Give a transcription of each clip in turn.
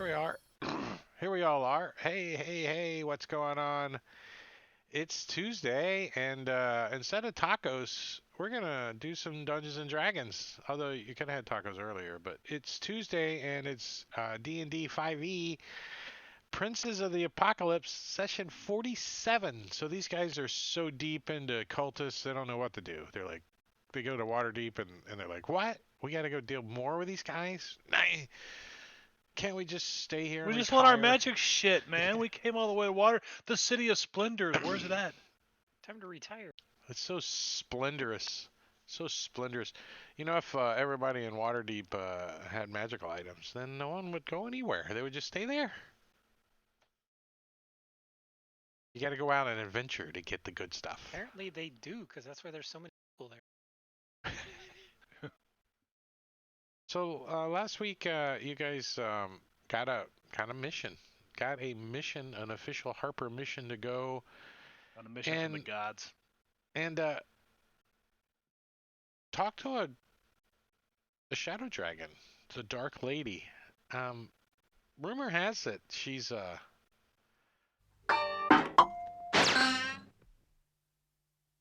Here we are. Here we all are. Hey, hey, hey, what's going on? It's Tuesday, and instead of tacos, we're gonna do some Dungeons and Dragons. Although you could have had tacos earlier, but it's Tuesday, and it's D&D 5e Princes of the Apocalypse session 47. So these guys are so deep into cultists, they don't know what to do. They're like, they go to Waterdeep, and they're like, what? We gotta go deal more with these guys? Nah, can't we just stay here We and just want our retire? magic shit, man. We came all the way to water. The city of splendors. Where's it at? Time to retire. It's so splendorous. So splendorous. You know, if everybody in Waterdeep had magical items, then no one would go anywhere. They would just stay there. You got to go out and adventure to get the good stuff. Apparently they do, because that's why there's so many people there. So last week, you guys got a kind of mission. Got a mission, an official Harper mission to go On a mission from the gods. and talk to a shadow dragon, the Dark Lady. Um, Rumor has it she's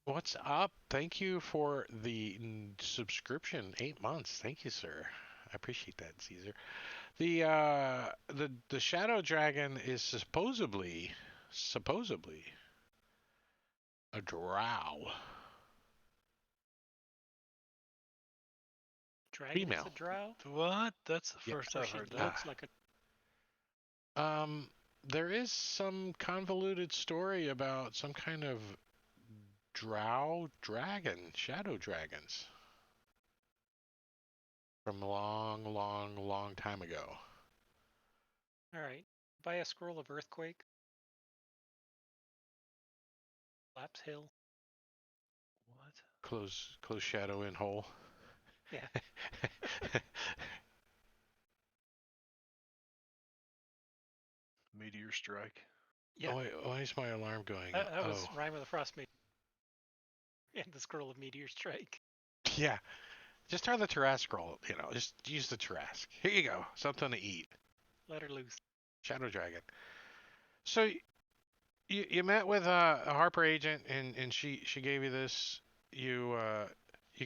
What's up? Thank you for the subscription. 8 months. Thank you, sir. I appreciate that, Caesar. The Shadow Dragon is supposedly a drow. Dragon is Female. a drow? What? That's the Yep. first Or I've she heard that. looks like a... There is some convoluted story about some kind of drow dragon, shadow dragons from a long, long, long time ago. Alright. Buy a scroll of Earthquake. Lapse Hill. What? Close shadow in hole. Yeah. Meteor strike. Yeah. Oh, wait, why is my alarm going? That was Rime of the Frost Maiden. And the scroll of Meteor Strike. Yeah. Just try the Tarrasque roll, just use the Tarrasque. Here you go. Something to eat. Let her loose. Shadow Dragon. So you met with a Harper agent and she gave you this. You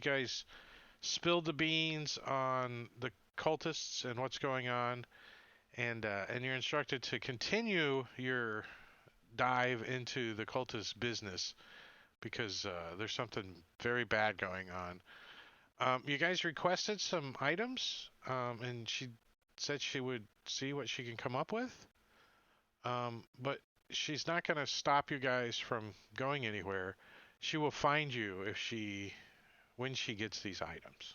guys spilled the beans on the cultists and what's going on, and you're instructed to continue your dive into the cultist business because there's something very bad going on. You guys requested some items, and she said she would see what she can come up with. But she's not going to stop you guys from going anywhere. She will find you when she gets these items.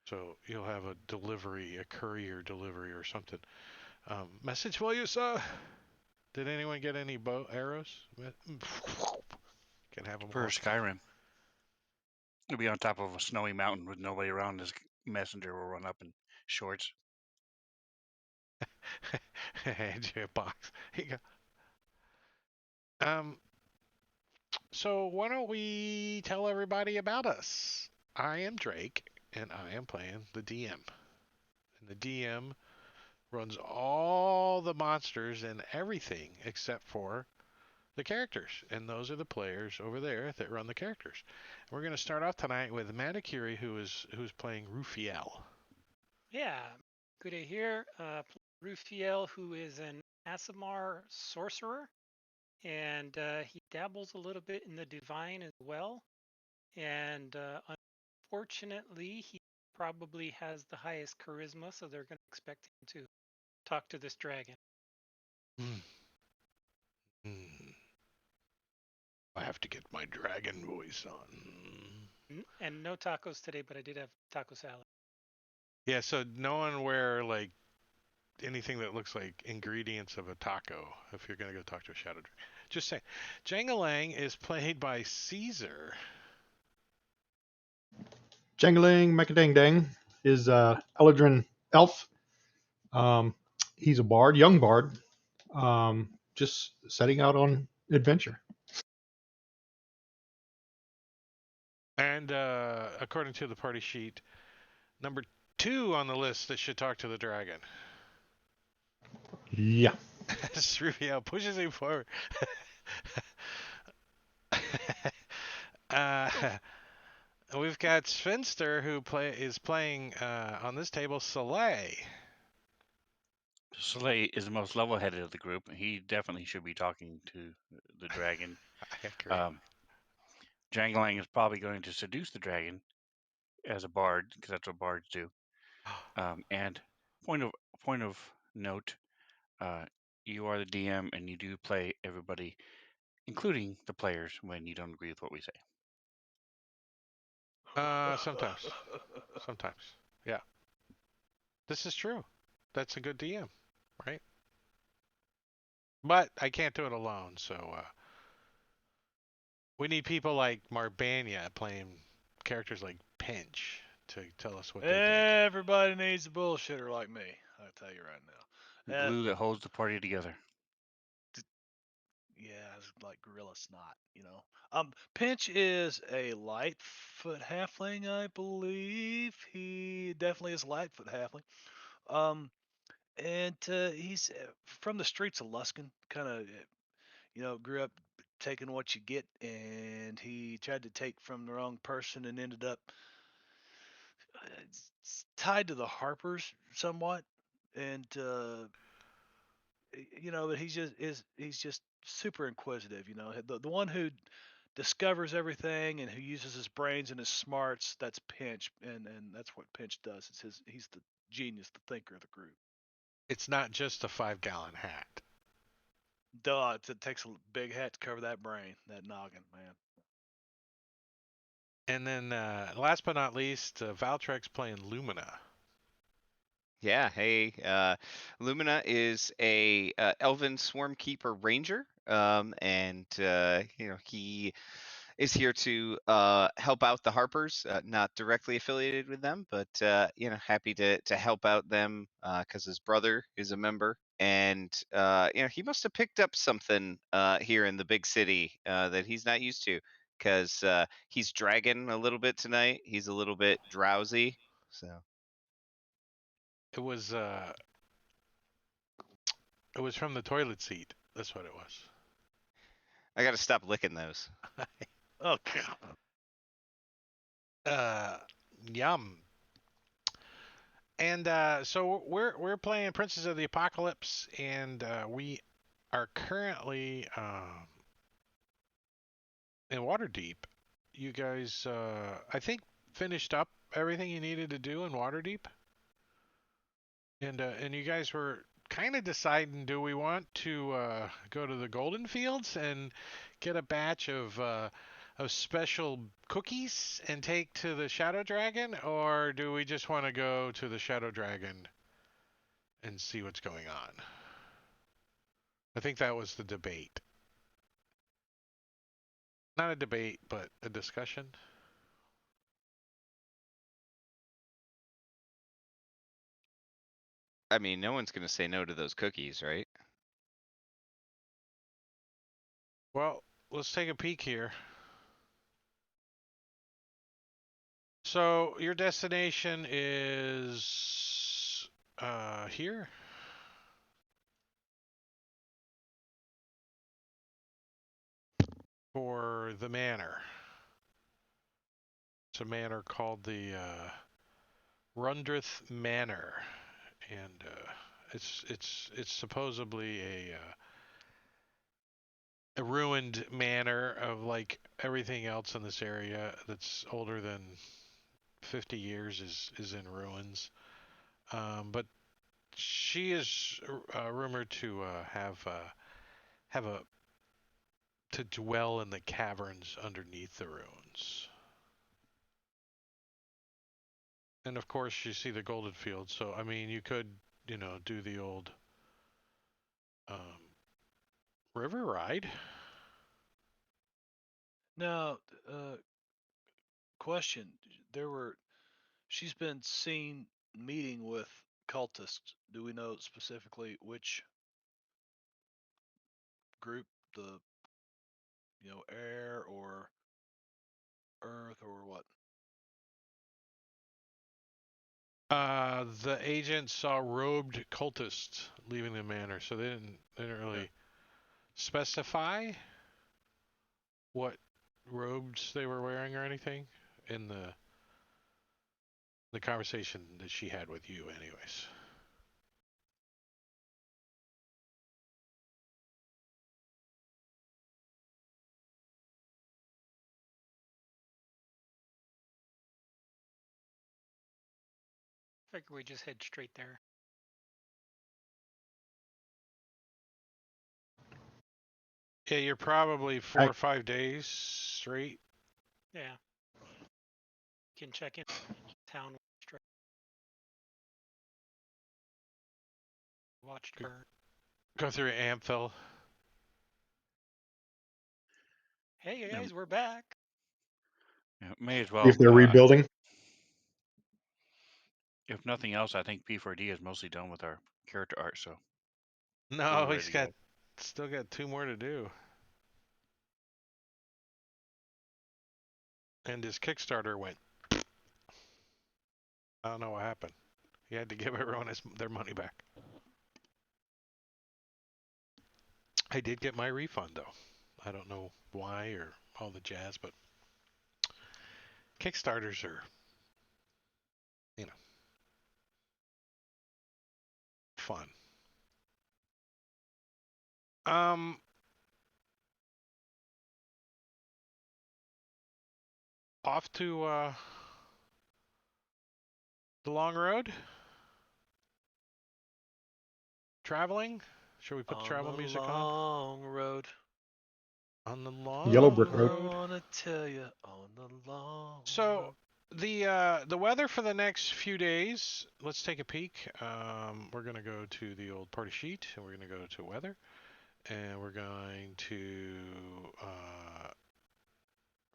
So you'll have a delivery, a courier delivery or something. Message for you, sir. Did anyone get any bow arrows? Can have them For all. Skyrim. He'll be on top of a snowy mountain with nobody around. His messenger will run up in shorts. Hand you a box. Here you go. So why don't we tell everybody about us? I am Drake, and I am playing the DM. And the DM runs all the monsters and everything except for the characters. And those are the players over there that run the characters. We're going to start off tonight with Manicuri, who's playing Rufiel. Yeah. Good to hear. Rufiel, who is an Asimar sorcerer. And he dabbles a little bit in the divine as well. And unfortunately, he probably has the highest charisma, so they're going to expect him to talk to this dragon. Hmm. I have to get my dragon voice on. And no tacos today, but I did have taco salad. Yeah, so no one wear like anything that looks like ingredients of a taco if you're gonna go talk to a shadow dragon. Just saying. Jangalang is played by Caesar. Jangling Mekadang Dang is Eladrin Elf. He's a bard, young bard, just setting out on adventure. And according to the party sheet, number 2 on the list that should talk to the dragon. Yeah. As Rufio pushes him forward. uh, we've got Svenster who is playing on this table Soleil. Soleil is the most level-headed of the group. He definitely should be talking to the dragon. I agree. Jangling is probably going to seduce the dragon as a bard, because that's what bards do. And point of note, you are the DM, and you do play everybody, including the players, when you don't agree with what we say. Sometimes. Sometimes. Yeah. This is true. That's a good DM, right? But I can't do it alone, so we need people like Marbania playing characters like Pinch to tell us what they think. Everybody needs a bullshitter like me. I'll tell you right now. The glue that holds the party together. Yeah, it's like gorilla snot, you know. Pinch is a Lightfoot halfling, I believe. He definitely is a Lightfoot halfling. And he's from the streets of Luskan, kind of, grew up taking what you get, and he tried to take from the wrong person and ended up tied to the Harpers somewhat, and but he's just super inquisitive. The one who discovers everything and who uses his brains and his smarts. That's Pinch, and that's what Pinch does. He's the genius, the thinker of the group. It's not just a 5-gallon hat. Duh, it takes a big hat to cover that brain, that noggin, man. And then last but not least, Valtrex playing Lumina. Yeah, hey, Lumina is a Elven Swarmkeeper Ranger, and he is here to help out the Harpers. Not directly affiliated with them, but happy to help out them because his brother is a member, and he must have picked up something here in the big city that he's not used to, because he's dragging a little bit tonight. He's a little bit drowsy, so. It was from the toilet seat. That's what it was. I got to stop licking those. Oh, Yum. And so we're playing Princes of the Apocalypse, and we are currently in Waterdeep. You guys, I think, finished up everything you needed to do in Waterdeep, and you guys were kind of deciding, do we want to go to the Golden Fields and get a batch of special cookies and take to the Shadow Dragon, or do we just want to go to the Shadow Dragon and see what's going on? I think that was the debate. Not a debate, but a discussion. I mean, no one's going to say no to those cookies, right? Well, let's take a peek here. So your destination is here. For the manor. It's a manor called the Rundrith Manor, and it's supposedly a ruined manor of like everything else in this area that's older than 50 years is in ruins. But she is rumored to have to dwell in the caverns underneath the ruins. And of course, you see the Golden Field. So I mean, you could, do the old river ride. now, question: she's been seen meeting with cultists. Do we know specifically which group? The air or earth or what? The agent saw robed cultists leaving the manor, so they didn't really specify what robes they were wearing or anything in the conversation that she had with you, anyways. Figure we just head straight there. Yeah, you're probably 4 or 5 days straight. Yeah. Can check in town straight. Watched Good. burn. Go through Amphil. Hey Yeah. guys, we're back. Yeah, may as See well. if they're rebuilding. If nothing else, I think P4D is mostly done with our character art, so No, we're he's ready to go. still got 2 more to do. And his Kickstarter went. I don't know what happened. He had to give everyone their money back. I did get my refund though. I don't know why or all the jazz, but Kickstarters are, fun. Off to the long road. Traveling. Should we put the travel music on? Long road. On the long Yellow Brick I Road. wanna tell you on the long So road. the weather for the next few days. Let's take a peek. We're gonna go to the old party sheet, and we're gonna go to weather, and we're going to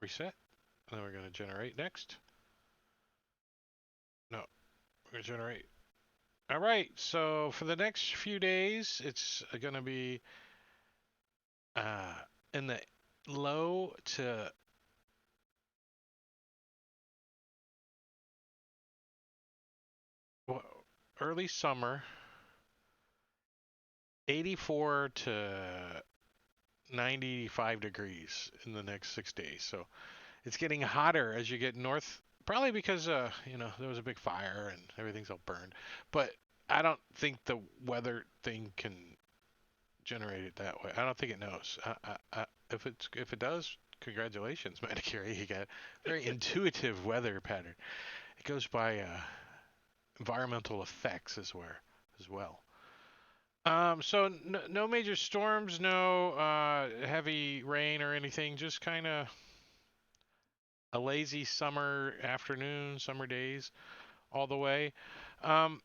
reset, and then we're gonna generate next. No, we're gonna generate. All right. So for the next few days, it's gonna be in the low to early summer, 84 to 95 degrees in the next 6 days. So it's getting hotter as you get north, probably because there was a big fire and everything's all burned. But I don't think the weather thing can generate it that way. I don't think it knows. If it does, congratulations, Medicare. You got a very intuitive weather pattern. It goes by environmental effects as well. So no major storms, no heavy rain or anything. Just kind of a lazy summer afternoon, summer days, all the way. Um,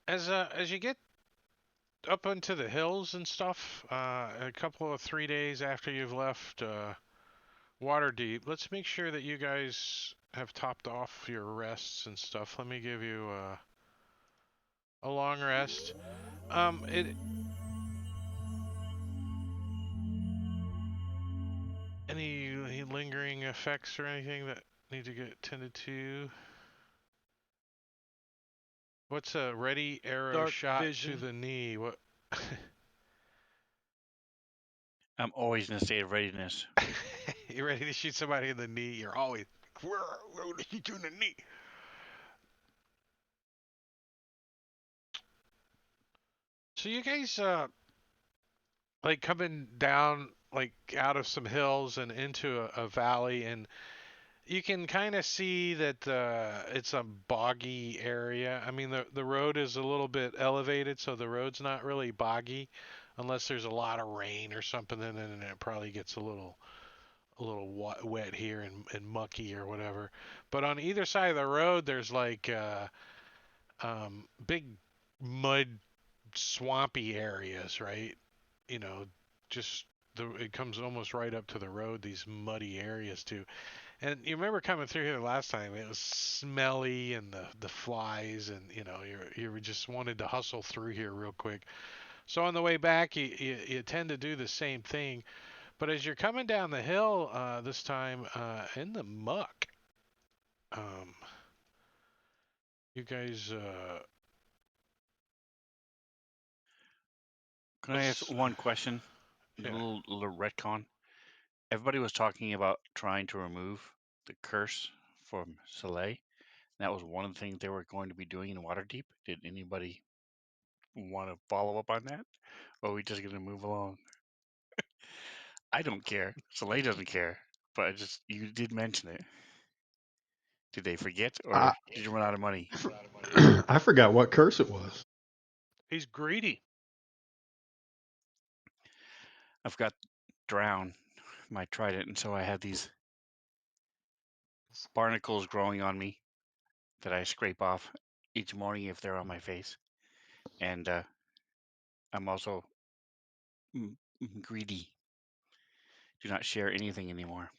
as you get up into the hills and stuff, a couple of 3 days after you've left Waterdeep, let's make sure that you guys have topped off your rests and stuff. Let me give you a long rest. Any lingering effects or anything that need to get tended to? What's a ready arrow Dark shot vision. to the knee? What? I'm always in a state of readiness. You're ready to shoot somebody in the knee. You're always we're to shoot you in the knee. So you guys like coming down like out of some hills and into a valley, and you can kind of see that it's a boggy area. I mean, the road is a little bit elevated, so the road's not really boggy unless there's a lot of rain or something, and then it probably gets a little wet here and mucky or whatever. But on either side of the road, there's like big mud swampy areas, right? You know, just it comes almost right up to the road. These muddy areas too. And you remember coming through here last time? It was smelly and the flies, and you just wanted to hustle through here real quick. So on the way back, you tend to do the same thing. But as you're coming down the hill this time in the muck, um, you guys, Can I ask let's, one question? A yeah. little retcon. Everybody was talking about trying to remove the curse from Soleil. That was one of the things they were going to be doing in Waterdeep. Did anybody want to follow up on that? Or are we just going to move along? I don't care. Soleil doesn't care. But you did mention it. Did they forget, or I, did you run out of money? I forgot what curse it was. He's greedy. I've got drown, my trident, and so I have these barnacles growing on me that I scrape off each morning if they're on my face. And I'm also greedy. Do not share anything anymore.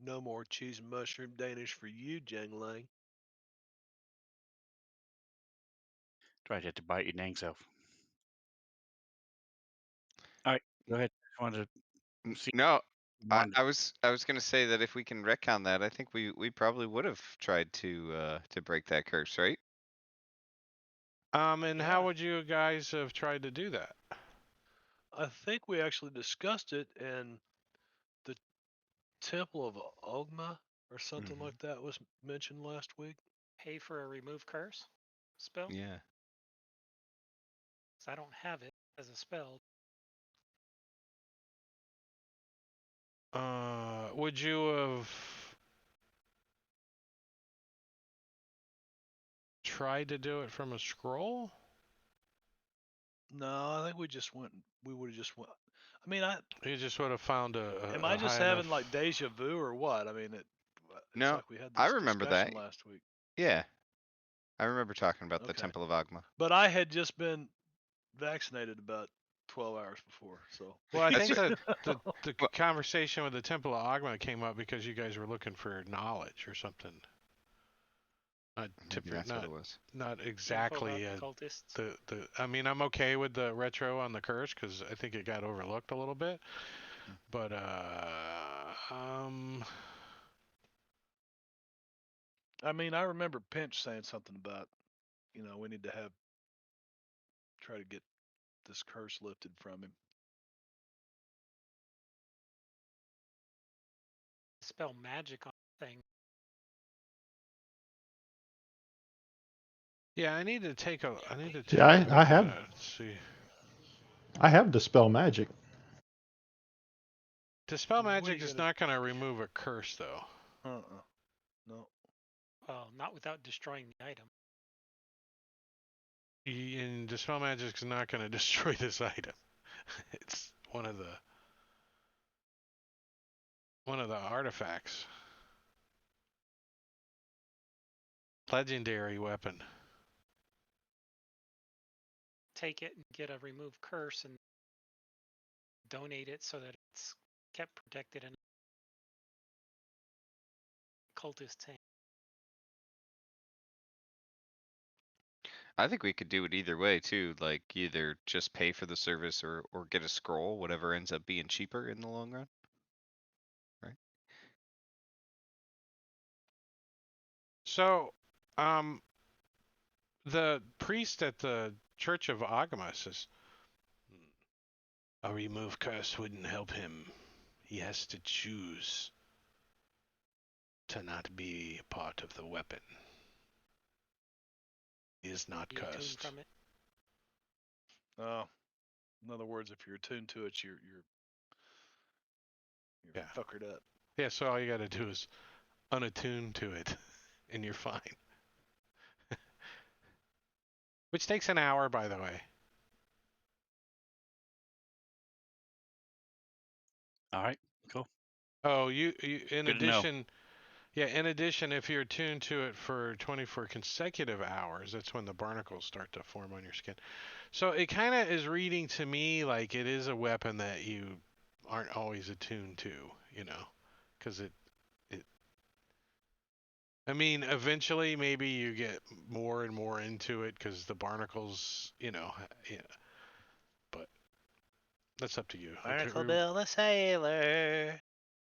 No more cheese and mushroom Danish for you, Jangling. Tried to bite your dang self. All right, go ahead. I wanted to see. No, Wanted I was gonna say that if we can retcon that, I think we probably would have tried to break that curse, right? And Yeah. how would you guys have tried to do that? I think we actually discussed it, and the Temple of Ogma or something Mhm. like that was mentioned last week. Pay for a remove curse spell. Yeah. 'Cause I don't have it as a spell. Would you have tried to do it from a scroll? No, I think we just went. We would have just went. I mean, You just would have found am a I just high having enough... like deja vu or what? I mean, it's No, like we had I this remember discussion that. last week. Yeah, I remember talking about the Okay, Temple of Agma. but I had just been vaccinated about 12 hours before, so. Well, I That's think right. the Well, conversation with the Temple of Agma came up because you guys were looking for knowledge or something. maybe that's what it was. Not Info exactly about the cultists. the. I mean, I'm okay with the retro on the curse because I think it got overlooked a little bit. Mhm. But I mean, I remember Pinch saying something about, we need to try to get this curse lifted from him. Spell magic on the thing. yeah, I need to take a. I need to take Yeah, a look I at have that. Let's see. I have dispel magic. Dispel What do magic you is gotta? not going to remove a curse, though. No. Well, not without destroying the item. And dispel magic is not going to destroy this item. It's one of the artifacts. Legendary weapon. Take it and get a remove curse and donate it so that it's kept protected in cultist's hand. I think we could do it either way too. Like either just pay for the service or get a scroll, whatever ends up being cheaper in the long run. Right? So, the priest at the Church of Agama says, a remove curse wouldn't help him. He has to choose to not be part of the weapon. He is not Be attuned cursed. from it. Oh, in other words, if you're attuned to it, you're Yeah. fuckered up. Yeah, so all you got to do is unattune to it, and you're fine. Which takes an hour, by the way. All right, cool. Oh, you in Good to know. addition, yeah, in addition, if you're attuned to it for 24 consecutive hours, that's when the barnacles start to form on your skin. So it kind of is reading to me like it is a weapon that you aren't always attuned to, because I mean, eventually maybe you get more and more into it because the barnacles, yeah, but that's up to you. Barnacle Bill the sailor.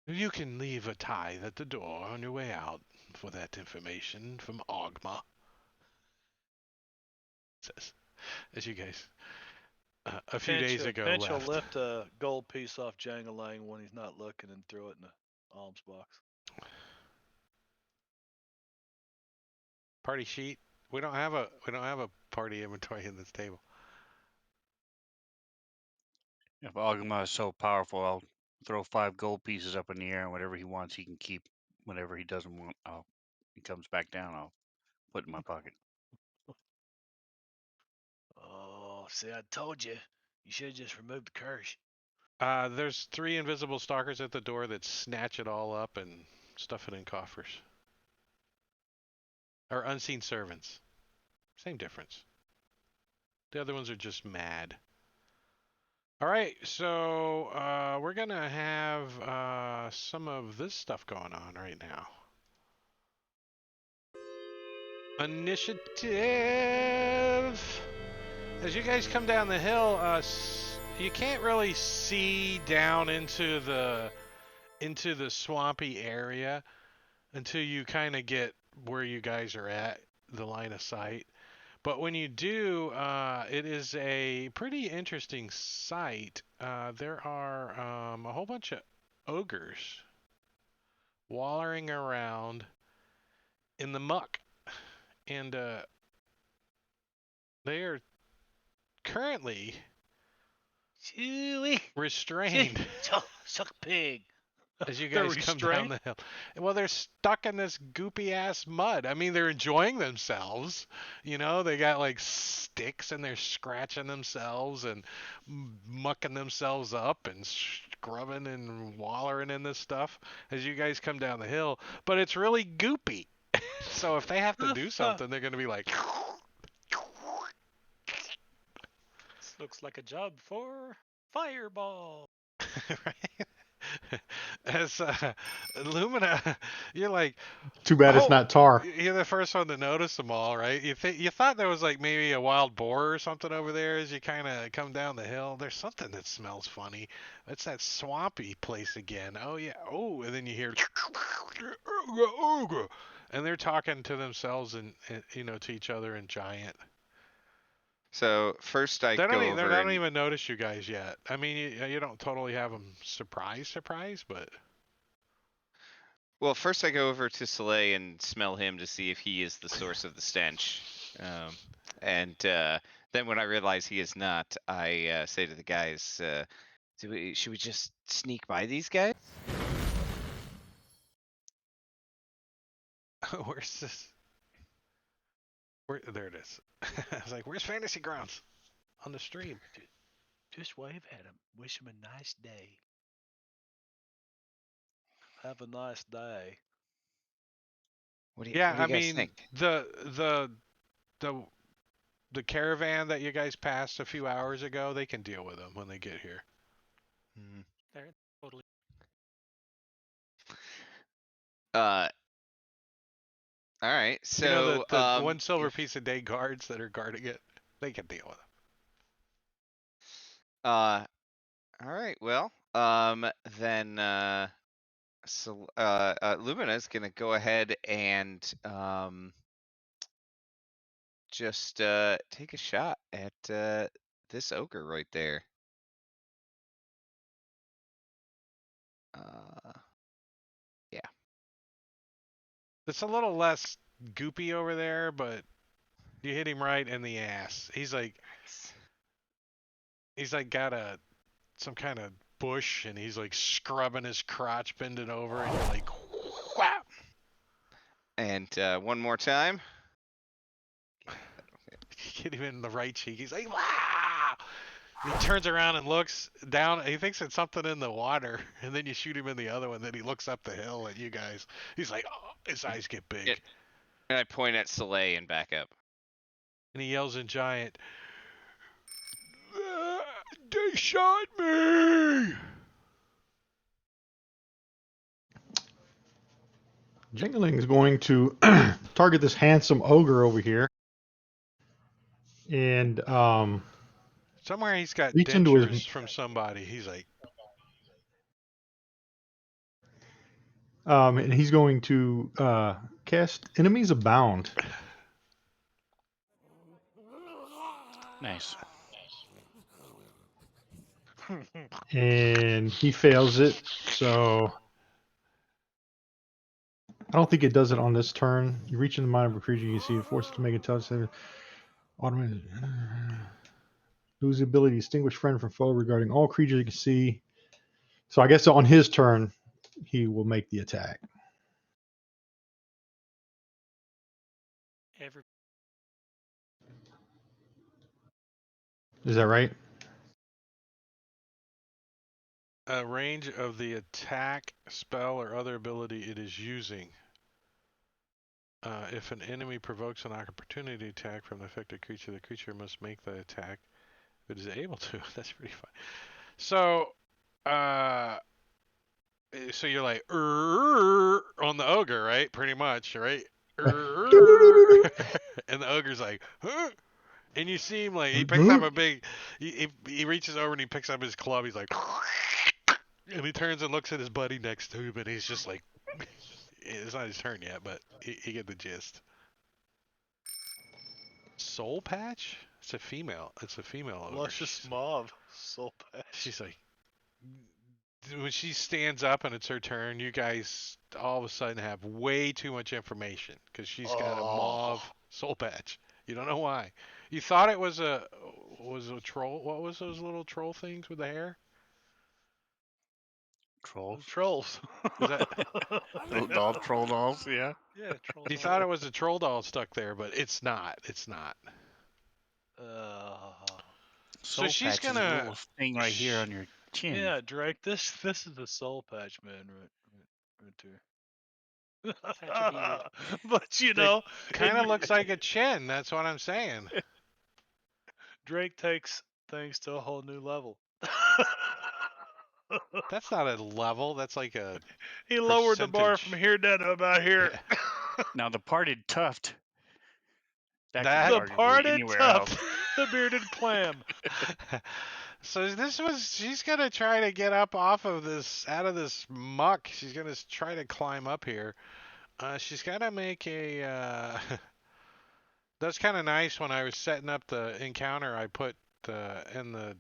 You can leave a tithe at the door on your way out for that information from Ogma. Says, as you guys a few days ago Pinch will left. lift a gold piece off Jangalang when he's not looking and throw it in the alms box. Party sheet. We don't have a party inventory in this table. If Agama is so powerful, I'll throw 5 gold pieces up in the air, and whatever he wants, he can keep. Whatever he doesn't want, he comes back down. I'll put in my pocket. Oh, see, I told you. You should have just removed the curse. There's 3 invisible stalkers at the door that snatch it all up and stuff it in coffers. Or unseen servants. Same difference. The other ones are just mad. All right, so we're going to have some of this stuff going on right now. Initiative! As you guys come down the hill, you can't really see down into the swampy area until you kind of get where you guys are at, the line of sight. But when you do, it is a pretty interesting sight. There are a whole bunch of ogres wallowing around in the muck, and they are currently Chewy. restrained. Suck pig. As you They're guys come down restrained? the hill. Well, they're stuck in this goopy ass mud. I mean, they're enjoying themselves. You know, they got like sticks and they're scratching themselves and mucking themselves up and scrubbing and wallering in this stuff as you guys come down the hill. But it's really goopy. So if they have to do something, they're going to be like. This looks like a job for Fireball. Right? As Lumina, you're like, Too bad it's oh, not tar. you're the first one to notice them all, right? You thought there was like maybe a wild boar or something over there as you kind of come down the hill. There's something that smells funny. It's that swampy place again. Oh yeah. Oh, and then you hear, and they're talking to themselves and to each other in giant. So first I They go don't over even notice you guys yet. I mean, you don't totally have them surprise, but. well, first I go over to Soleil and smell him to see if he is the source of the stench. And then when I realize he is not, I say to the guys, should we just sneak by these guys? Where's this? There it is. I was like, where's Fantasy Grounds? On the stream. Just wave at him. Wish him a nice day. Have a nice day. What do Yeah, you I guys mean, think? the caravan that you guys passed a few hours ago, they can deal with them when they get here. They're totally. All right. You know, So the 1 silver piece a day guards that are guarding it, they can deal with them. all right. Well, then so Lumina's gonna go ahead and just take a shot at this ogre right there. Yeah. It's a little less goopy over there, but you hit him right in the ass. He's like got some kind of bush, and he's like scrubbing his crotch, bending over, and you're like, whap! And one more time. Hit him in the right cheek. He's like, wow! He turns around and looks down. He thinks it's something in the water, and then you shoot him in the other one. Then he looks up the hill at you guys. He's like, oh, his eyes get big. And I point at Soleil and back up. And he yells in giant, they shot me! Jingling is going to target this handsome ogre over here. And somewhere he's got reach into dentures his... from somebody. He's like, And he's going to cast Enemies Abound. Nice. And he fails it, so I don't think it does it on this turn. You reach in the mind of a creature you see, force it to make a tough save. Automated. Lose the ability to distinguish friend from foe regarding all creatures you can see. So I guess on his turn, he will make the attack. Every Is that right? Range of the attack, spell, or other ability it is using. If an enemy provokes an opportunity attack from the affected creature, the creature must make the attack if it is able to. That's pretty fun. So, so you're like on the ogre, right? Pretty much, right? And the ogre's like, huh? And you see him like he picks up a big. He reaches over and he picks up his club. He's like, and he turns and looks at his buddy next to him, and he's just like, it's not his turn yet, but he get the gist. Soul Patch? It's a female. It's a female ogre. Luscious Mauve. Soul Patch. She's like, when she stands up and it's her turn, you guys all of a sudden have way too much information because she's got a mauve soul patch. You don't know why. You thought it was a troll. What was those little troll things with the hair? Trolls. Trolls. Is that? Troll dolls, yeah. Yeah, troll You doll. thought it was a troll doll stuck there, but it's not. It's not. Soul she's patch is a gonna- little thing right here on your chin. Yeah, Drake. This is the Soul Patch, man, right Patch of beard. But you know, Kind of and looks like a chin. That's what I'm saying. Drake takes things to a whole new level. That's not a level. That's like a. He lowered the bar percentage. from here down to about here. Now the parted tuft. That- That, The could be arguably parted anywhere tuft, else. the bearded clam. So she's gonna try to get up off of out of this muck. She's gonna try to climb up here. She's gotta make a. That's kind of nice. When I was setting up the encounter, I put in the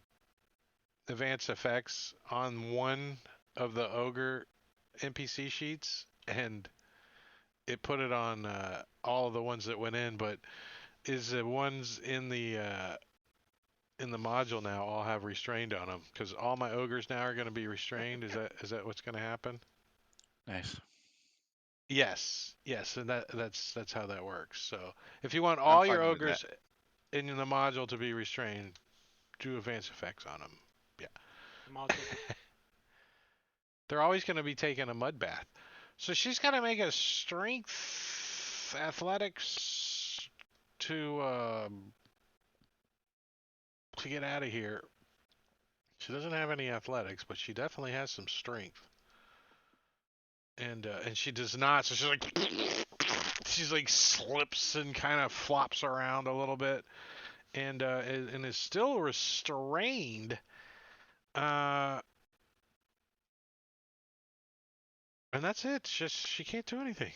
advanced effects on one of the ogre NPC sheets, and it put it on all of the ones that went in, but is the ones in the module now all have restrained on them, because all my ogres now are going to be restrained. Is that what's going to happen? Nice. Yes, and that's how that works. So if you want all your fine with ogres in the module to be restrained, do advanced effects on them. Module. They're always going to be taking a mud bath. So she's got to make a strength athletics to get out of here. She doesn't have any athletics, but she definitely has some strength. And she does not. So she's like slips and kind of flops around a little bit, and is still restrained. And that's it. It's just she can't do anything.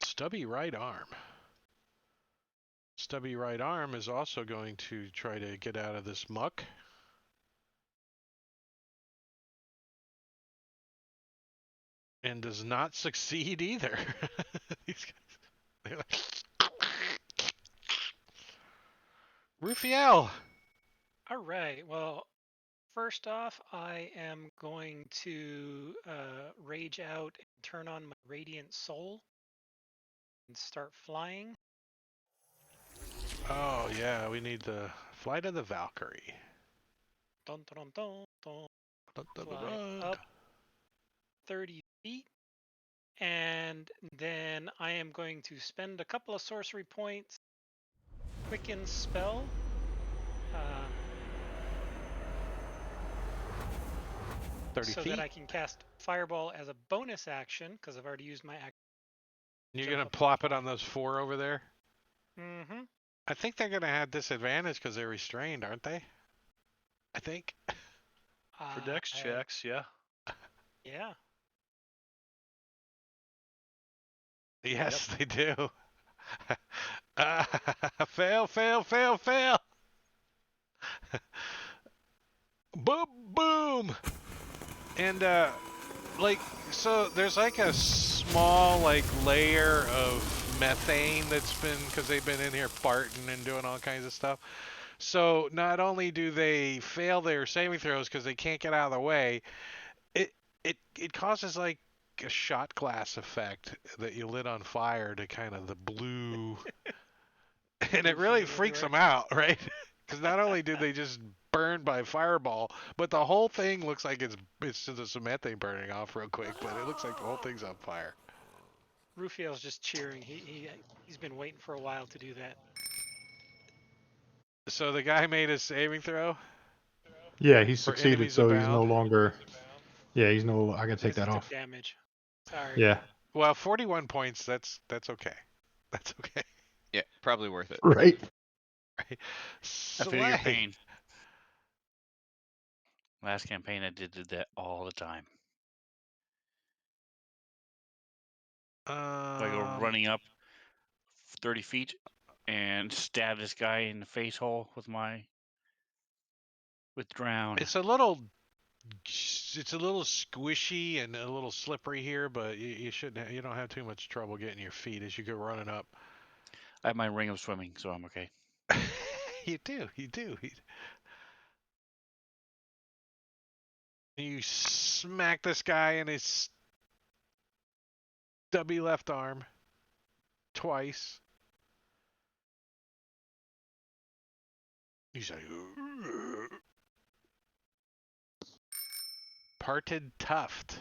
Stubby right arm. Stubby right arm is also going to try to get out of this muck. And does not succeed either. These guys, they're like... Rufiel! Alright, well, first off, I am going to rage out and turn on my Radiant Soul and start flying. Oh yeah, we need the Flight of the Valkyrie. Dun, dun, dun, dun, dun. Fly Fly up 30 feet. And then I am going to spend a couple of sorcery points. Quicken spell. Um, 30 so feet. that I can cast Fireball as a bonus action, because I've already used my action. You're jump gonna up and plop it fly. on those 4 over there? Mm-hmm. I think they're gonna have disadvantage because they're restrained, aren't they? I think. For dex checks, yeah. Yeah. Yes, they do. Fail, fail, fail, fail. Boom, boom. And like, so there's like a small like layer of methane that's been, because they've been in here farting and doing all kinds of stuff. So not only do they fail their saving throws because they can't get out of the way, it causes like a shot glass effect that you lit on fire to kind of the blue, and it really freaks them out, right? Because not only did they just burn by fireball, but the whole thing looks like it's just some methane burning off real quick, but it looks like the whole thing's on fire. Rufiel's just cheering. He's been waiting for a while to do that. So the guy made a saving throw. Yeah, he's For succeeded, enemies so he's no abound? longer. Yeah, he's no. I gotta take Because he that took off. damage. Sorry. Yeah, Well, 41 points. That's okay. That's okay. Yeah, probably worth it. right. I feel your Slay. pain. Last campaign, I did that all the time. So I go running up 30 feet and stab this guy in the face hole with drown. It's a little squishy and a little slippery here, but you don't have too much trouble getting your feet as you go running up. I have my ring of swimming, so I'm okay. You do. You smack this guy in his stubby left arm twice. He's like, parted tuft.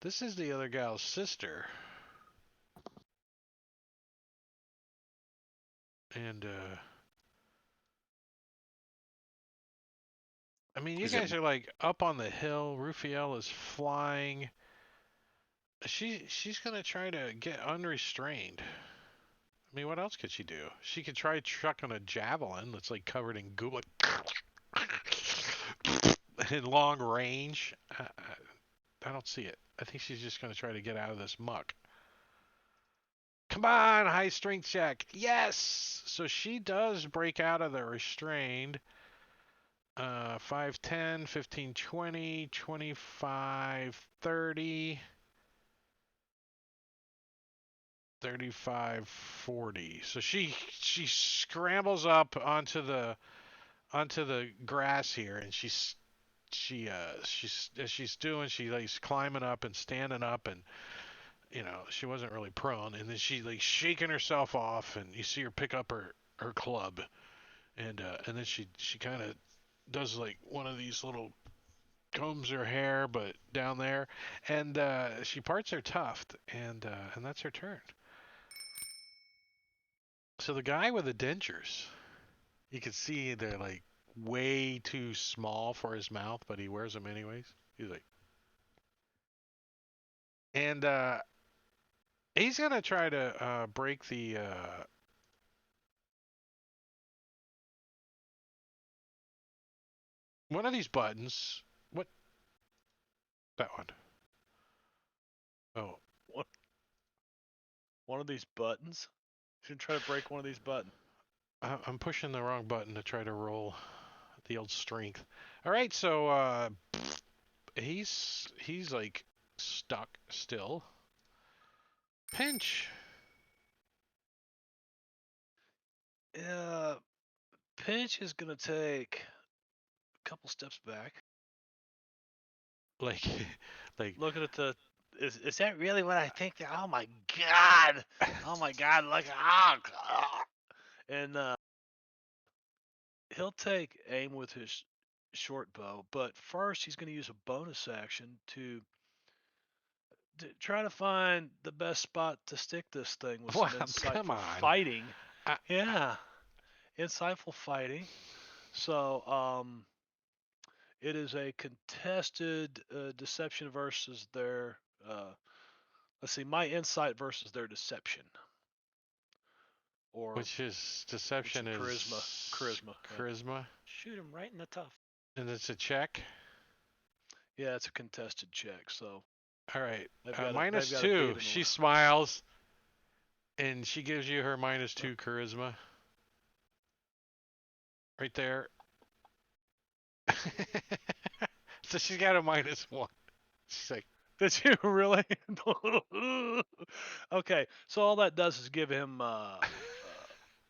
This is the other gal's sister. And, I mean, you guys are like up on the hill. Rufiel is flying. She's gonna try to get unrestrained. I mean, what else could she do? She could try chucking a javelin that's like covered in goo, like in long range. I don't see it. I think she's just gonna try to get out of this muck. Come on, high strength check. Yes! So she does break out of the restrained. 5, 10, 15, 20, 25, 30, 35, 40. So she scrambles up onto the grass here, and she's like climbing up and standing up, and she wasn't really prone, and then she's like shaking herself off, and you see her pick up her club, and then she kind of does like one of these little combs her hair, but down there, and she parts her tuft, and that's her turn. So the guy with the dentures, you can see they're like way too small for his mouth, but he wears them anyways. He's like, and he's gonna try to break the one of these buttons. What? That one. Oh, What? One of these buttons? You should try to break one of these buttons. I'm pushing the wrong button to try to roll the old strength. All right, so he's like stuck still. Pinch. Pinch is gonna take a couple steps back. Like Looking at the, is that really what I think? Oh my god! Oh my god! Like and he'll take aim with his short bow, but first he's gonna use a bonus action to try to find the best spot to stick this thing with some Wow, insightful come on. fighting. I- Yeah, insightful fighting. So it is a contested deception versus their. Let's see, my insight versus their deception. Or which is deception is charisma. Charisma. Yeah. Charisma. Shoot him right in the tuft. And it's a check. Yeah, it's a contested check, so All right. they've got Minus they've got to beat 2. in She order. smiles, and she gives you her minus 2 charisma. Right there. So she's got a minus 1. She's like, Did you really? Okay, so all that does is give him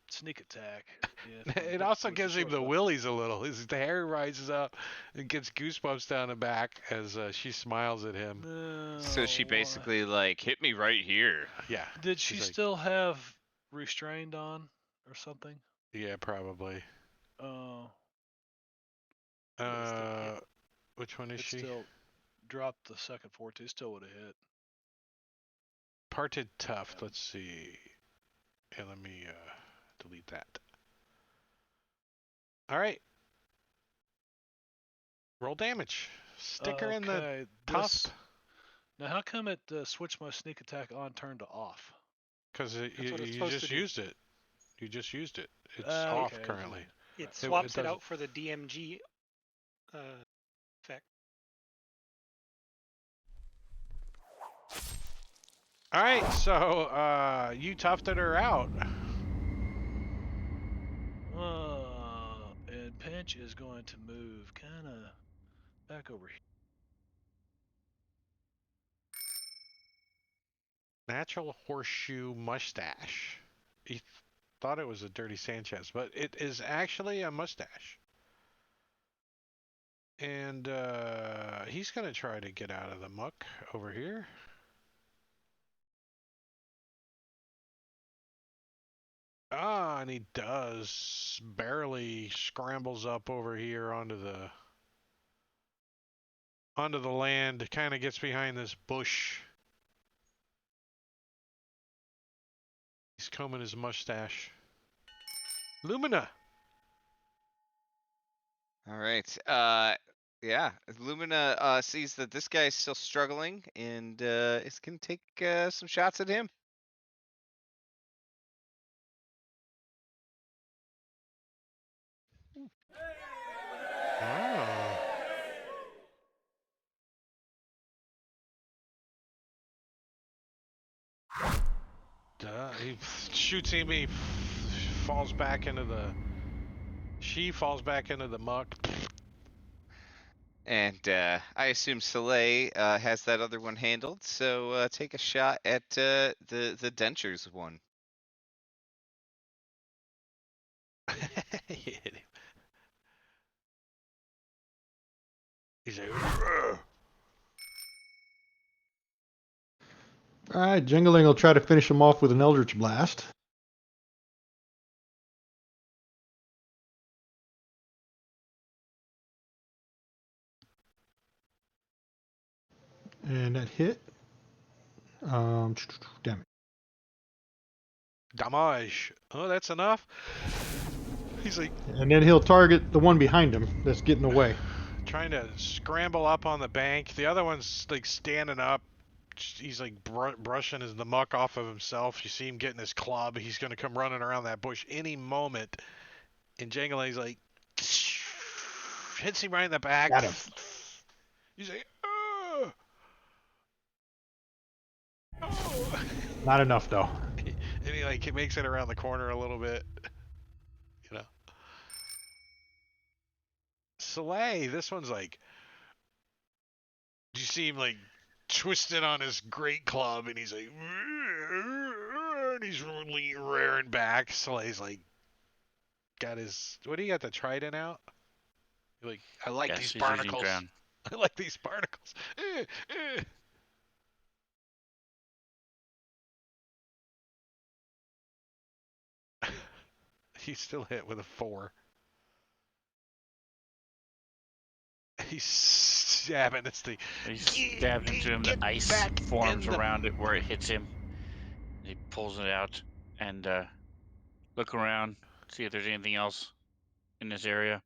sneak attack. Yeah, it with also the gives him short the bow. willies a little. His the hair rises up and gets goosebumps down the back as she smiles at him. So she No, basically like hit me right here. Yeah. did she she's like, still have restrained on or something? Yeah, probably. Oh, but it still hit. Which one is It she? still dropped the second 14. Still would have hit. Parted tough. Yeah. Let's see. Yeah, let me delete that. All right. Roll damage. Stick her in the Okay, top. Now, how come it switched my sneak attack on turn to off? Because That's what it's you supposed just to do. used it. You just used it. It's off Okay. currently. It It swaps it doesn't- out for the DMG effect. All right, so you toughed her out. And Pinch is going to move kind of back over here. Natural horseshoe mustache. He thought it was a Dirty Sanchez, but it is actually a mustache. And he's going to try to get out of the muck over here. Ah, and he does. Barely scrambles up over here onto the land, kind of gets behind this bush. He's combing his mustache. Lumina. All right. Yeah. Lumina sees that this guy is still struggling and is gonna take some shots at him. Oh. He shoots him. He falls back into the. She falls back into the muck. And I assume Soleil has that other one handled. So take a shot at the dentures one. He hit him. He's like, "Ugh." All right, Jingling will try to finish him off with an Eldritch Blast. And that hit. Damn it. Damage. Oh, that's enough. He's like And then he'll target the one behind him that's getting away. trying to scramble up on the bank. The other one's like standing up. He's like brushing the muck off of himself. You see him getting his club. He's going to come running around that bush any moment. And Jangalang's like hits him right in the back. Got him. He's like, oh. Oh. Not enough, though. And he makes it around the corner a little bit. You know. Soleil, this one's like, you see him like twisted on his great club, and he's like, and he's really rearing back. Soleil's like, got his, what do you got, the trident out? You're like, I like Yes, these he's using barnacles. ground. I like these barnacles. He's still hit with a 4. He's stabbing this thing. He stabbed into him. The ice back forms in the- around it where it hits him. He pulls it out and look around, see if there's anything else in this area.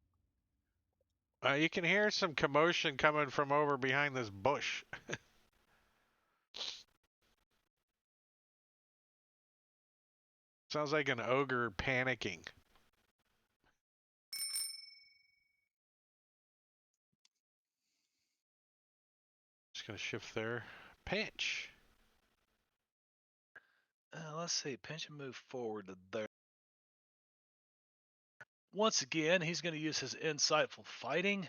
You can hear some commotion coming from over behind this bush. Sounds like an ogre panicking. gonna shift there. Pinch. Let's see. Pinch and move forward to there. Once again, he's going to use his insightful fighting.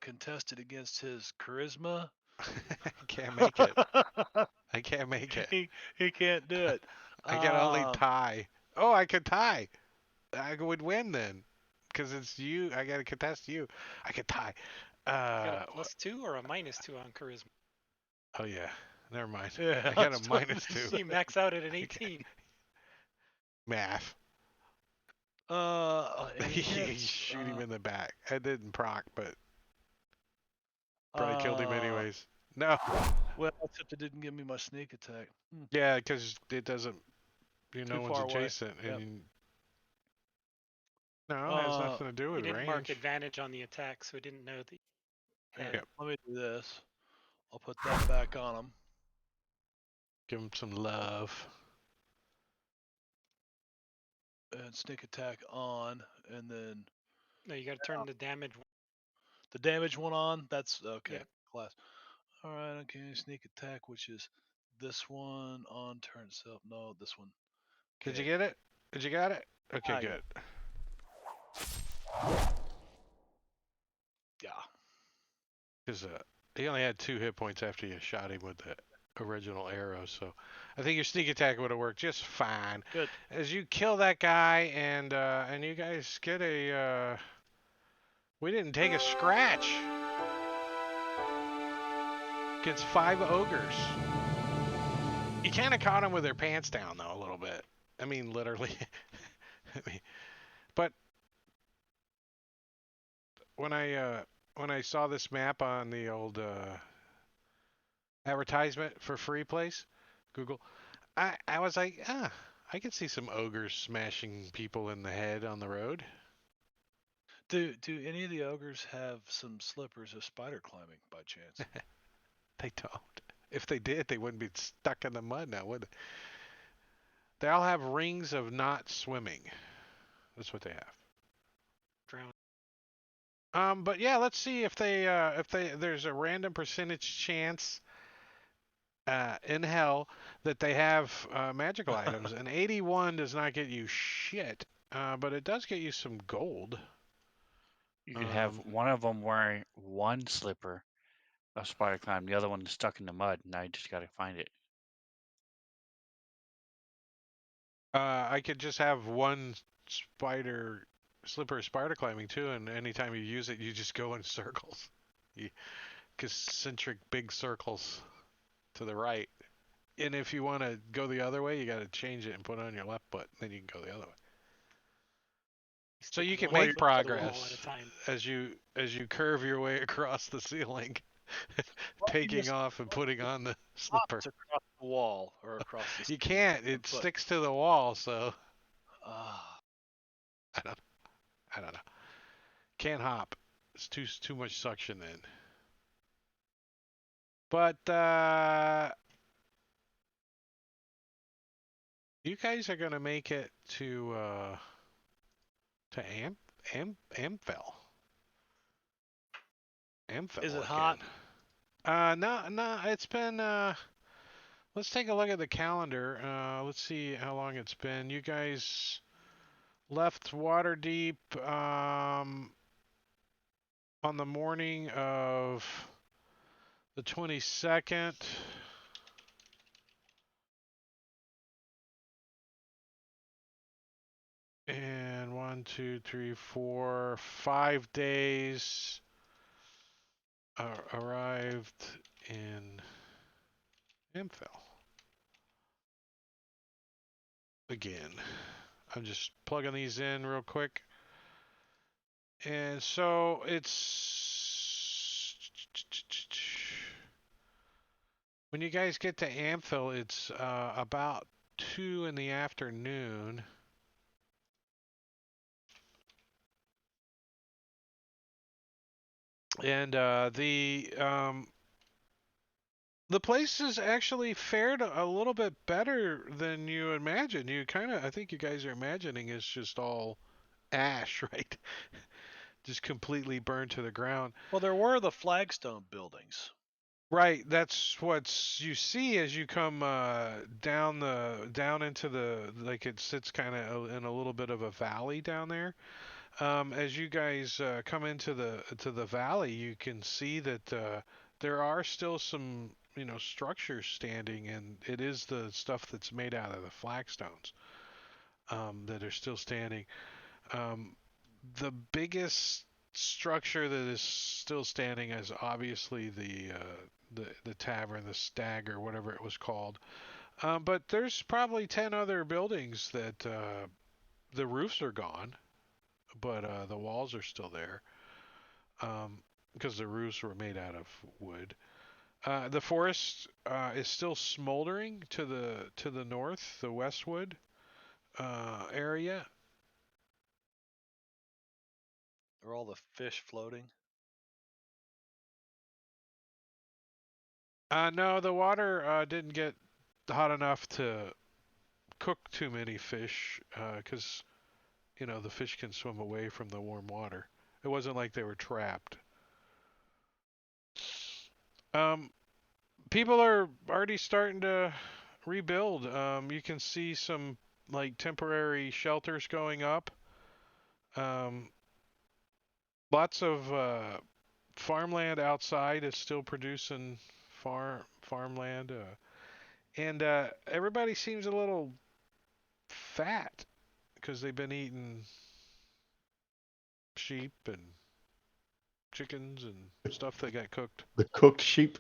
Contested against his charisma. I can't make it. I can't make it. He can't do it. I can only tie. Oh, I could tie. I would win then, because it's you. I gotta contest you. I could tie. You got a +2 or a -2 on charisma? Oh yeah. Never mind. Yeah, I got a -2. You max out at an 18. Math. And he You hits, shoot him in the back. I didn't proc, but probably killed him anyways. No. Well, except it didn't give me my sneak attack. Yeah, because it doesn't. No Too one's far away. adjacent, Yep. and no, it has nothing to do You with didn't range. mark advantage on the attack, so it didn't know that. And Yep. Let me do this. I'll put that back on him. Give him some love. And sneak attack on, and then No, you got to turn the damage. the damage one on. That's okay. Yeah. Class. All right. Okay. Sneak attack, which is this one on turn itself. No, this one. Did you Okay. get it? Did you got it? Okay, I got good. Yeah. Because he only had 2 hit points after you shot him with the original arrow, so I think your sneak attack would have worked just fine. Good. As you kill that guy, and you guys get a. We didn't take a scratch. Gets 5 ogres. You kind of caught them with their pants down, though, a little bit. I mean, literally. But when I saw this map on the old advertisement for free place, Google, I was like, I could see some ogres smashing people in the head on the road. Do any of the ogres have some slippers of spider climbing by chance? They don't. If they did, they wouldn't be stuck in the mud now, would they? They all have rings of not swimming. That's what they have. Drown. But yeah, let's see if there's a random percentage chance in hell that they have magical items. And 81 does not get you shit, but it does get you some gold. You could have one of them wearing one slipper of spider climb, the other one stuck in the mud. Now you just got to find it. I could just have one slipper of spider climbing too, and anytime you use it, you just go in circles. Concentric big circles to the right. And if you want to go the other way, you got to change it and put it on your left foot. Then you can go the other way. So you can One make foot to the wall progress at a time. as you curve your way across the ceiling, taking just off and putting on the slipper. Hops across the wall or across the. You can't. It foot. sticks to the wall, so Ah. I don't know. Can't hop. It's too much suction then. But you guys are gonna make it to Amfell. Amfell. Is it hot? No, it's been let's take a look at the calendar. Let's see how long it's been. You guys left Waterdeep on the morning of the 22nd. And 1, 2, 3, 4, 5 days arrived in Amfell. Again, I'm just plugging these in real quick. And so it's when you guys get to Amfell, it's about 2 in the afternoon. And the place is actually fared a little bit better than you imagined. I think you guys are imagining it's just all ash, right? just completely burned to the ground. Well, there were the flagstone buildings. Right, that's what you see as you come down into the, like, it sits kind of in a little bit of a valley down there. As you guys come into the valley, you can see that there are still some, structures standing, and it is the stuff that's made out of the flagstones that are still standing. The biggest structure that is still standing is obviously the tavern, the Stag, or whatever it was called. But there's probably 10 other buildings that the roofs are gone, but the walls are still there because the roofs were made out of wood. The forest is still smoldering to the north, the Westwood area. Are all the fish floating? No, the water didn't get hot enough to cook too many fish because the fish can swim away from the warm water. It wasn't like they were trapped. People are already starting to rebuild. You can see some like temporary shelters going up. Lots of farmland outside is still producing farmland, and everybody seems a little fat because they've been eating sheep and chickens and stuff that got cooked. The cooked sheep.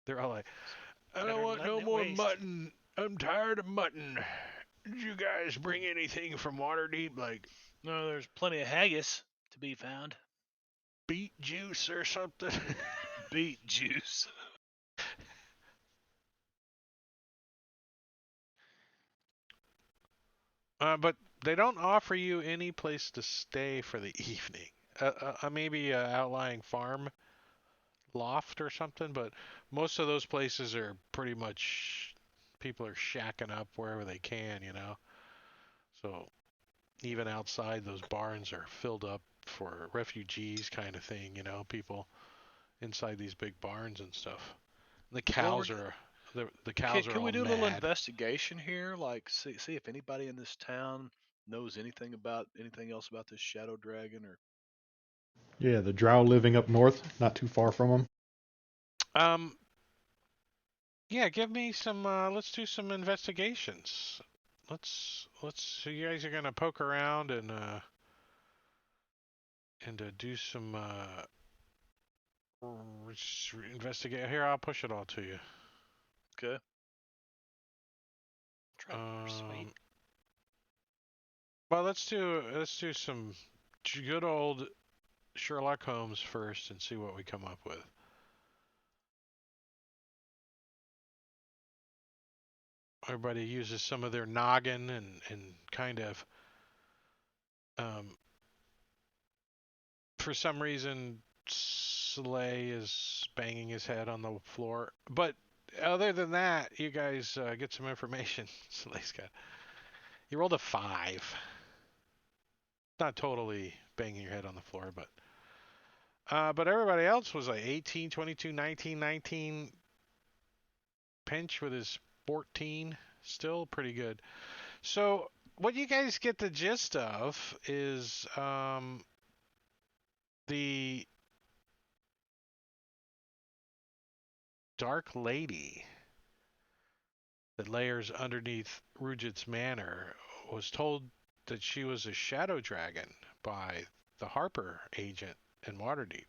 They're all like, I Better don't want letting no it more waste. mutton. I'm tired of mutton. Did you guys bring anything from Waterdeep, like No, there's plenty of haggis to be found. beet juice or something? Beet juice. But they don't offer you any place to stay for the evening. Maybe an outlying farm loft or something, but most of those places are pretty much people are shacking up wherever they can. So even outside, those barns are filled up for refugees, kind of thing. People inside these big barns and stuff. The cows are the cows are Can all we do a little mad. investigation here? Like, see if anybody in this town knows anything else about this shadow dragon, or Yeah, the drow living up north, not too far from them. Yeah, give me some. Let's do some investigations. Let's. So you guys are gonna poke around and do some investigate. Here, I'll push it all to you. okay? Try to persuade. Well, let's do some good old Sherlock Holmes first and see what we come up with. Everybody uses some of their noggin and kind of for some reason Slay is banging his head on the floor. But other than that, you guys get some information. Slay's got. You rolled a 5. Not totally banging your head on the floor, but everybody else was like 18, 22, 19, 19. Pinch with his 14. Still pretty good. So what you guys get the gist of is the Dark Lady that layers underneath Rujit's Manor was told that she was a shadow dragon by the Harper agent in Waterdeep.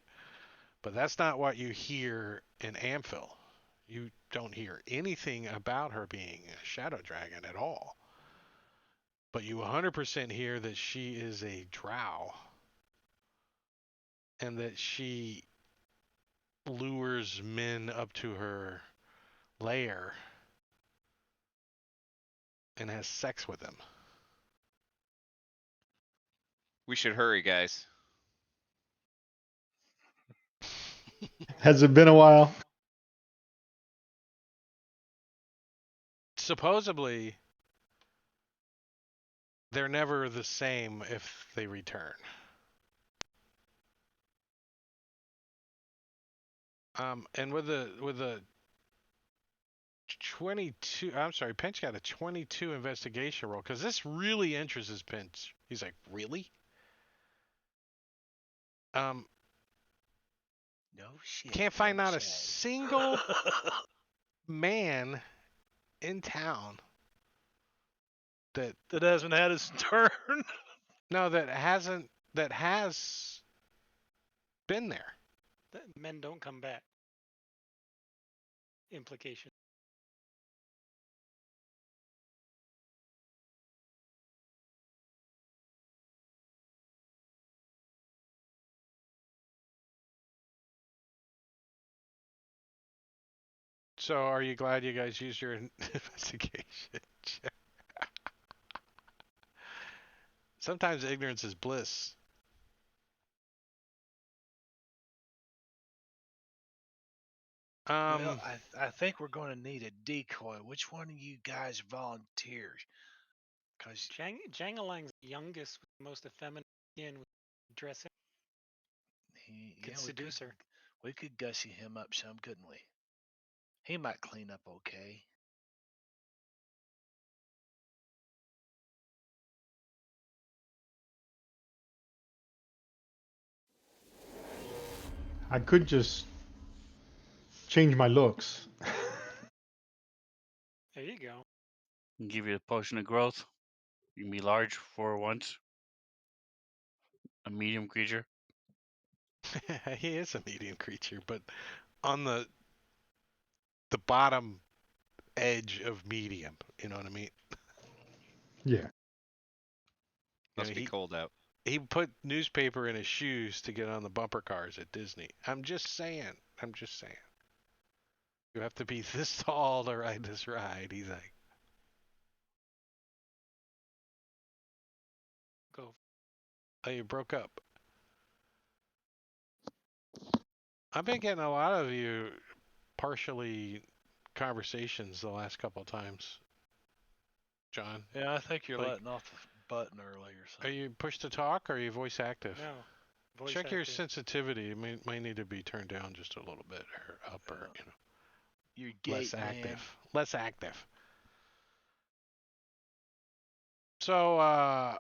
But that's not what you hear in Amphil. You don't hear anything about her being a shadow dragon at all. But you 100% hear that she is a drow. And that she lures men up to her lair and has sex with them. We should hurry, guys. Has it been a while? Supposedly, they're never the same if they return. And with the 22, I'm sorry, Pinch got a 22 investigation roll because this really interests Pinch. He's like, really? No shit. Can't find no not a shit. single man in town that That hasn't had his turn. no that has been there. Men don't come back. Implication. So are you glad you guys used your investigation check? Sometimes ignorance is bliss. Well, I think we're going to need a decoy. Which one of you guys volunteers? Because Jangalang's the youngest, with the most effeminate skin, with dressing. Could seduce her. We could gussy him up some, couldn't we? He might clean up okay. I could just change my looks. There you go. Give you a potion of growth. You can be large for once. A medium creature. He is a medium creature, but on the bottom edge of medium. You know what I mean? Yeah. Must be cold out. He put newspaper in his shoes to get on the bumper cars at Disney. I'm just saying. You have to be this tall to ride this ride. He's like, Go. oh, you broke up. I've been getting a lot of you partially conversations the last couple of times, John. Yeah, I think you're Like- letting off the button early or Are something. you push to talk or are you voice active? No. Voice Check your active. sensitivity. It might need to be turned down just a little bit or up or You're less gay, man. active. Less active. So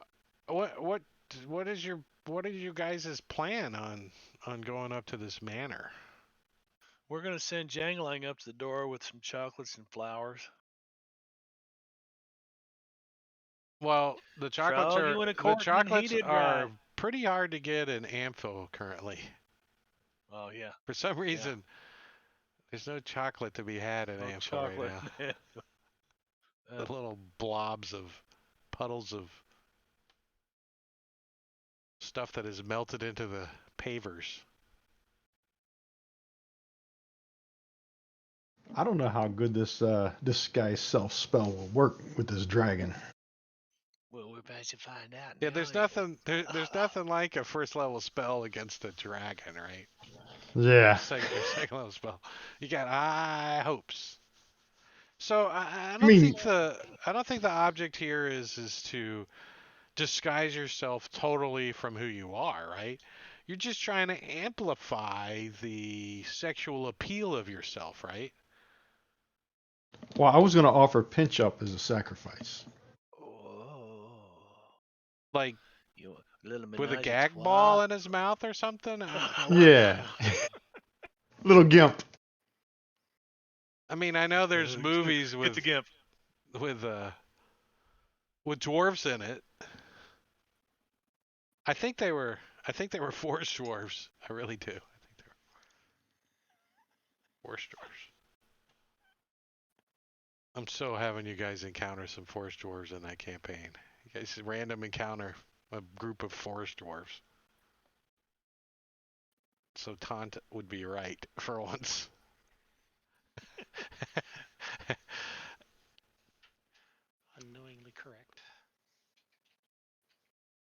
what is you guys' plan on going up to this manor? We're gonna send Jangling up to the door with some chocolates and flowers. Well, the chocolates Frog, you wanna are court an chocolates unheated are ride? pretty hard to get in Amphil currently. Oh yeah, For some reason, there's no chocolate to be had in no Amphil chocolate. right now. The little blobs of puddles of stuff that is melted into the pavers. I don't know how good this guy's self spell will work with this dragon. Well, we're about to find out. Yeah, now, there's nothing there's nothing like a first level spell against a dragon, right? Yeah. Second level spell. You got high hopes. So I don't mean- think the object here is to disguise yourself totally from who you are, right? You're just trying to amplify the sexual appeal of yourself, right? Well, I was going to offer Pinch up as a sacrifice. Oh, Like you little with a menage a gag trois. ball in his mouth or something. Yeah. Little gimp. I mean, I know there's movies Get the gimp. with dwarves in it. I think they were forest dwarves. I really do. I think they were forest dwarves. I'm so having you guys encounter some forest dwarves in that campaign. You guys random encounter a group of forest dwarves. So Taunt would be right for once. Unknowingly correct.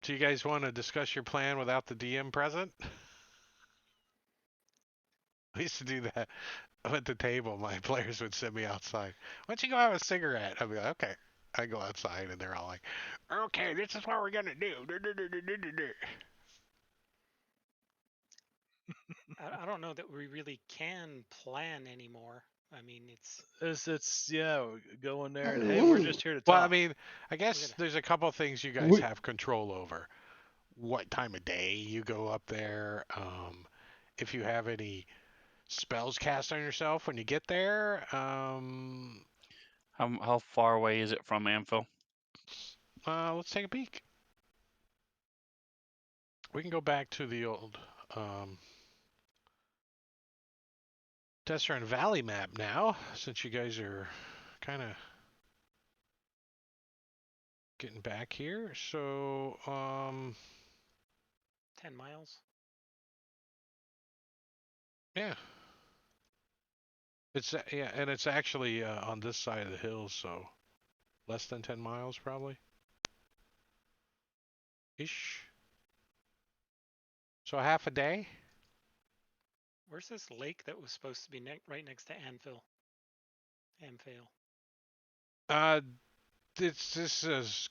Do you guys want to discuss your plan without the DM present? I used to do that at the table. My players would send me outside. Why don't you go have a cigarette? I'd be like, okay. I go outside and they're all like, "Okay, this is what we're gonna do." I don't know that we really can plan anymore. I mean, It's go in there and hey, we're just here to talk. Well, I mean, I guess gonna- there's a couple of things you guys We- have control over. What time of day you go up there, if you have any spells cast on yourself when you get there. How far away is it from Amphil? Let's take a peek. We can go back to the old Desert Valley map now, since you guys are kind of getting back here. So, 10 miles. yeah. It's yeah, and it's actually on this side of the hills, so less than 10 miles probably. Ish. So half a day. Where's this lake that was supposed to be right next to Anvil? Amphale. This is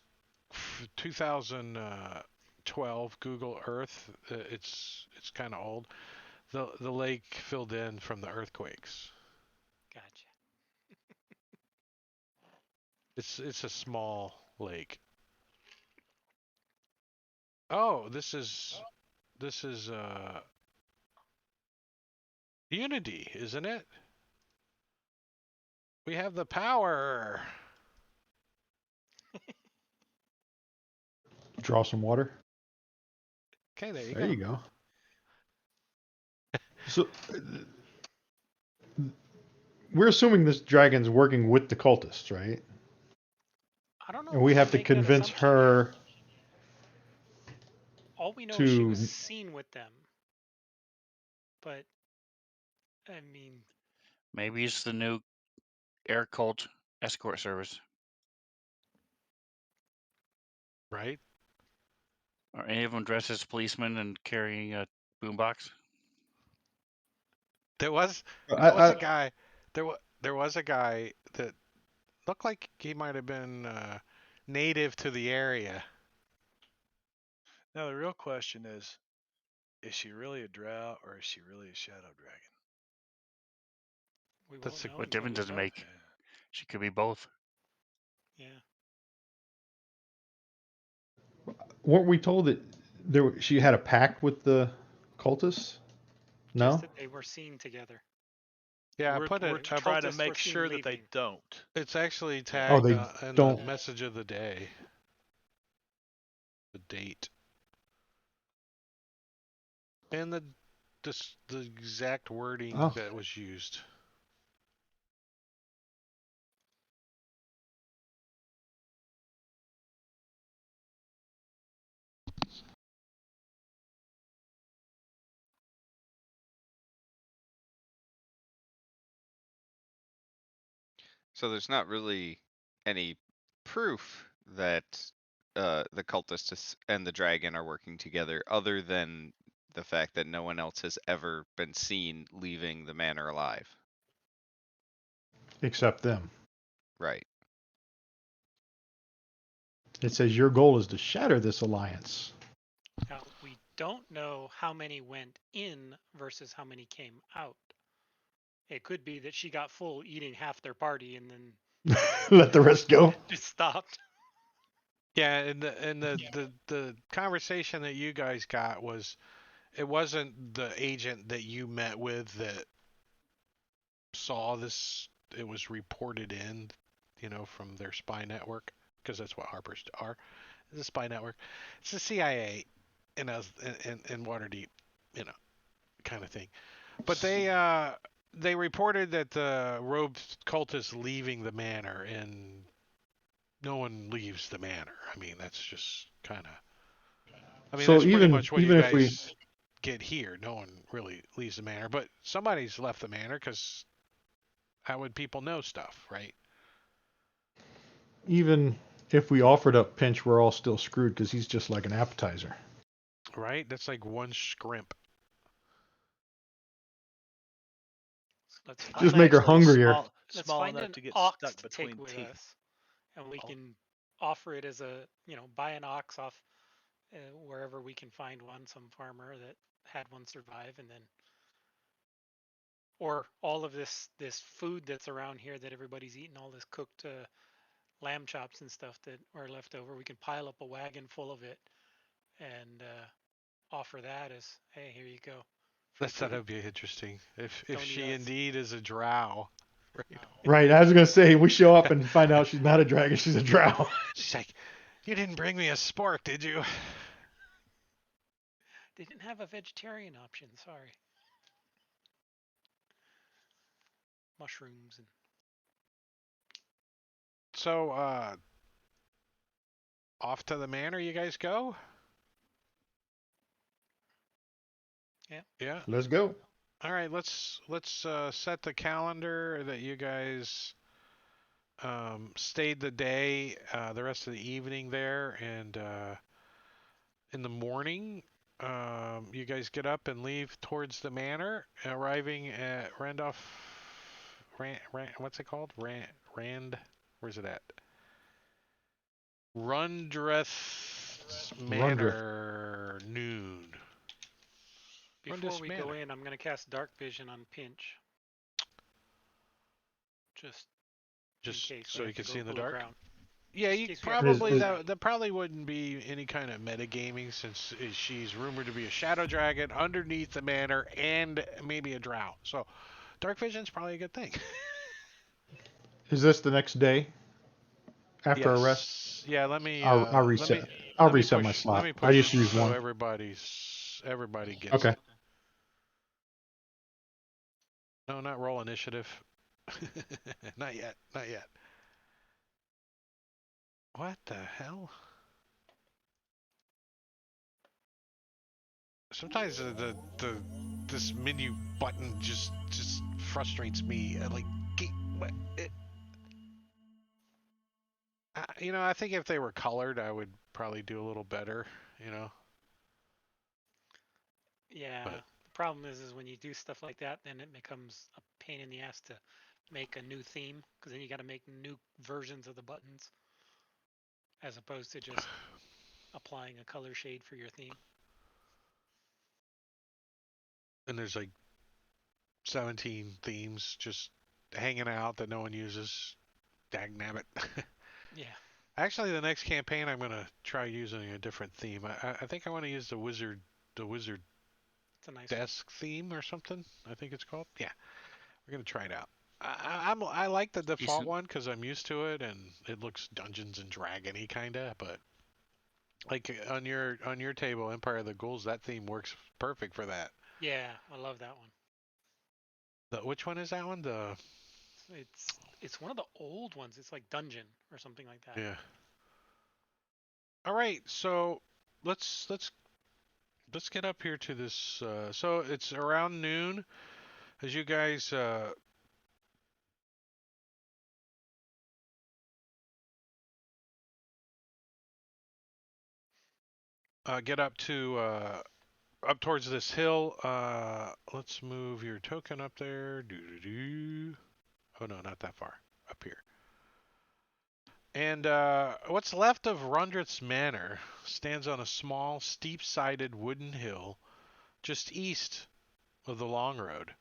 2012 Google Earth. It's kind of old. The lake filled in from the earthquakes. Gotcha. It's a small lake. Oh, this is Unity, isn't it? We have the power. Draw some water. Okay, there you There go. you go. So we're assuming this dragon's working with the cultists, right? I don't know. And if we have to make that convince assumption. her All we know is she was to- seen with them. But, I mean, Maybe it's the new air cult escort service. Right? Are any of them dressed as policemen and carrying a boombox? There was I- a guy. There was a guy that looked like he might have been native to the area. Now the real question is she really a drow or is she really a shadow dragon? we That's won't a- know What until difference we does it vote. make? Yeah. She could be both. Yeah. weren't we told that she had a pact with the cultists? No. Just that they were seen together. Yeah, we're, put we're it. trying to cultists were make seen sure that they leaving. don't. It's actually tagged they in don't. the message of the day. The date. And the exact wording Oh. that was used. So there's not really any proof that the cultists and the dragon are working together, other than the fact that no one else has ever been seen leaving the manor alive. Except them. Right. It says your goal is to shatter this alliance. Now, we don't know how many went in versus how many came out. It could be that she got full eating half their party and then Let the rest go. just stopped. Yeah, and the conversation that you guys got was, it wasn't the agent that you met with that saw this. It was reported in, from their spy network, because that's what Harper's are. The spy network. It's the CIA, in Waterdeep, kind of thing. But they reported that the robed cultists leaving the manor, and no one leaves the manor. I mean, that's just kind of. I mean, So that's pretty even- much what even you if we- guys get here. No one really leaves the manor, but somebody's left the manor, because how would people know stuff, right? Even if we offered up Pinch, we're all still screwed because he's just like an appetizer. Right? That's like one scrimp. So let's Just find make her actually hungrier. Let's Small find enough an to get ox stuck to between take with teeth. us and we Oh. can offer it as a, buy an ox off wherever we can find one, some farmer that had one survive, and then, or all of this food that's around here that everybody's eating, all this cooked lamb chops and stuff that are left over, we can pile up a wagon full of it and offer that as, hey, here you go. free That food. would be interesting. If Don't eat she us. indeed is a drow. Right. Right. I was gonna say we show up and find out she's not a dragon. She's a drow. She's like, you didn't bring me a spork, did you? They didn't have a vegetarian option. Sorry. Mushrooms and So, off to the manor you guys go? Yeah. Yeah. Let's go. All right, let's set the calendar that you guys stayed the day, the rest of the evening there, and in the morning, you guys get up and leave towards the manor, arriving at Randolph. What's it called? Rand. Where's it at? Rundreth Manor noon. before Rundreth we go Manor. in, I'm gonna cast Dark Vision on Pinch. Just Just case we so have you to can go see in the look dark. around. Yeah, Just you in case we have to probably Is- that probably wouldn't be any kind of metagaming since she's rumored to be a shadow dragon underneath the manor and maybe a drow. So dark vision's probably a good thing. Is this the next day after our rest? Yes. Yeah, let me I'll reset. I'll let me reset my push, slot. Let me push I just used so one. everybody gets Okay. it. No, not roll initiative. Not yet. Not yet. What the hell? Sometimes this menu button just frustrates me. Like, I think if they were colored, I would probably do a little better. Yeah. But- The problem is when you do stuff like that, then it becomes a pain in the ass to make a new theme, because then you got to make new versions of the buttons, as opposed to just applying a color shade for your theme. And there's like 17 themes just hanging out that no one uses. Dagnabbit. Yeah. Actually, the next campaign I'm gonna try using a different theme. I think I want to use the wizard It's a nice one. desk theme or something. I think it's called. Yeah, we're gonna try it out. I like the default Decent. one because I'm used to it and it looks Dungeons and Dragony kinda. But like on your table, Empire of the Ghouls, that theme works perfect for that. Yeah, I love that one. Which one is that one? It's one of the old ones. It's like Dungeon or something like that. Yeah. All right, so let's get up here to this. So it's around noon, as you guys get up towards this hill. Let's move your token up there. Oh no, not that far. Up here. And what's left of Rundreth's Manor stands on a small, steep-sided wooden hill just east of the Long Road,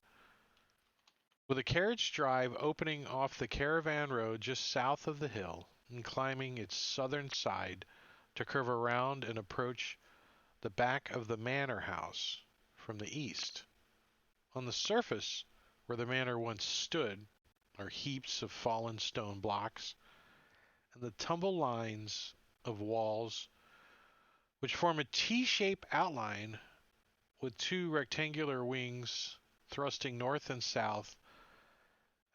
with a carriage drive opening off the caravan road just south of the hill and climbing its southern side to curve around and approach the back of the manor house from the east. On the surface, where the manor once stood, are heaps of fallen stone blocks and the tumble lines of walls which form a T-shaped outline with two rectangular wings thrusting north and south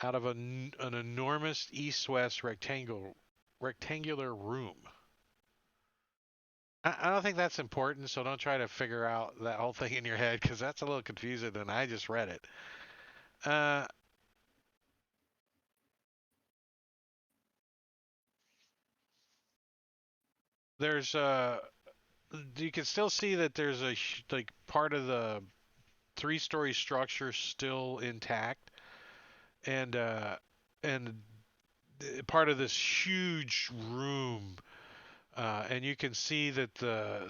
out of an enormous east-west rectangular room. I don't think that's important, so don't try to figure out that whole thing in your head because that's a little confusing and I just read it. There's you can still see that there's like part of the three-story structure still intact, and part of this huge room, and you can see that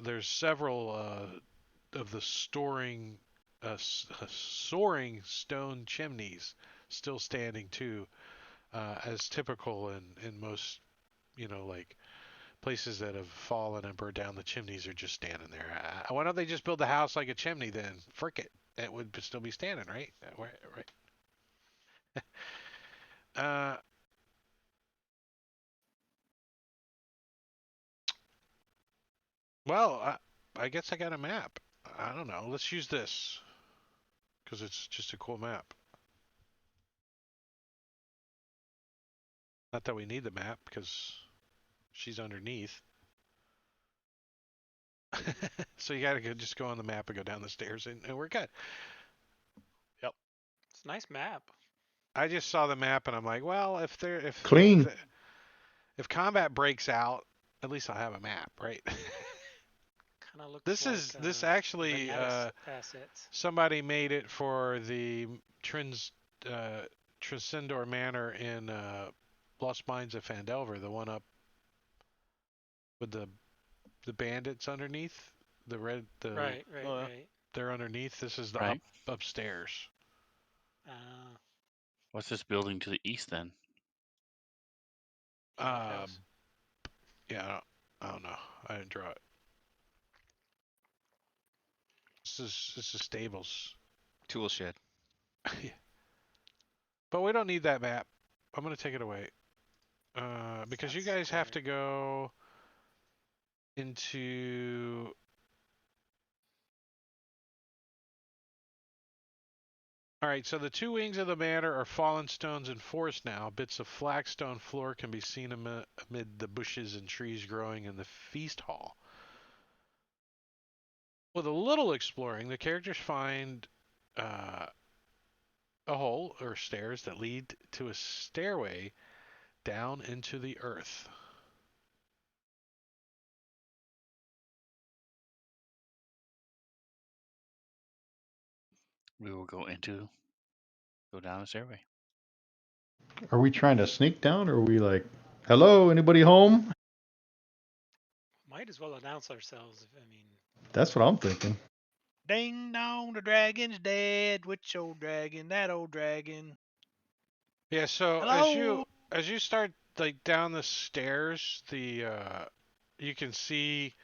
there's several of the soaring stone chimneys still standing too, as typical in most, like places that have fallen and burned down. The chimneys are just standing there. Why don't they just build the house like a chimney then? Frick it, it would still be standing, right? Right. Uh, well, I guess I got a map. I don't know. Let's use this because it's just a cool map. Not that we need the map because she's underneath. So you gotta just go on the map and go down the stairs, and we're good. It's a nice map. I just saw the map and I'm like, well, if Clean. if combat breaks out, at least I'll have a map, right? Kind of looks This like is this actually assets. somebody made it for the Tresendor Manor in Lost Mines of Phandelver, the one up with the bandits underneath, Right. Right. they're underneath. This is the Right. upstairs. What's this building to the east then? Yeah, I don't know. I didn't draw it. This is stables. Tool shed. But we don't need that map. I'm gonna take it away. Because you That's guys have to square. go into All right, so the two wings of the manor are fallen stones and forest now. Bits of flagstone floor can be seen amid the bushes and trees growing in the feast hall. With a little exploring, the characters find a hole or stairs that lead to a stairway down into the earth. We will go down the stairway. Are we trying to sneak down, or are we like, hello, anybody home? Might as well announce ourselves. That's what I'm thinking. Ding dong, the dragon's dead. Which old dragon? That old dragon. Yeah, so Hello? as you start like down the stairs, you can see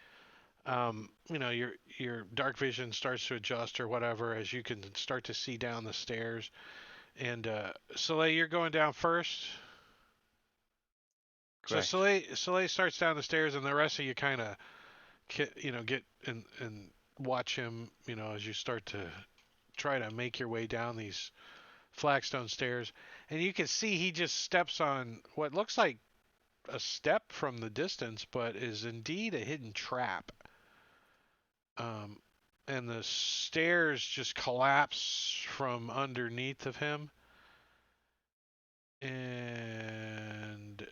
your dark vision starts to adjust or whatever as you can start to see down the stairs. And Soleil, you're going down first. Correct. So Soleil starts down the stairs, and the rest of you kind of get and watch him, as you start to try to make your way down these flagstone stairs. And you can see he just steps on what looks like a step from the distance, but is indeed a hidden trap. And the stairs just collapse from underneath of him. And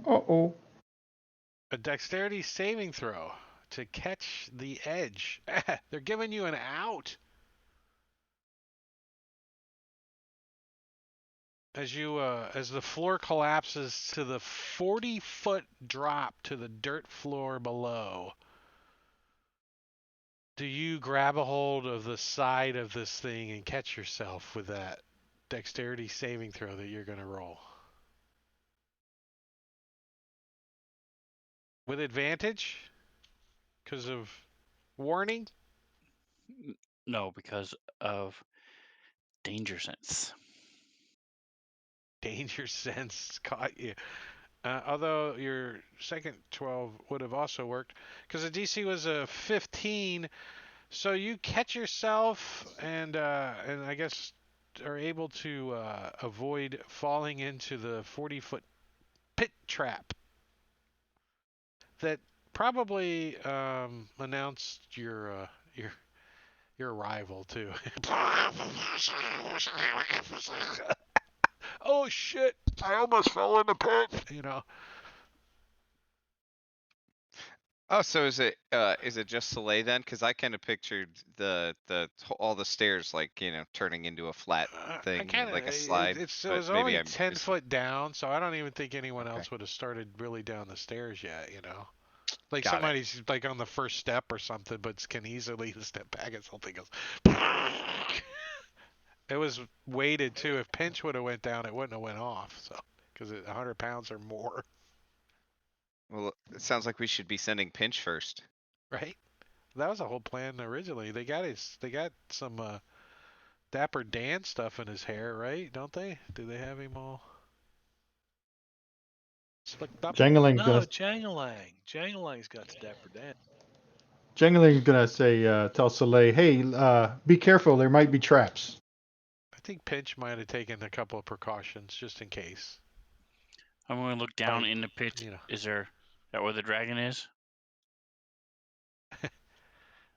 Uh-oh. a dexterity saving throw to catch the edge. They're giving you an out. As the floor collapses to the 40-foot drop to the dirt floor below, do you grab a hold of the side of this thing and catch yourself with that dexterity saving throw that you're going to roll? With advantage? Because of warning? No, because of danger sense. Danger sense caught you. Although your second 12 would have also worked because the DC was a 15, so you catch yourself and I guess are able to avoid falling into the 40-foot pit trap that probably announced your arrival too. Oh shit! I almost fell in the pit. Oh, so is it just Soleil then? Because I kind of pictured all the stairs like turning into a flat I thing kind of like a slide. it But was maybe only I'm 10 just foot down, so I don't even think anyone okay. else would have started really down the stairs yet. Like Got it. somebody's like on the first step or something, but can easily step back and something goes. It was weighted too. If Pinch would have went down, it wouldn't have went off. So because 100 pounds or more, Well, it sounds like we should be sending Pinch first. right? That was the whole plan originally. They got some Dapper Dan stuff in his hair, right? Don't they? Do they have him all slicked up? Jangalang No, gonna Jangalang. Jangalang's got the Dapper Dan. Jangalang's gonna say tell Soleil, hey, be careful. There might be traps. I think Pinch might have taken a couple of precautions just in case. I'm going to look down Like, in the pit. you know. Is that where the dragon is?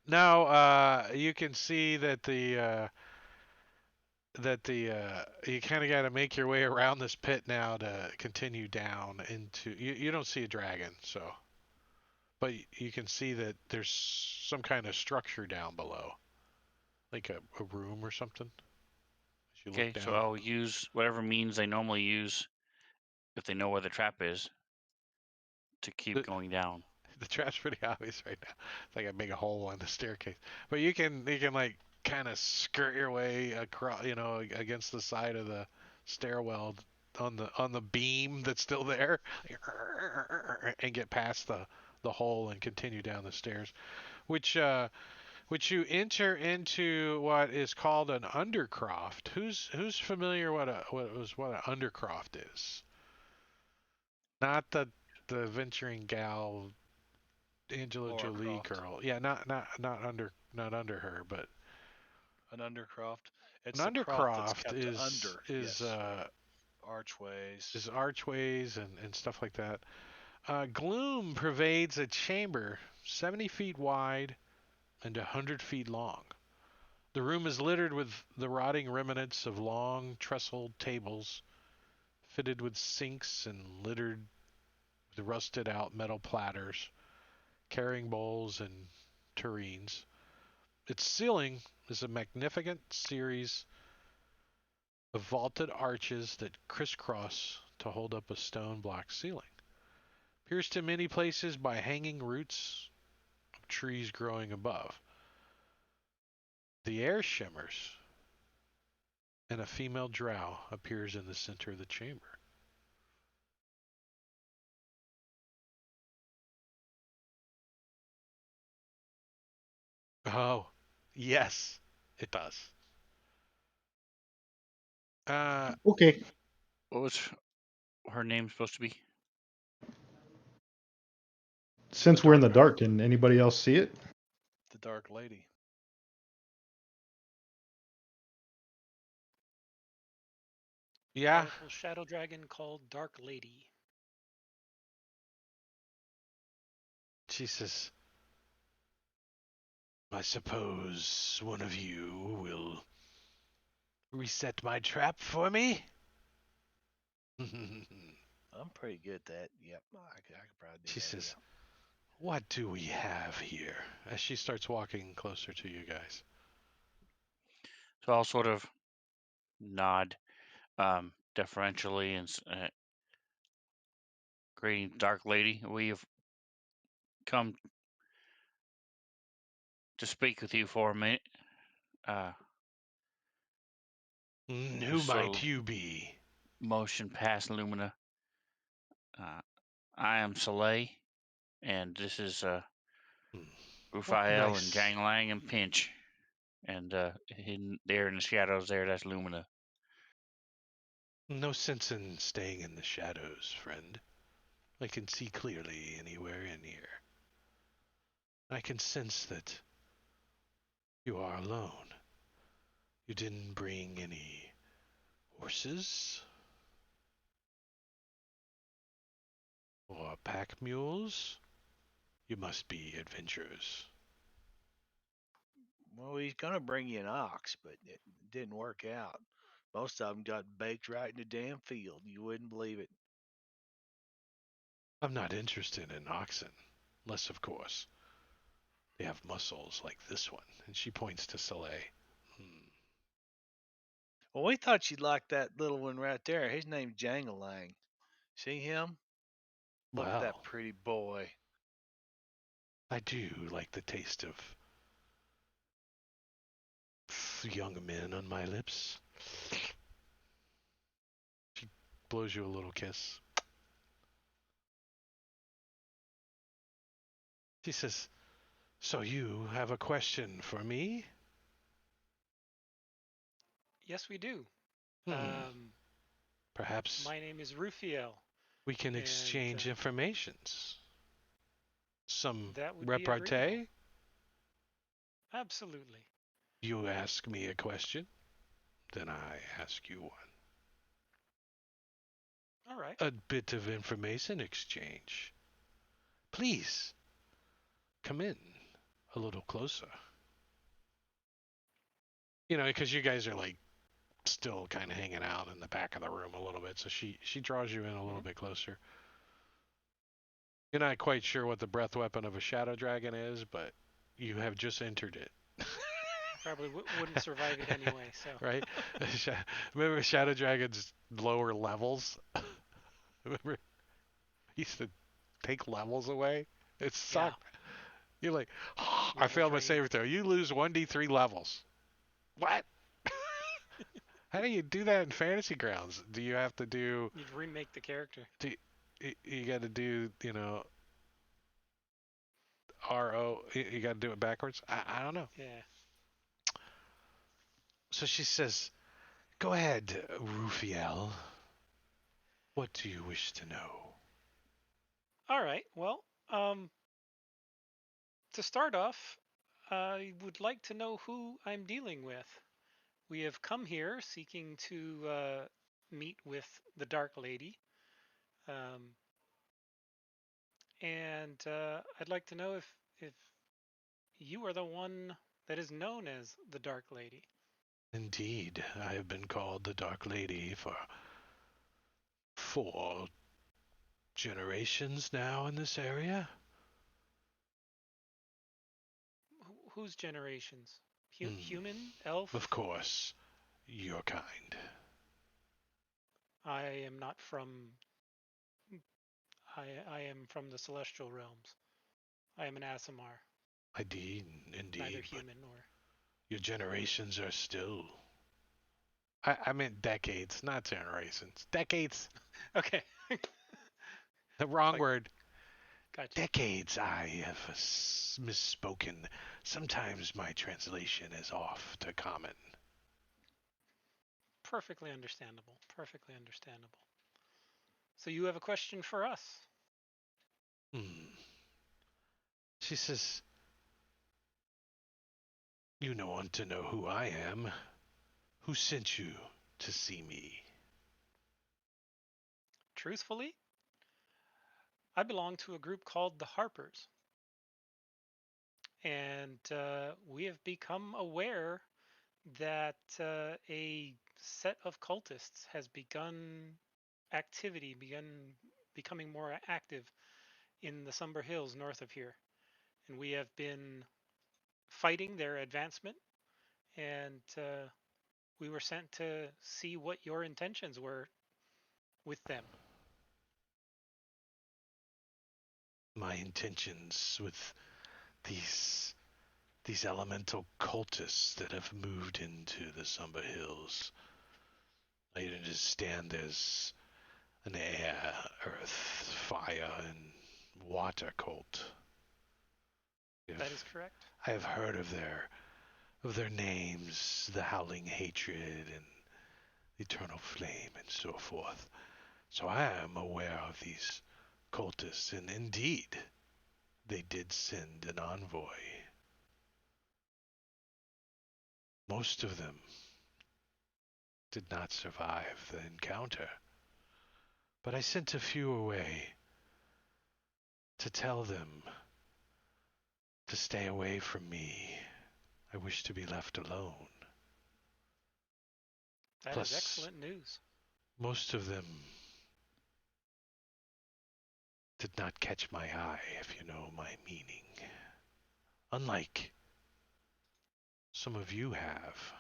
No, you can see that you kind of got to make your way around this pit now to continue down into. You don't see a dragon, so, but you can see that there's some kind of structure down below, like a room or something. As you Okay, look down. so I'll use whatever means they normally use if they know where the trap is to keep going down. The trap's pretty obvious right now. It's like a big hole in the staircase. But you can like kind of skirt your way across, against the side of the stairwell on the beam that's still there, and get past the hole and continue down the stairs, which you enter into what is called an undercroft. Who's familiar what an undercroft is? Not the venturing gal Angela Laura Jolie Croft. girl. Yeah, not under her, but An undercroft. It's an the croft that's undercroft kept is under. is Yes. Archways. is archways and stuff like that. Gloom pervades a chamber 70 feet wide and 100 feet long. The room is littered with the rotting remnants of long trestled tables, fitted with sinks and littered with rusted out metal platters, carrying bowls and tureens. Its ceiling is a magnificent series of vaulted arches that crisscross to hold up a stone block ceiling, pierced in many places by hanging roots of trees growing above. The air shimmers, and a female drow appears in the center of the chamber. Oh, yes, it does. Okay. What was her name supposed to be? Since we're in the dark, can anybody else see it? The Dark Lady. Yeah. Powerful shadow dragon called Dark Lady. She says, I suppose one of you will reset my trap for me? I'm pretty good at that. Yep, I could probably do She that. says, what do we have here? As she starts walking closer to you guys. So I'll sort of nod deferentially and greeting, Dark Lady. We have come to speak with you for a minute. Who might you be? Motion past Lumina. I am Soleil, and this is Raphael nice. and Jangalang and Pinch. And hidden there in the shadows there, that's Lumina. No sense in staying in the shadows, friend. I can see clearly anywhere in here. I can sense that you are alone. You didn't bring any horses? Or pack mules? You must be adventurers. Well, he's gonna bring you an ox, but it didn't work out. Most of them got baked right in the damn field. You wouldn't believe it. I'm not interested in oxen. Unless, of course, they have muscles like this one. And she points to Soleil. Well, we thought you'd like that little one right there. His name's Jangalang. See him? Look at that Well, pretty boy. I do like the taste of young men on my lips. She blows you a little kiss. She says, "So you have a question for me?" Yes, we do. Perhaps My name is Rufiel. we can and, exchange informations. Some That would be repartee? agreeable. Absolutely. You ask me a question, then I ask you one. All right. A bit of information exchange. Please, come in a little closer. You know, because you guys are like still kind of hanging out in the back of the room a little bit, so she draws you in a little bit closer. You're not quite sure what the breath weapon of a shadow dragon is, but you have just entered it. Probably wouldn't survive it anyway. So. Right? Remember Shadow Dragon's lower levels? Remember? He used to take levels away? It sucked. You're like, oh, I failed my saving throw. You lose 1d3 levels. What? How do you do that in Fantasy Grounds? Do you have to do... You'd remake the character. You got to do, you know... RO... You got to do it backwards? I don't know. Yeah. So she says, "Go ahead, Rufiel. What do you wish to know?" All right. Well, to start off, I would like to know who I'm dealing with. We have come here seeking to meet with the Dark Lady. And I'd like to know if you are the one that is known as the Dark Lady. Indeed, I have been called the Dark Lady for 4 generations now in this area. Whose generations? Human? Elf? Of course, your kind. I am not from... I am from the Celestial Realms. I am an Aasimar. Indeed, Neither human nor... Your generations are still... I meant decades, not generations. Decades. Okay. The wrong word. Gotcha. Decades, I have misspoken. Sometimes my translation is off to common. Perfectly understandable. Perfectly understandable. So you have a question for us? She says, "You don't want to know who I am. Who sent you to see me?" Truthfully, I belong to a group called the Harpers. And we have become aware that a set of cultists has begun becoming more active in the Somber Hills north of here. And we have been fighting their advancement, and we were sent to see what your intentions were with them. My intentions with these elemental cultists that have moved into the Somber Hills. I understand there's an air, earth, fire, and water cult. That is correct. I have heard of their names, the Howling Hatred and the Eternal Flame and so forth. So I am aware of these cultists, and indeed, they did send an envoy. Most of them did not survive the encounter, but I sent a few away to tell them to stay away from me. I wish to be left alone. That is excellent news. Most of them did not catch my eye, if you know my meaning. Unlike some of you have.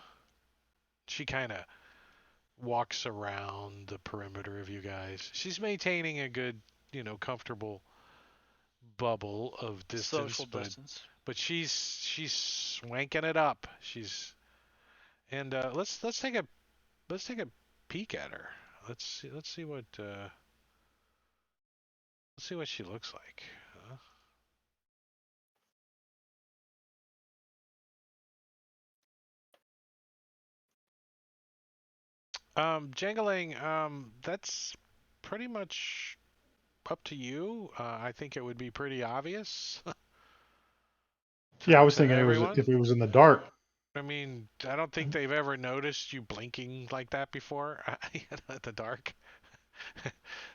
She kind of walks around the perimeter of you guys. She's maintaining a good, comfortable bubble of distance, Social distance. but she's swanking it up. Let's take a peek at her. Let's see what she looks like. Jangling, that's pretty much up to you. I think it would be pretty obvious. Yeah, I was to thinking everyone. if it was in the dark. I mean, I don't think they've ever noticed you blinking like that before at the dark.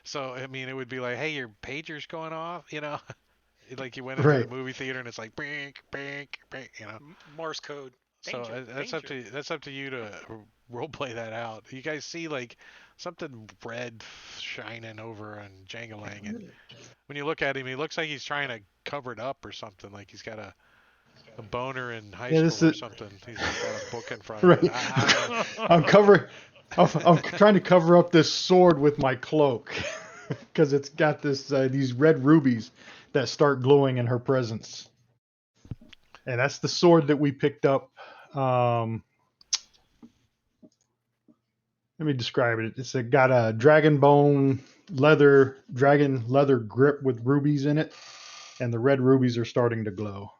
So, I mean, it would be like, hey, your pager's going off, like you went into Right. the movie theater and it's like, bink, bink, bink, Morse code. So Danger, that's up to you to role play that out. You guys see like something red shining over on Jangalang, and when you look at him, he looks like he's trying to cover it up or something. Like he's got a boner in high school or something. He's got a book in front of Right. him. I I'm trying to cover up this sword with my cloak because it's got these red rubies that start glowing in her presence, and that's the sword that we picked up. Let me describe it. It's got a dragon leather grip with rubies in it, and the red rubies are starting to glow.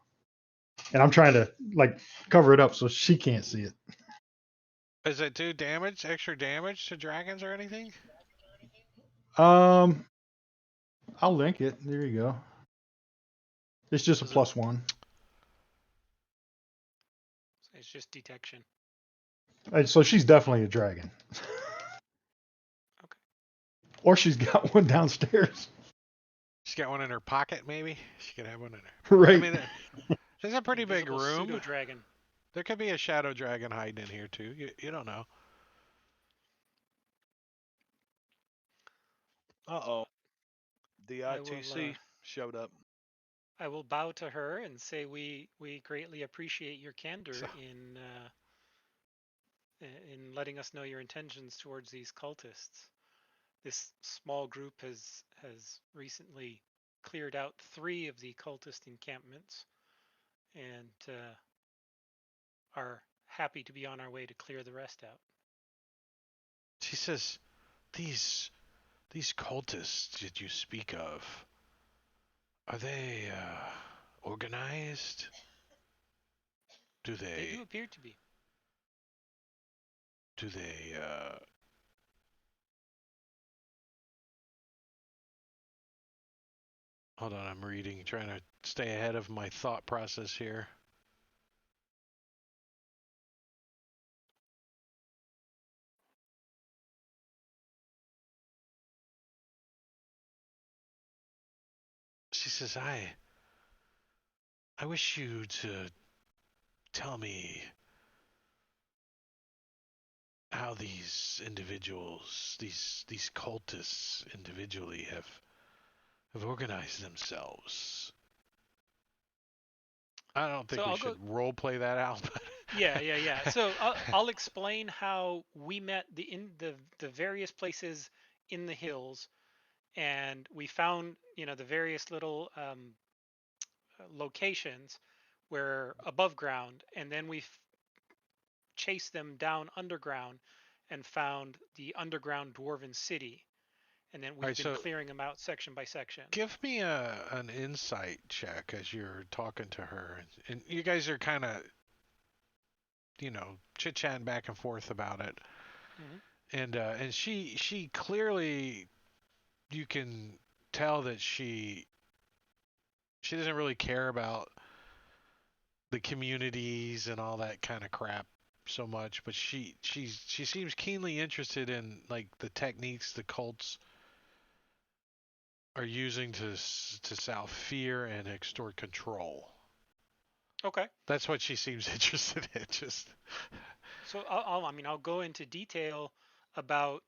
And I'm trying to cover it up so she can't see it. Does it do extra damage to dragons or anything? I'll link it. There you go. It's just a +1. It's just detection. So she's definitely a dragon. Okay. Or she's got one downstairs. She's got one in her pocket, maybe. She could have one in her. Right. I mean, there's a pretty big room. Pseudo dragon. There could be a shadow dragon hiding in here too. You don't know. Uh-oh. The ITC showed up. I will bow to her and say we greatly appreciate your candor in letting us know your intentions towards these cultists. This small group has recently cleared out 3 of the cultist encampments and are happy to be on our way to clear the rest out. She says, these cultists that you speak of, are they organized? They do appear to be. Do they hold on, I'm reading, trying to stay ahead of my thought process here. She says, I wish you to tell me how these individuals, these cultists individually have organized themselves. I don't think we should role play that out. But Yeah. So I'll explain how we met in the various places in the hills, and we found the various little locations where above ground, and then we chased them down underground and found the underground dwarven city, and then we've been clearing them out section by section. Give me an insight check as you're talking to her, and you guys are kind of chit-chatting back and forth about it. Mm-hmm. And she clearly, you can tell that she doesn't really care about the communities and all that kind of crap so much, but she seems keenly interested in like the techniques the cults are using to sow fear and extort control. Okay. That's what she seems interested in. Just. So I'll go into detail about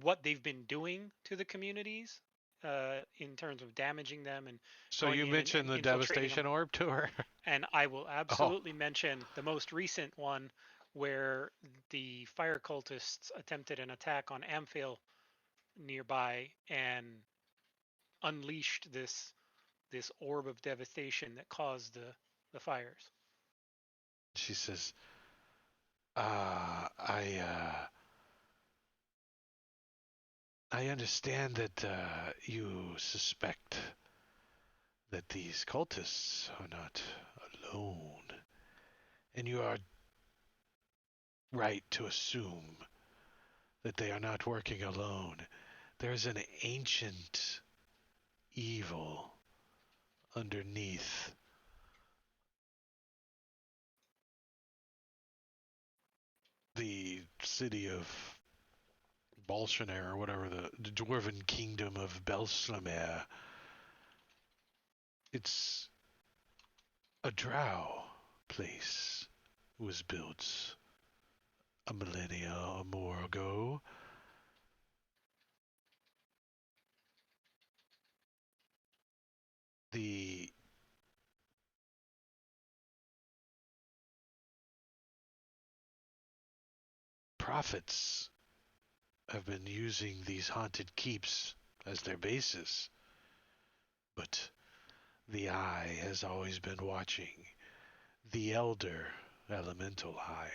what they've been doing to the communities in terms of damaging them and So going you in mentioned and the infiltrating devastation them. orb to her? And I will Oh, absolutely mention the most recent one where the fire cultists attempted an attack on Amphail nearby and unleashed this orb of devastation that caused the fires. she says, I understand that you suspect that these cultists are not alone, and you are right to assume that they are not working alone. There is an ancient evil underneath the city of Bolshaner, or whatever, the dwarven kingdom of Belslamer. It's a drow place. Was built a millennia or more ago. The prophets have been using these haunted keeps as their basis, but the Eye has always been watching. The Elder Elemental Eye.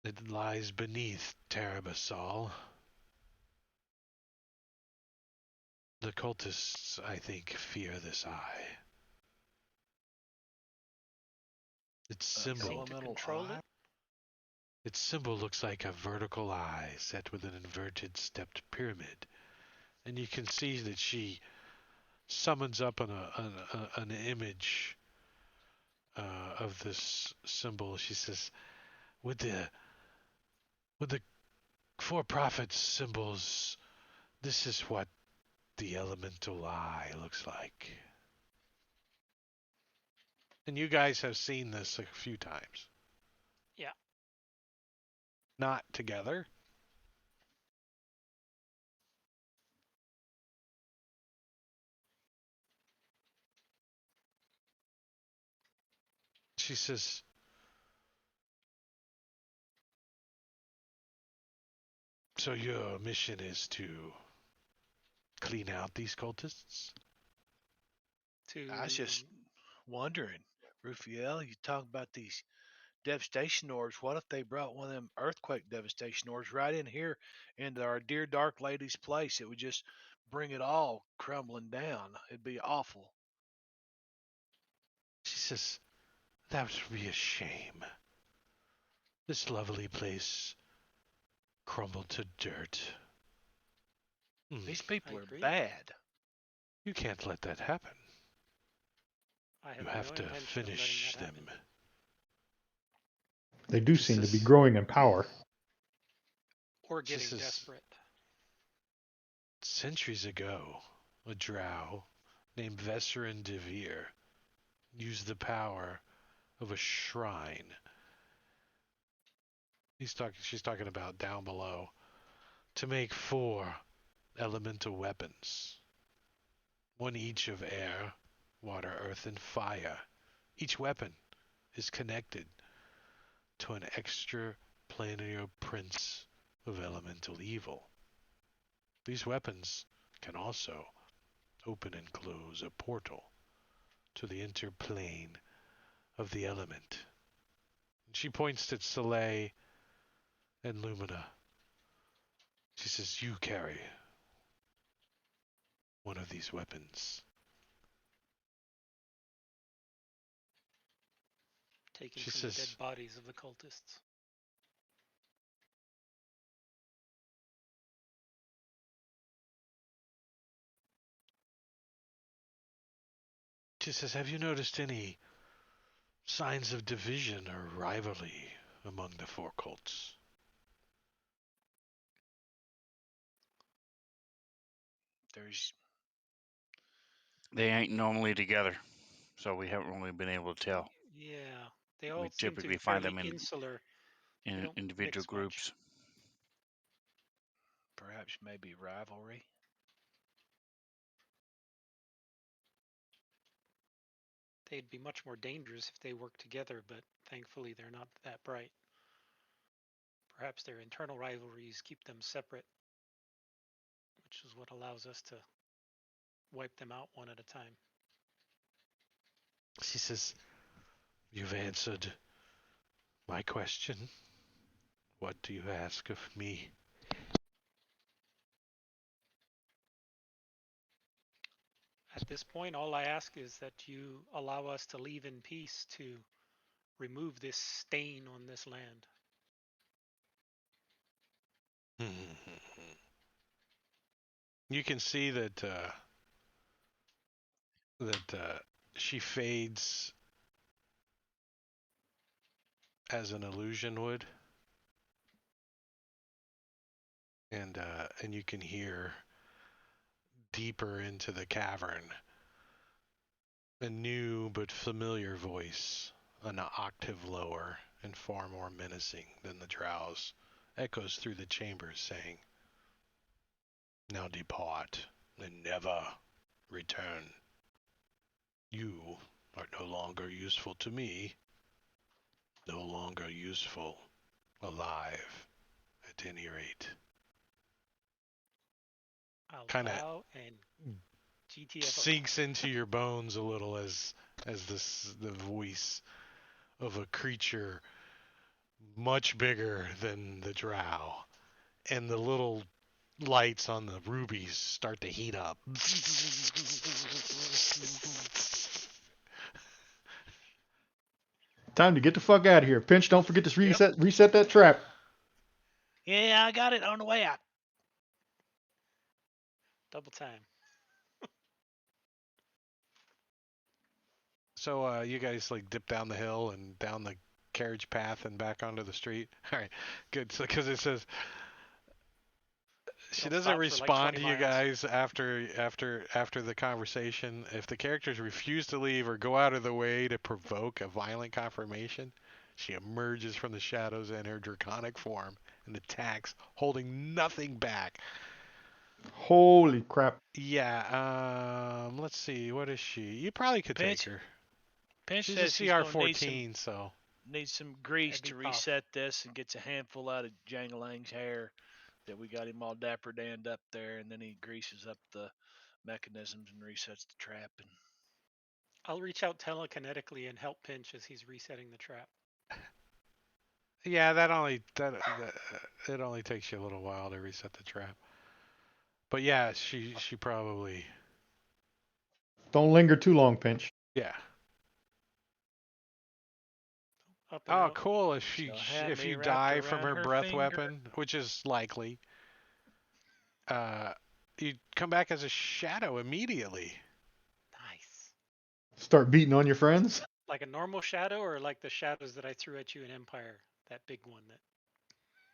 It lies beneath Terabasal. The cultists, I think, fear this eye. Its symbol. Seem to control it. Its symbol looks like a vertical eye set with an inverted stepped pyramid. And you can see that she summons up an image of this symbol. She says, with the four prophets symbols, this is what the elemental eye looks like. And you guys have seen this a few times. Yeah. Not together. She says, so your mission is to clean out these cultists? I was just wondering, Rufiel, you talk about these devastation orbs. What if they brought one of them earthquake devastation orbs right in here into our dear dark lady's place? It would just bring it all crumbling down. It'd be awful. She says, that would be a shame. This lovely place crumbled to dirt. These people I are agree. bad. You can't let that happen. I have You have no to intention of finish letting that them. happen. They do She seem to be says, growing in power. Or She getting says, desperate. centuries ago, a drow named Vesserin Devere used the power of a shrine. She's talking about down below, to make 4 elemental weapons. One each of air, water, earth, and fire. Each weapon is connected to an extra-planetary prince of elemental evil. These weapons can also open and close a portal to the interplane of the element. She points at Soleil and Lumina. She says, you carry one of these weapons. Taken She from the says, dead bodies of the cultists. She says, have you noticed any signs of division or rivalry among the 4 cults? They ain't normally together, so we haven't really been able to tell. Yeah, they all We seem to typically be find fairly them insular. They in don't individual mix much. groups. perhaps maybe rivalry. They'd be much more dangerous if they worked together, but thankfully they're not that bright. Perhaps their internal rivalries keep them separate, which is what allows us to wipe them out one at a time. She says, "You've answered my question. What do you ask of me?" At this point, all I ask is that you allow us to leave in peace to remove this stain on this land. You can see that she fades as an illusion would, and you can hear deeper into the cavern a new but familiar voice, an octave lower and far more menacing than the drowse, echoes through the chambers, saying, "Now depart and never return. You are no longer useful to me, no longer useful, alive, at any rate." I'll Kinda bow and GTFO. sinks into your bones a little as the voice of a creature much bigger than the drow, and the little lights on the rubies start to heat up. Time to get the fuck out of here. Pinch, don't forget to reset that trap. Yeah, I got it on the way out. Double time. So you guys like dip down the hill and down the carriage path and back onto the street. All right, good. So because it says she Don't doesn't stop for, like, respond 20 to you miles. guys after the conversation. If the characters refuse to leave or go out of the way to provoke a violent confrontation, she emerges from the shadows in her draconic form and attacks, holding nothing back. Holy crap. Yeah. Let's see. What is she? You probably could Pinch take her. Pinch She's a says he's gonna CR-14, so. need some grease That'd be to tough. reset this, and gets a handful out of Jangalang's hair that we got him all dapper danned up there, and then he greases up the mechanisms and resets the trap. And I'll reach out telekinetically and help Pinch as he's resetting the trap. Yeah, it only takes you a little while to reset the trap. But yeah, she probably, Don't linger too long, Pinch. yeah. Up and Oh, out. cool. If she'll have if me you wrapped die from around her her breath finger. weapon, which is likely, you come back as a shadow immediately. Nice. Start beating on your friends. Like a normal shadow, or like the shadows that I threw at you in Empire? That big one that.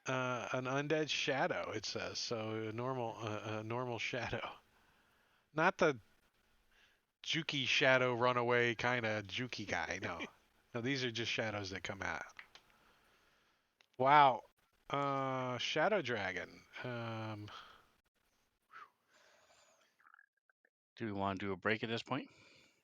An undead shadow, it says. So a normal shadow, not the jukey shadow runaway kind of jukey guy. No, no, these are just shadows that come out. Wow. Shadow Dragon. Do we want to do a break at this point?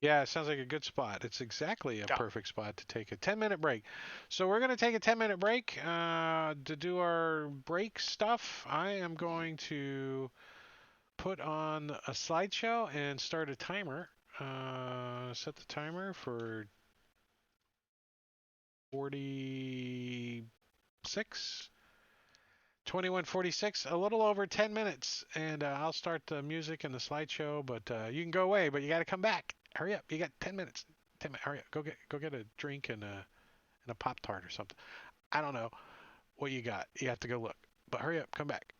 Yeah, it sounds like a good spot. It's exactly a Yeah. perfect spot to take a 10-minute break. So we're going to take a 10-minute break to do our break stuff. I am going to put on a slideshow and start a timer. Set the timer for 21:46, a little over 10 minutes, and I'll start the music and the slideshow, but you can go away, but you got to come back. Hurry up. You got 10 minutes. 10 minutes. Hurry up. Go get a drink and a Pop-Tart or something. I don't know what you got. You have to go look. But hurry up. Come back.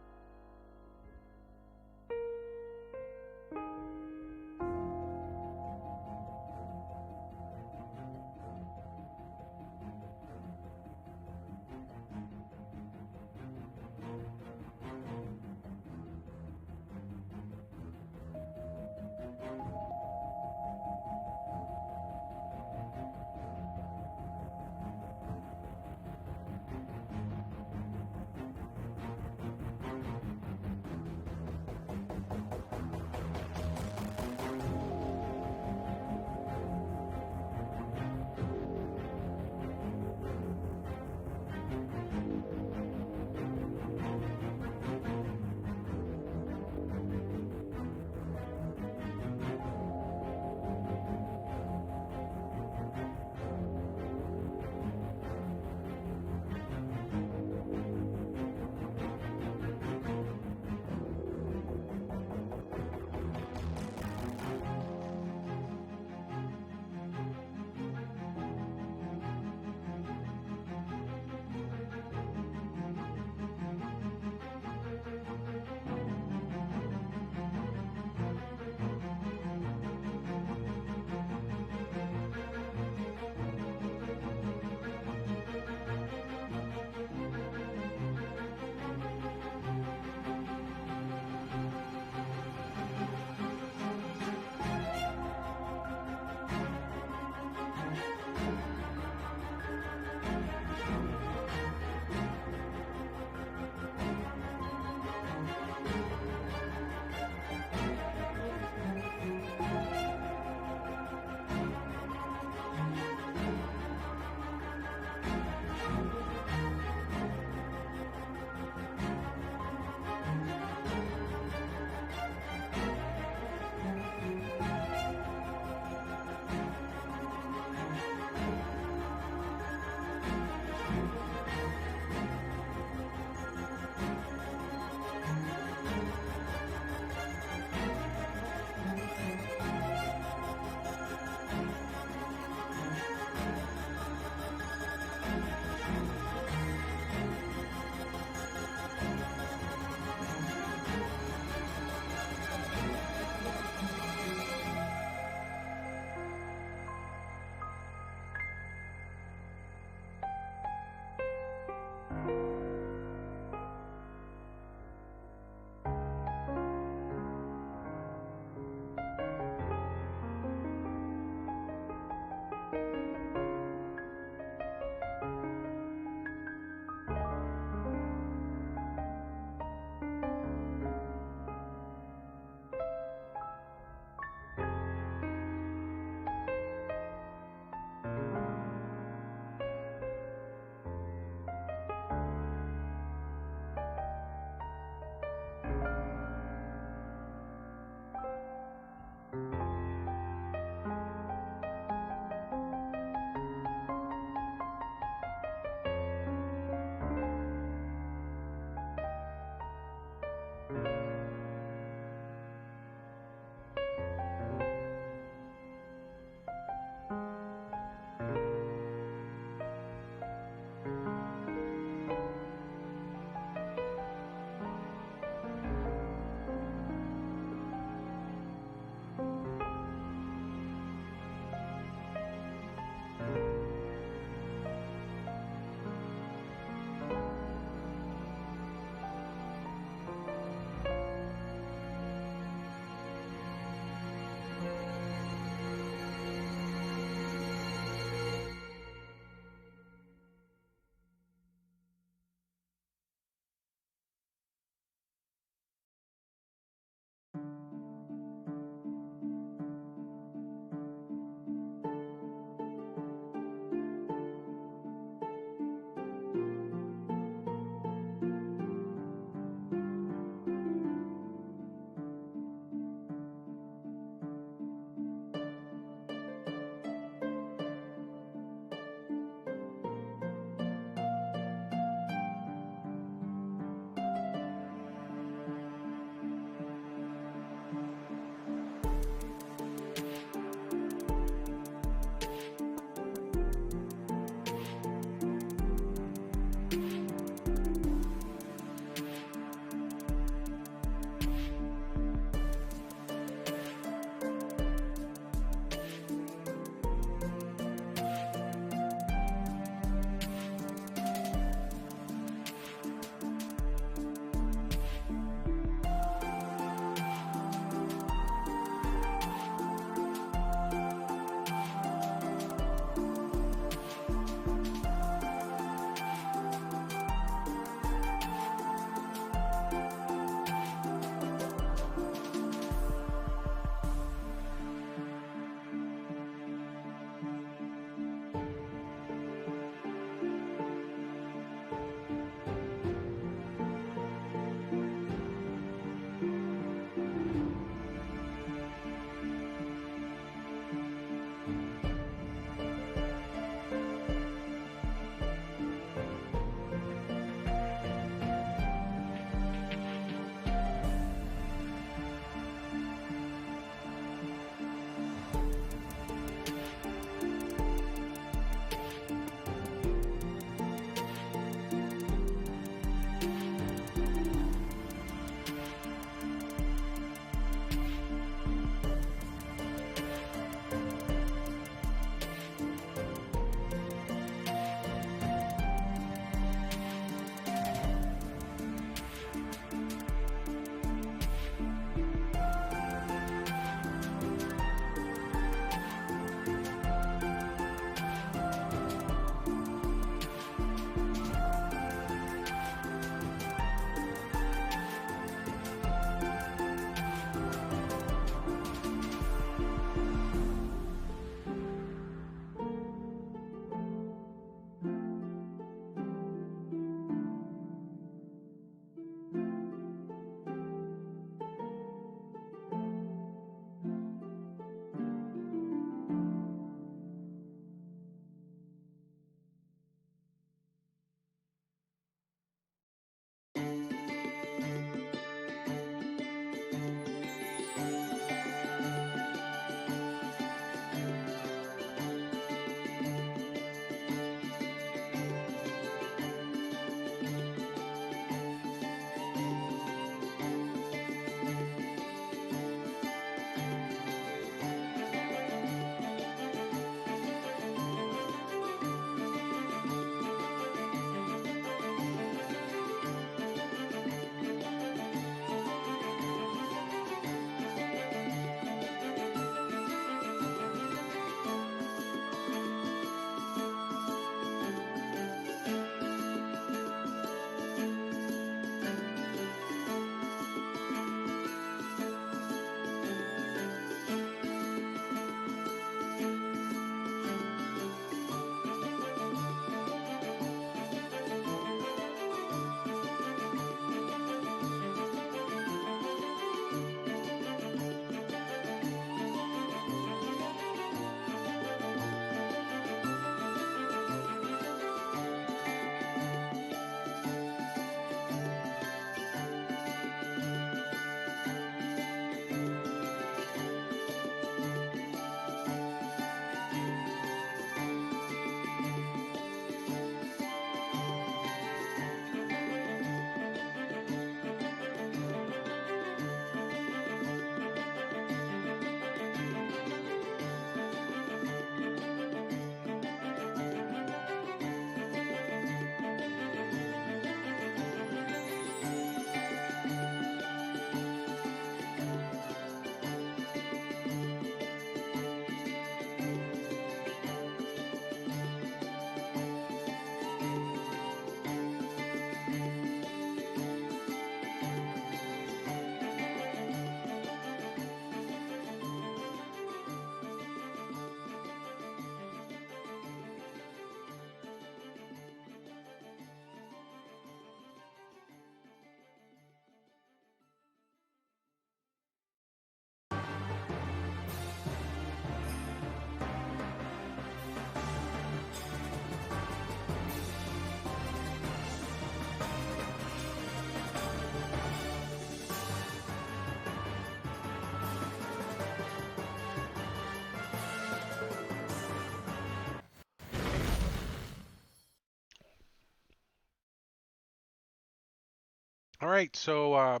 All right, so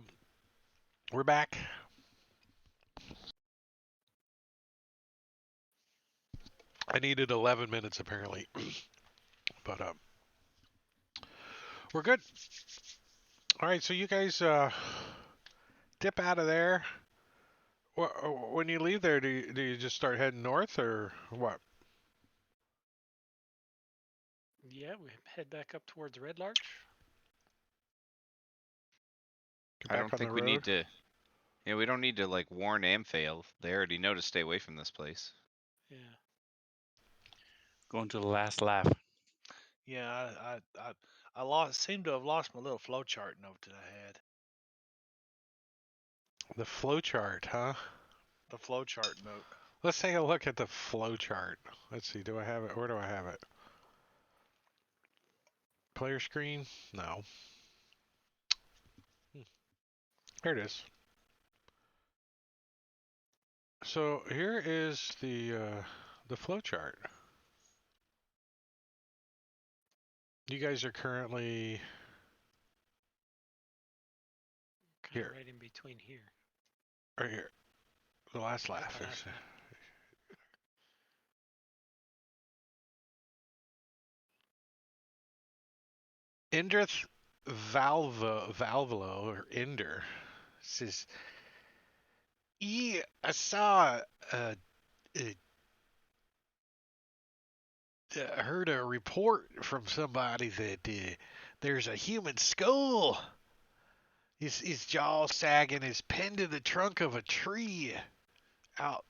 we're back. I needed 11 minutes apparently, but we're good. All right, so you guys dip out of there. When you leave there, do you just start heading north or what? Yeah, we head back up towards Red Larch. Get I back don't on the think we need road? to. Yeah, we don't need to like warn Amphail. They already know to stay away from this place. Yeah. Going to the last laugh. Yeah, I lost seem to have lost my little flowchart note that I had. The flow chart, huh? The flowchart note. Let's take a look at the flow chart. Let's see, do I have it? Where do I have it? Player screen? No. Here it is. So here is the flow chart. You guys are currently Kind Here. of right in between here. right here. The last laugh. The last is- map. Indrith Valvolo or Ender says, I saw uh, heard a report from somebody that there's a human skull. His jaw sagging is pinned to the trunk of a tree out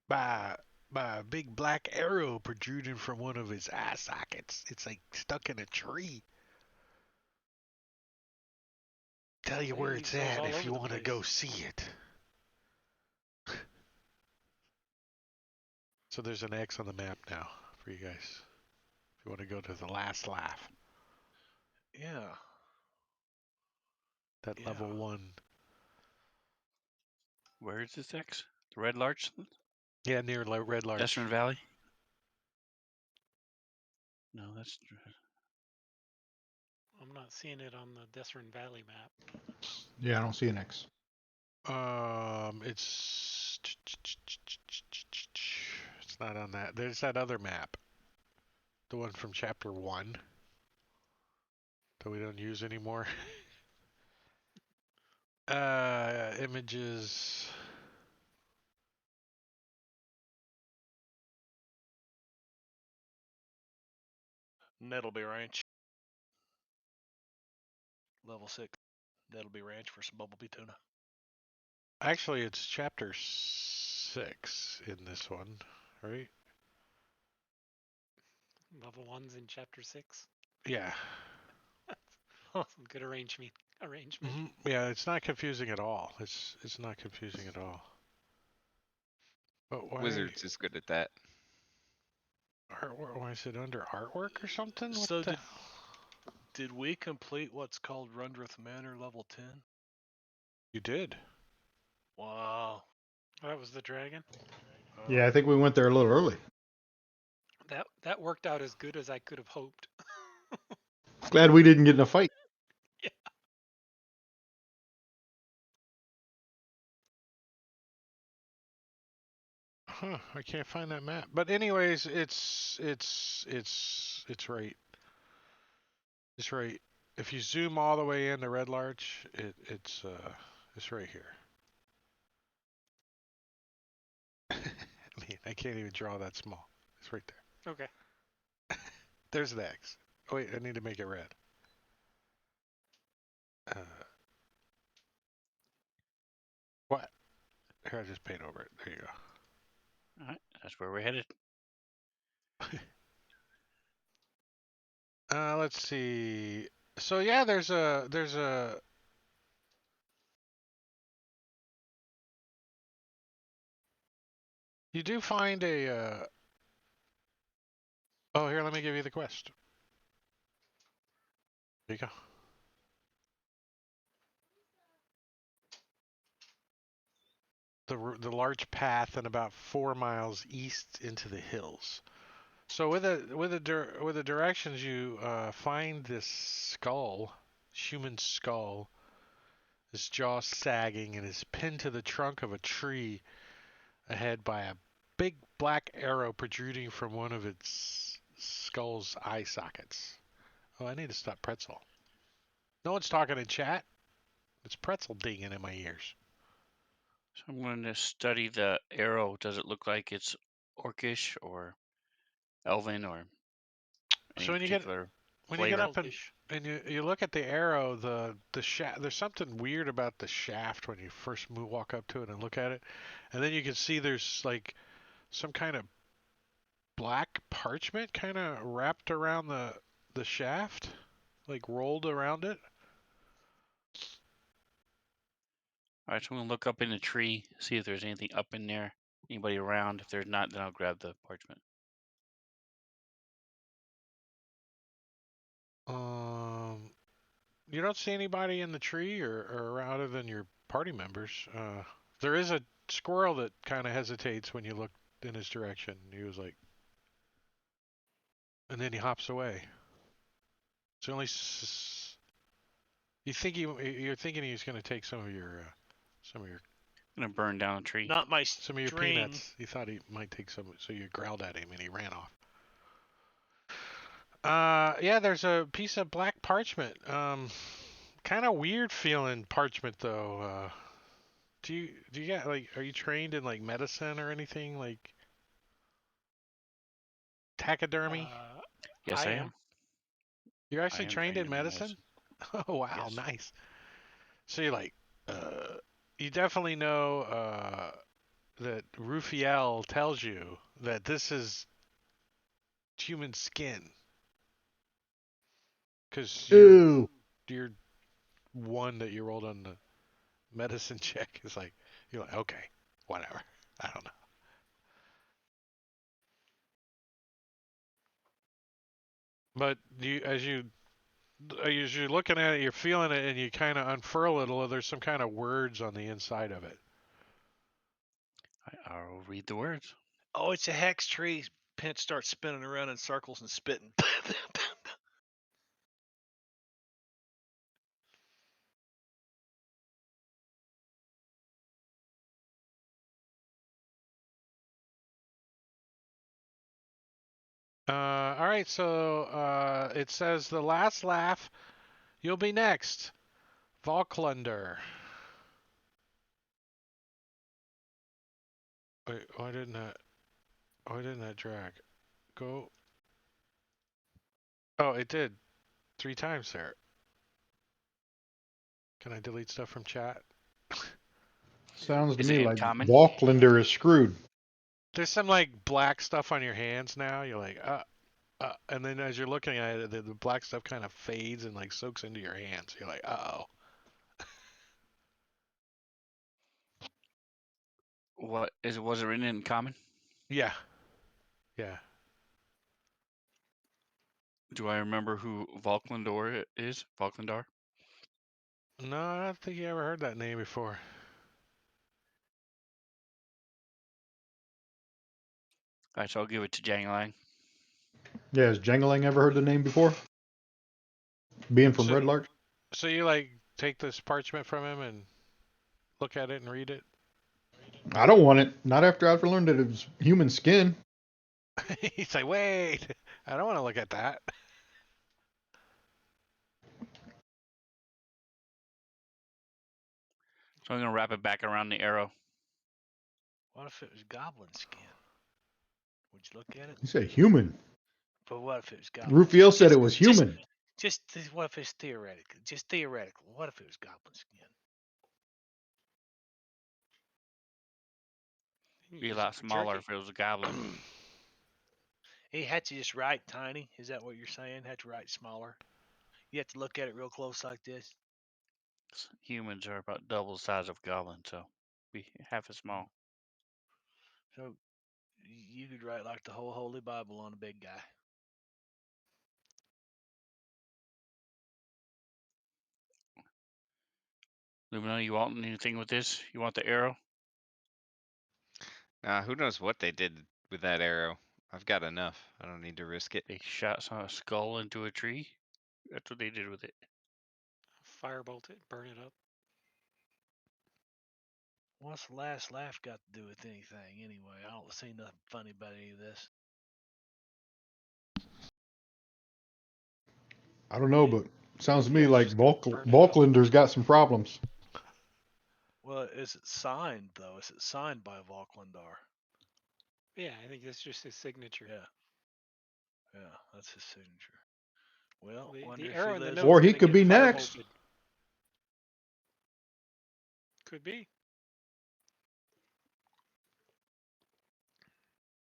by a big black arrow protruding from one of his eye sockets. It's like stuck in a tree. Tell you where Hey, it's those at all if over you the want to place. go see it. So there's an X on the map now for you guys. If you want to go to the last laugh, Yeah. that Yeah. level 1. Where is this X? The Red Larch? Yeah, near Red Larch. Destron Valley? No, that's. I'm not seeing it on the Destron Valley map. Yeah, I don't see an X. It's not on that. There's that other map, the one from chapter 1 that we don't use anymore. Images. Nettleby Ranch. Level 6. Nettleby Ranch for some bumblebee tuna. Actually, it's chapter 6 in this one, right? Level 1's in chapter 6. Yeah. Some good arrangement. Yeah, it's not confusing at all. It's not confusing at all. But why? Wizards is good at that. Why is it under artwork or something? What So the? did we complete what's called Rundreth Manor level 10? You did. Wow. That was the dragon. Yeah, I think we went there a little early. That worked out as good as I could have hoped. Glad we didn't get in a fight. Yeah. Huh, I can't find that map. But anyways, it's right. It's right. If you zoom all the way into Red Larch, it's right here. I mean, I can't even draw that small. It's right there. Okay. There's the X. Oh wait, I need to make it red. What? Here, I just paint over it. There you go. All right, that's where we're headed. Let's see. So yeah, there's a you do find a oh, here, let me give you the quest. There you go. The large path and about 4 miles east into the hills. So with the directions, you find this skull human skull, his jaw sagging, and is pinned to the trunk of a tree ahead by a big black arrow protruding from one of its skull's eye sockets. Oh, I need to stop Pretzel. No one's talking in chat. It's Pretzel dinging in my ears. So I'm going to study the arrow. Does it look like it's orcish or elven or any So when you get particular up flavor? and you look at the arrow, the shaft, there's something weird about the shaft when you first walk up to it and look at it, and then you can see there's like some kind of black parchment kind of wrapped around the shaft, like rolled around it. All right, so I'm going to look up in the tree, see if there's anything up in there, anybody around. If there's not, then I'll grab the parchment. You don't see anybody in the tree or other than your party members. There is a squirrel that kind of hesitates when you look in his direction. He was like, and then he hops away. It's only you're thinking he's going to take some of your I'm going to burn down a tree. Not my some of your string. peanuts. You thought he might take some, so you growled at him and he ran off. Yeah, there's a piece of black parchment. Kind of weird feeling parchment though. Do you get like, are you trained in like medicine or anything like taxidermy? Yes, I am. You're actually am trained in medicine? Oh wow, Yes. nice. So you're like, you definitely know that Rufiel tells you that this is human skin. Because you're one that you rolled on the medicine check is like, you're like, okay, whatever. I don't know. But as you're looking at it, you're feeling it, and you kind of unfurl it. There's some kind of words on the inside of it. I'll read the words. Oh, it's a hex tree. Pinch starts spinning around in circles and spitting. All right, so it says the last laugh. You'll be next, Volklander. Wait, why didn't that drag? Go. Oh, it did. 3 times there. Can I delete stuff from chat? Sounds to Is me it like uncommon? Volklander is screwed. There's some like black stuff on your hands now. You're like, and then as you're looking at it, the black stuff kind of fades and like soaks into your hands. You're like, uh-oh. Was it written in common? Yeah. Yeah. Do I remember who Volklandor is? Volklandar? No, I don't think you ever heard that name before. All right, so I'll give it to Jangling. Yeah, has Jangling ever heard the name before? Being from So- Red Larch? So you like take this parchment from him and look at it and read it? I don't want it. Not after I've learned that it was human skin. He's like, wait, I don't want to look at that. So I'm going to wrap it back around the arrow. What if it was goblin skin? Would you look at it? You say human. But what if it was goblin? Rufiel said Just- it was human. Just what if it's theoretical? Just theoretical. What if it was goblin skin? Be a lot smaller if it was a goblin. He had to just write tiny. Is that what you're saying? Had to write smaller. You have to look at it real close like this. Humans are about double the size of goblins, so be half as small. So you could write like the whole Holy Bible on a big guy. Lumina, you want anything with this? You want the arrow? Who knows what they did with that arrow? I've got enough. I don't need to risk it. They shot a skull into a tree. That's what they did with it. firebolt it, burn it up. What's the last laugh got to do with anything anyway? I don't see nothing funny about any of this. I don't know, but sounds to me Yeah, like just burn it up. Volklander's got some problems. Well, is it signed though? Is it signed by Volklandar? Yeah, I think that's just his signature. Yeah, that's his signature. Well, The wonder if arrow he in the lives. note's Or he gonna could get be next. firebolted. Could be.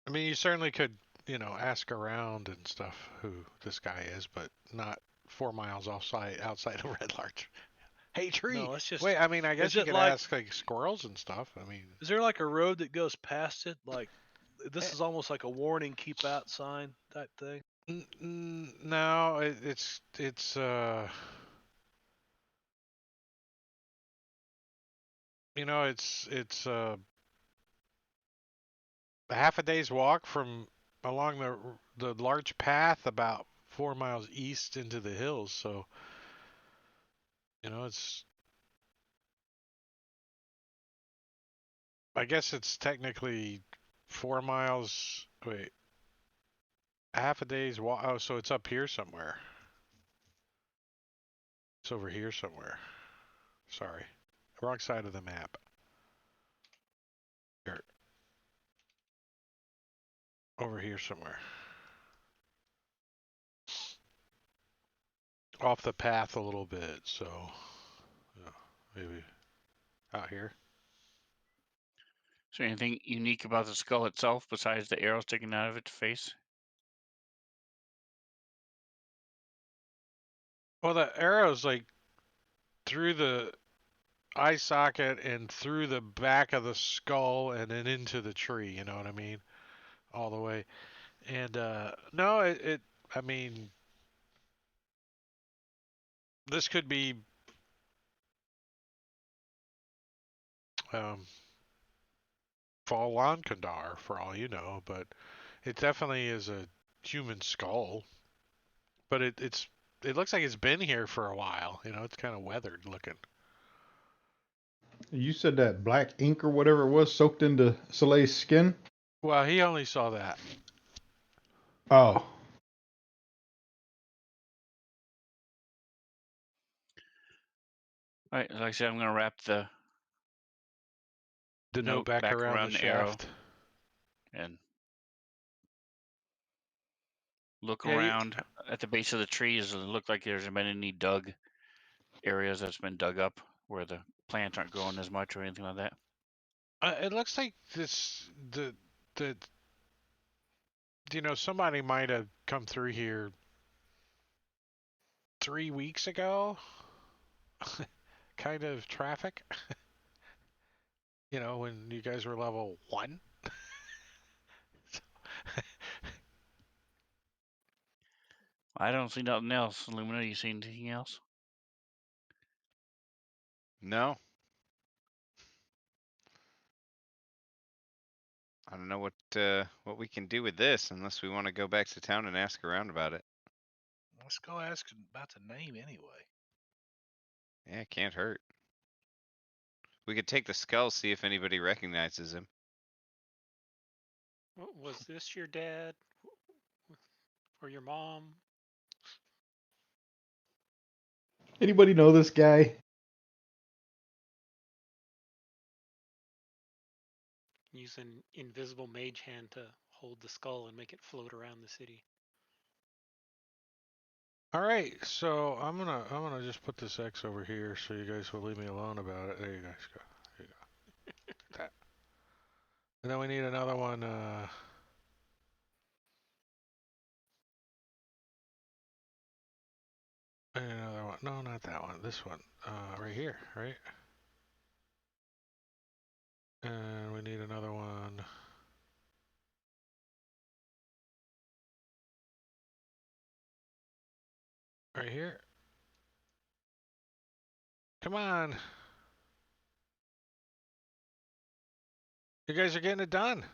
I mean, you certainly could, ask around and stuff who this guy is, but not 4 miles outside of Red Larch. Hey, tree. No, let's just. Wait, I mean, I guess Is you it could like? ask like squirrels and stuff. I mean, Is there like a road that goes past it? Like this Eh. is almost like a warning, keep out sign type thing. no, it's it's a half a day's walk from along the large path about 4 miles east into the hills. So, it's I guess it's technically 4 miles. Wait, half a day's walk. Oh, so it's up here somewhere. It's over here somewhere. Sorry, wrong side of the map. Here. Over here somewhere. Off the path a little bit, so yeah, maybe out here. Is there anything unique about the skull itself besides the arrow sticking out of its face? Well, the arrow's like through the eye socket and through the back of the skull and then into the tree, you know what I mean? All the way. And no, I mean, this could be Falon Kandar for all you know, but it definitely is a human skull. But it looks like it's been here for a while. It's kind of weathered looking. You said that black ink or whatever it was soaked into Soleil's skin? Well, he only saw that. Oh. All right, like I said, I'm going to wrap the note back around the arrow shaft. and look Yeah, around at the base of the trees. It look like there's been any dug areas that's been dug up where the plants aren't growing as much or anything like that. It looks like somebody might have come through here 3 weeks ago. Kind of traffic. When you guys were level 1. I don't see nothing else. Lumina, you see anything else? No. I don't know what we can do with this unless we want to go back to town and ask around about it. Let's go ask about the name anyway. Yeah, it can't hurt. We could take the skull, see if anybody recognizes him. Was this your dad or your mom? Anybody know this guy? Use an invisible mage hand to hold the skull and make it float around the city. All right, so I'm gonna just put this X over here so you guys will leave me alone about it. There you guys go. There you go. That. And then we need another one. And another one. No, not that one. This one. Right here, right? And we need another one. Right here. Come on. You guys are getting it done.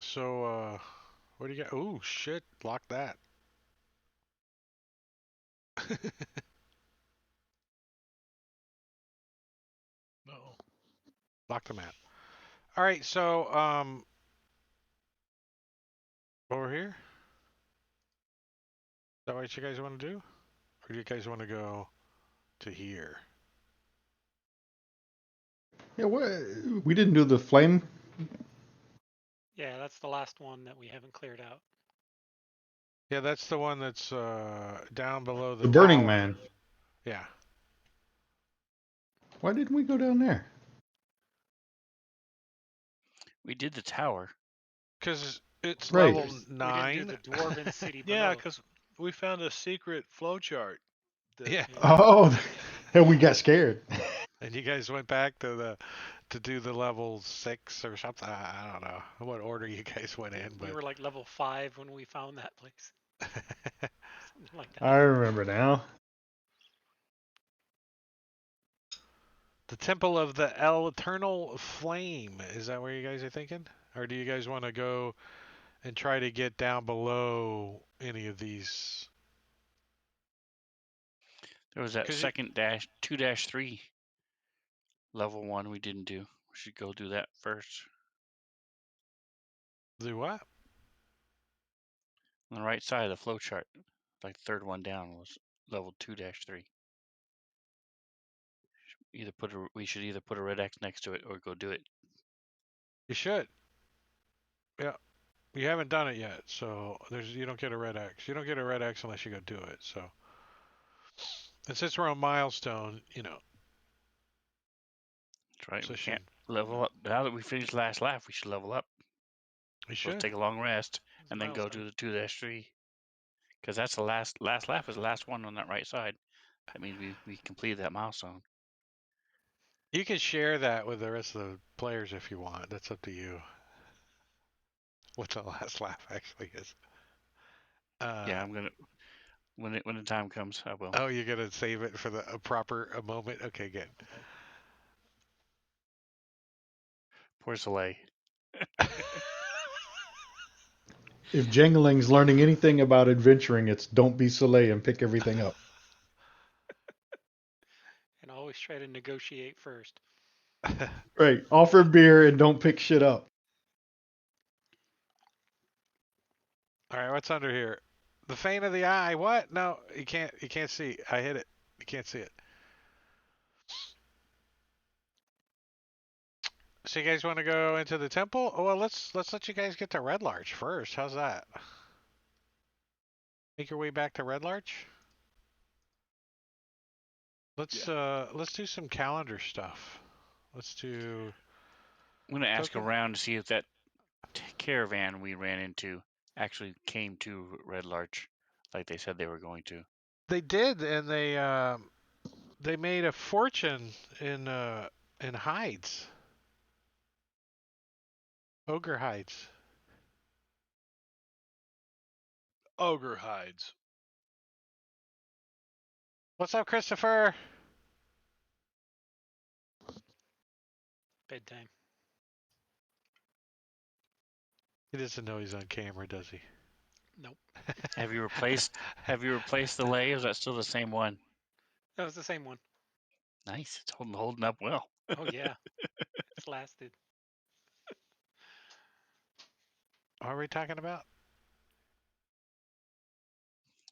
So, What do you got? Ooh, shit. Lock that. No. Lock the map. All right, so over here. Is that what you guys want to do, or do you guys want to go to here? Yeah, we didn't do the flame. Yeah, that's the last one that we haven't cleared out. Yeah, that's the one that's down below The Burning tower. Man. Yeah. Why didn't we go down there? We did the tower. Because it's Right. level We 9. didn't do the Dwarven City below. Yeah, because we found a secret flowchart. Yeah. Oh, and we got scared. And you guys went back to do the level 6 or something. I don't know what order you guys went in, We but were like level 5 when we found that place. Something like that. I remember now. the Temple of the Eternal Flame. Is that where you guys are thinking? Or do you guys want to go and try to get down below any of these? There was that 'Cause second dash 2-3 level 1 we didn't do. We should go do that first. Do what? On the right side of the flowchart, like the third one down was level 2-3. We should either put a red X next to it or go do it. You should. Yeah. You haven't done it yet, so you don't get a red X. You don't get a red X unless you go do it. So, and since we're on milestone, That's right. So We should- can't level up. Now that we finished last lap, we should level up. you Let's should. take a long rest It's and then go milestone. do the 2-3. Because that's the last lap is the last one on that right side. That means we completed that milestone. You can share that with the rest of the players if you want. That's up to you. What the last lap actually is. Yeah, I'm gonna when the time comes, I will. Oh, you're gonna save it for a proper moment. Okay, good. Poor Soleil. If Jangling's learning anything about adventuring, it's don't be Soleil and pick everything up. And always try to negotiate first. Right. Offer beer and don't pick shit up. All right, what's under here? The Fane of the Eye. What? No, you can't. You can't see. I hit it. You can't see it. So you guys want to go into the temple? Oh well, let's let you guys get to Red Larch first. How's that? Make your way back to Red Larch. Let's do some calendar stuff. Let's do. I'm gonna ask Token? around to see if that caravan we ran into actually came to Red Larch, like they said they were going to. They did, and they made a fortune in hides. Ogre hides. Ogre hides. What's up, Christopher? Bedtime. He doesn't know he's on camera, does he? Nope. Have you replaced the lay? Or is that still the same one? That was the same one. Nice. It's holding up well. Oh yeah. It's lasted. What are we talking about?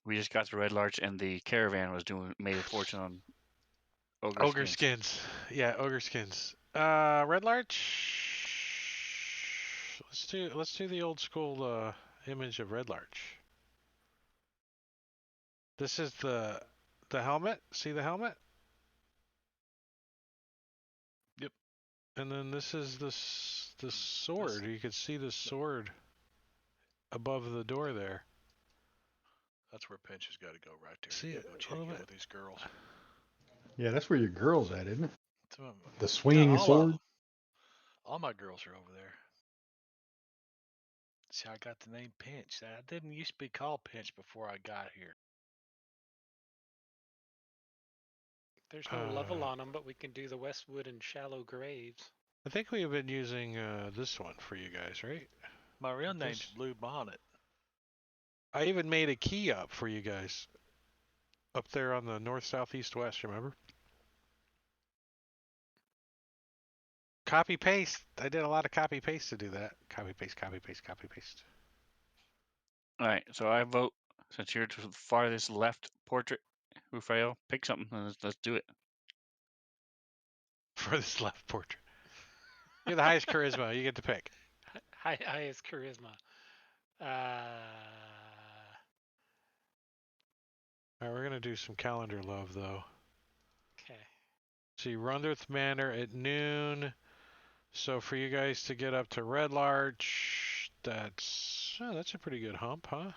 We just got to Red Larch and the caravan was made a fortune on Ogre skins. Yeah, ogre skins. Red Larch. Let's do the old school image of Red Larch. This is the helmet. See the helmet? Yep. And then this is the sword. You can see the sword above the door there. That's where Pinch has got to go right there. See You it gotta a go check little in bit. with these girls. Yeah, that's where your girl's at, isn't it? Some of 'em- The swinging sword. All my girls are over there. See, I got the name Pinch. I didn't used to be called Pinch before I got here. There's no level on them, but we can do the Westwood and Shallow Graves. I think we've been using this one for you guys, right? My real name's This- Blue Bonnet. I even made a key up for you guys. Up there on the north, south, east, west, remember? Copy paste. I did a lot of copy paste to do that. Copy paste, copy paste, copy paste. All right, so I vote, since you're to the farthest left portrait, Raphael, pick something and let's do it. For this left portrait. You're the highest charisma. You get to pick. Highest charisma. All right, we're going to do some calendar love, though. Okay. See, Rundreth Manor at noon. So for you guys to get up to Red Larch, that's a pretty good hump, huh?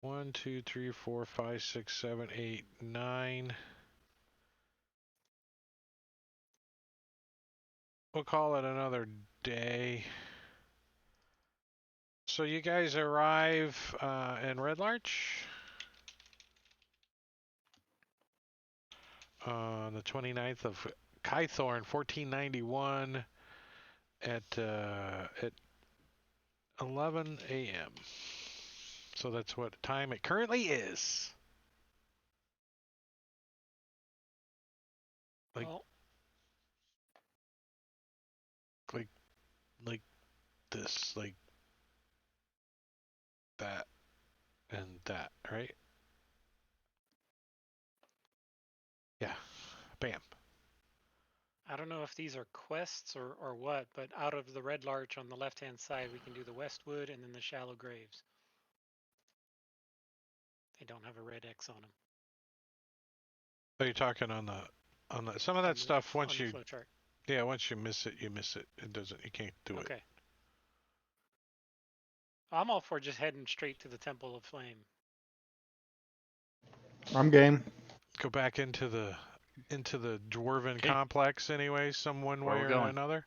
1, 2, 3, 4, 5, 6, 7, 8, 9. We'll call it another day. So you guys arrive in Red Larch on the 29th of Kythorn, 1491 at 11 a.m. So that's what time it currently is. Like, well, like this, like that, and that, right? Yeah. Bam. I don't know if these are quests or what, but out of the Red Larch on the left-hand side, we can do the Westwood and then the Shallow Graves. They don't have a red X on them. So you're talking on the some of that stuff once you flowchart. Yeah, once you miss it, you miss it. It doesn't, you can't do it. Okay. I'm all for just heading straight to the Temple of Flame. I'm game. Go back into the dwarven Okay. complex anyway, some one Where way we or going? another.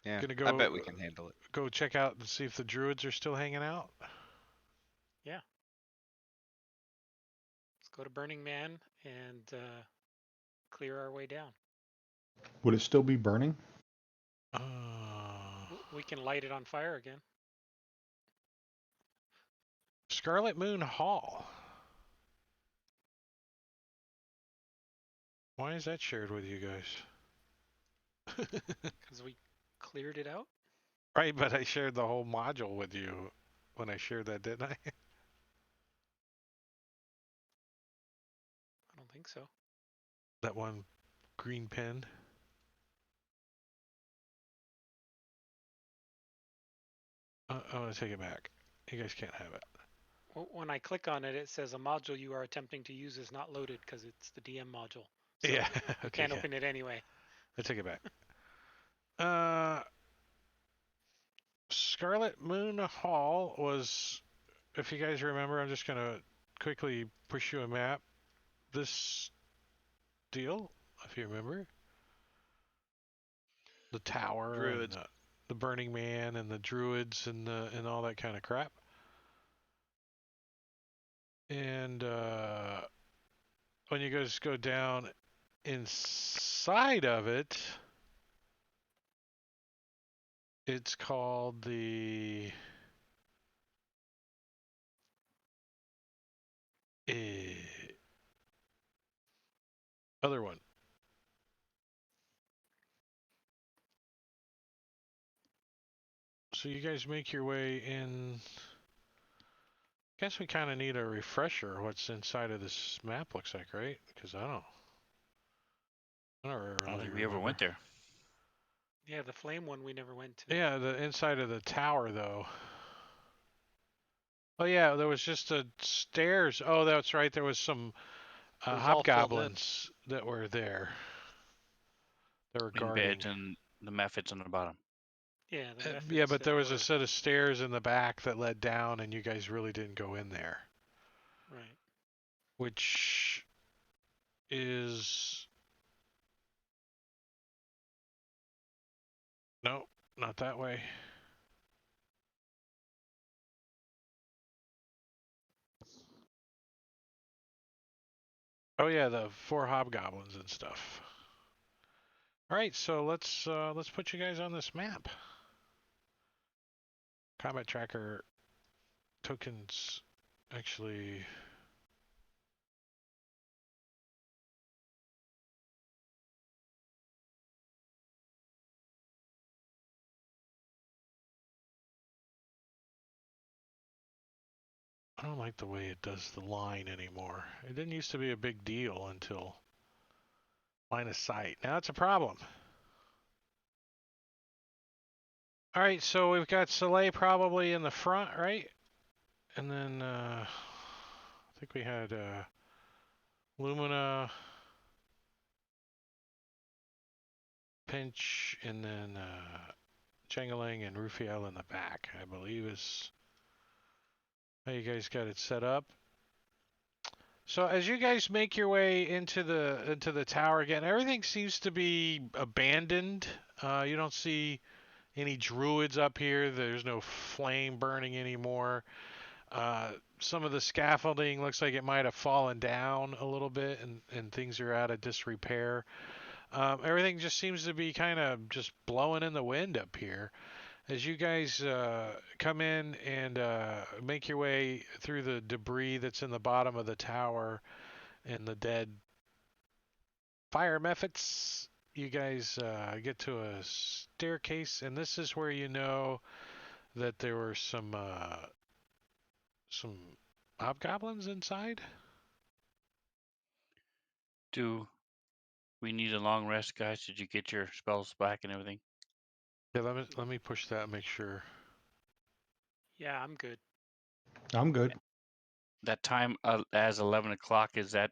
Yeah, Gonna I go- bet we can handle it. Go check out and see if the druids are still hanging out. Let's go to Burning Man and clear our way down. Would it still be burning? We can light it on fire again. Scarlet Moon Hall. Why is that shared with you guys? Because we cleared it out? Right, but I shared the whole module with you when I shared that, didn't I? I don't think so. That one green pen. I'm going to take it back. You guys can't have it. When I click on it, it says a module you are attempting to use is not loaded because it's the DM module. So Yeah. you Okay, can't yeah. open it anyway. I take it back. Scarlet Moon Hall was, if you guys remember, I'm just going to quickly push you a map. This deal, if you remember. The tower, Druids. and the Burning Man, and the druids, and all that kind of crap. And when you guys go down inside of it, it's called the other one. So you guys make your way in. Guess we kind of need a refresher what's inside of this map looks like, right? Because I don't I don't really think we ever went there. Yeah, the flame one we never went to. Yeah, the inside of the tower though. Oh yeah, there was just a stairs. Oh, that's right. There was some It was all filled in. hobgoblins that were there. They were In guarding. beds and the mephits on the bottom. Yeah, the Yeah, methods but that there was were- a set of stairs in the back that led down, and you guys really didn't go in there, Right. which is no, not that way. Oh yeah, the 4 hobgoblins and stuff. All right, so let's put you guys on this map. Combat tracker tokens actually. I don't like the way it does the line anymore. It didn't used to be a big deal until line of sight. Now it's a problem. All right, so we've got Soleil probably in the front, right? And then I think we had Lumina, Pinch, and then Changeling and Rufiel in the back, I believe is how you guys got it set up. So as you guys make your way into the tower again, everything seems to be abandoned. You don't see any druids up here. There's no flame burning anymore. Some of the scaffolding looks like it might have fallen down a little bit, and things are out of disrepair. Everything just seems to be kind of just blowing in the wind up here. As you guys come in and make your way through the debris that's in the bottom of the tower and the dead fire methods, you guys get to a staircase, and this is where you know that there were some hobgoblins inside. Do we need a long rest, guys? Did you get your spells back and everything? Yeah, let me push that and make sure. Yeah, I'm good. I'm good. That time as 11 o'clock, is that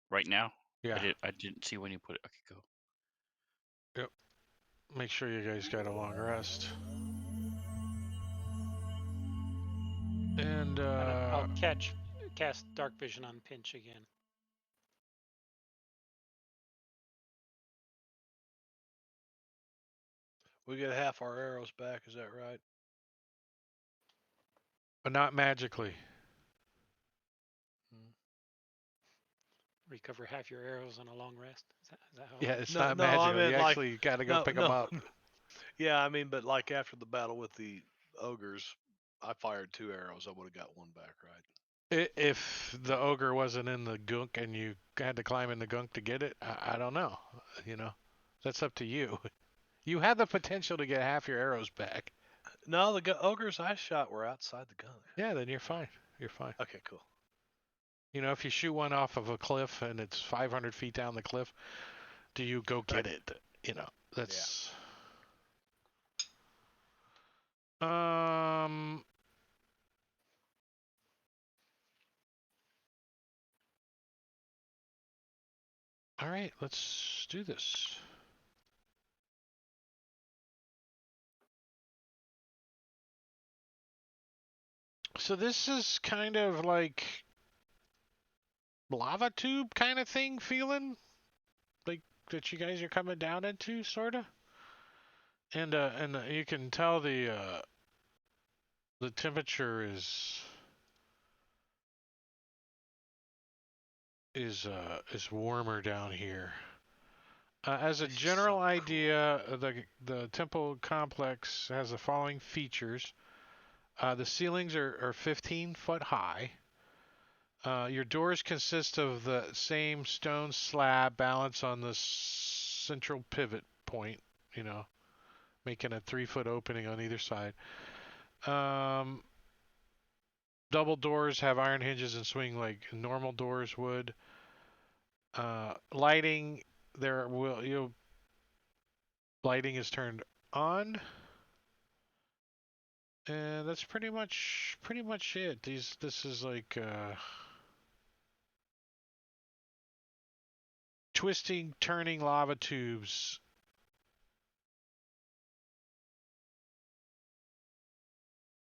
right now? Yeah. I didn't see when you put it. Okay, go. Yep. Make sure you guys got a long rest. And I'll cast Dark Vision on Pinch again. We get half our arrows back, is that right? but not magically. Recover half your arrows on a long rest. Is that how? Yeah, it's No, not no, I magical. meant You like- actually got to go no, pick no. them up. Yeah, I mean, but like after the battle with the ogres, I fired 2 arrows. I would have got 1 back, right? If the ogre wasn't in the gunk and you had to climb in the gunk to get it, I don't know. You know, that's up to you. You had the potential to get half your arrows back. No, the ogres I shot were outside the gun. Yeah, then you're fine. You're fine. Okay, cool. You know, if you shoot one off of a cliff and it's 500 feet down the cliff, do you go get it? You know, that's. All right, let's do this. So this is kind of like lava tube kind of thing feeling like that you guys are coming down into, sorta. And you can tell the temperature is warmer down here. As a This is general so idea, the temple complex has the following features. The ceilings are 15 foot high. Your doors consist of the same stone slab balanced on the central pivot point, you know, making a 3-foot opening on either side. Double doors have iron hinges and swing like normal doors would. Lighting, lighting is turned on. And that's pretty much it. This is like twisting, turning lava tubes.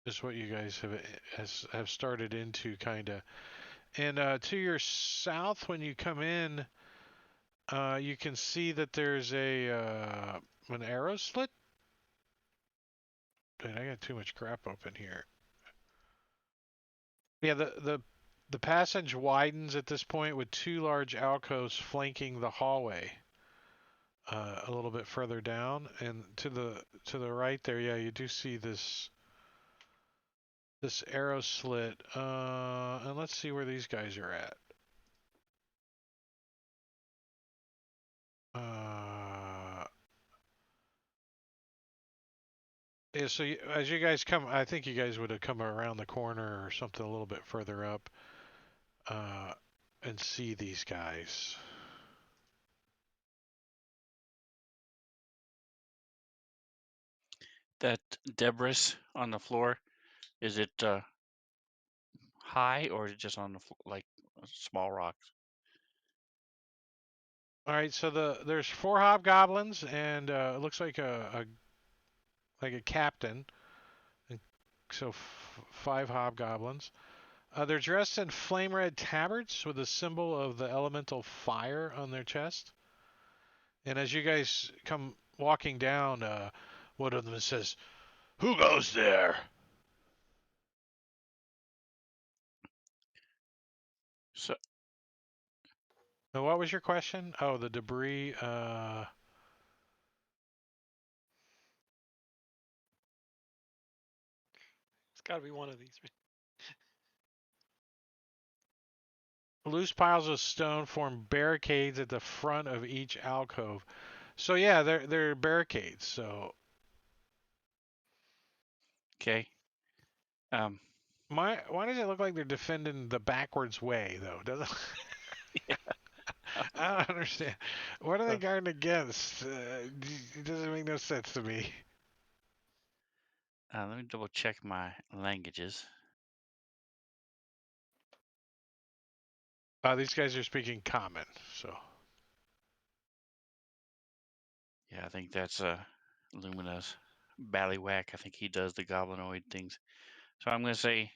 Is what you guys have started into, kinda. And to your south, when you come in, you can see that there's an arrow slit. Dude, I got too much crap open here. Yeah, the passage widens at this point with 2 large alcoves flanking the hallway. A little bit further down, and to the right there, yeah, you do see this this arrow slit. And let's see where these guys are at. Yeah, so as you guys come, I think you guys would have come around the corner or something a little bit further up, and see these guys. That debris on the floor, is it high or is it just on the like small rocks? All right, so there's 4 hobgoblins and it looks like a captain, and so 5 hobgoblins. They're dressed in flame red tabards with a symbol of the elemental fire on their chest. And as you guys come walking down, one of them says, "Who goes there?" So, Now, what was your question? Oh, the debris. It's got to be one of these. Loose piles of stone form barricades at the front of each alcove. So yeah, they're barricades. So okay. why does it look like they're defending the backwards way though? Doesn't I don't understand. What are they guarding against? It doesn't make no sense to me. Let me double check my languages. These guys are speaking common, so. Yeah, I think that's Lumina's Ballywhack. I think he does the goblinoid things. So I'm going to say,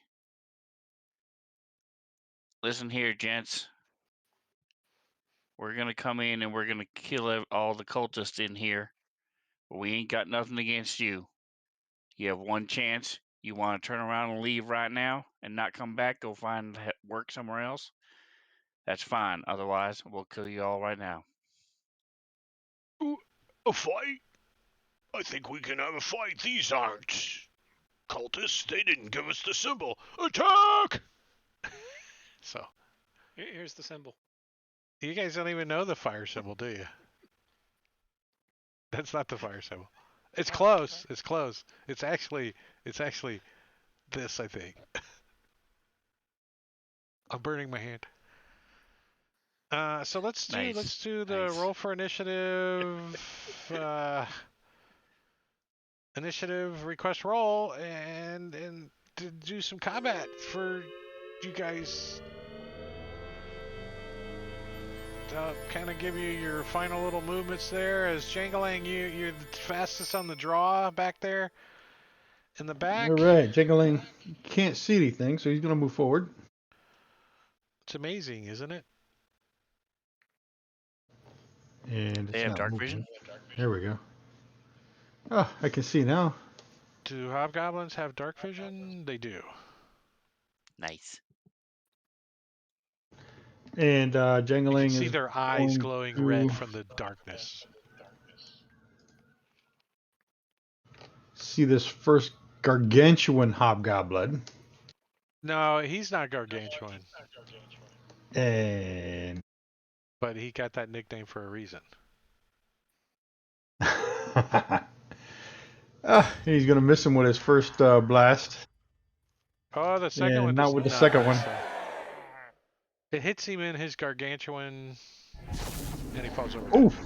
listen here, gents. We're going to come in and we're going to kill all the cultists in here. But we ain't got nothing against you. You have one chance. You want to turn around and leave right now and not come back, go find work somewhere else? That's fine. Otherwise, we'll kill you all right now. A fight? I think we can have a fight. These aren't cultists. They didn't give us the symbol. Attack! So. Here's the symbol. You guys don't even know the fire symbol, do you? That's not the fire symbol. It's close. It's close. It's actually this, I think. I'm burning my hand. So let's do the roll for initiative. Initiative request roll and to do some combat for you guys. Kind of give you your final little movements there. As Jangling, you're the fastest on the draw back there in the back. All right, Jangling can't see anything, so he's going to move forward. It's amazing, isn't it? And they have dark vision. There we go. Oh, I can see now. Do hobgoblins have dark vision? They do. Nice. And Jangling see their eyes glowing red from the darkness. See this first gargantuan hobgoblin. No, he's not gargantuan. And but he got that nickname for a reason. He's gonna miss him with his first blast. Oh, the second one. Not with the second one. It hits him in his gargantuan, and he falls over. Oof.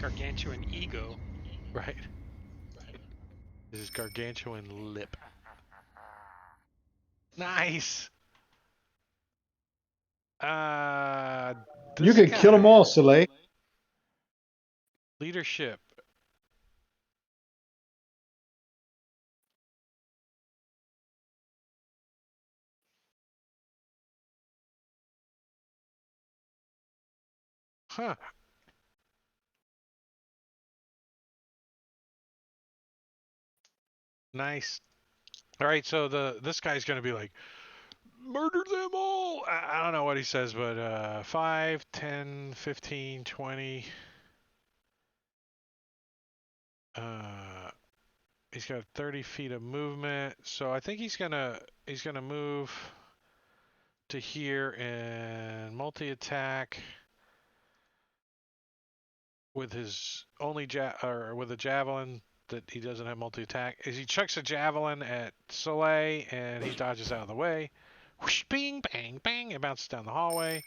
Gargantuan ego. Right. His gargantuan lip. Nice. You can kill them all, Soleil. Leadership. Huh. Nice. All right, so this guy's gonna be like, murder them all. I don't know what he says, but 5, 10, 15, 20. He's got 30 feet of movement, so I think he's gonna move to here and multi-attack with his only with a javelin that he doesn't have multi-attack. Is he chucks a javelin at Soleil and he dodges out of the way. Whoosh, bing, bang, bang. It bounces down the hallway.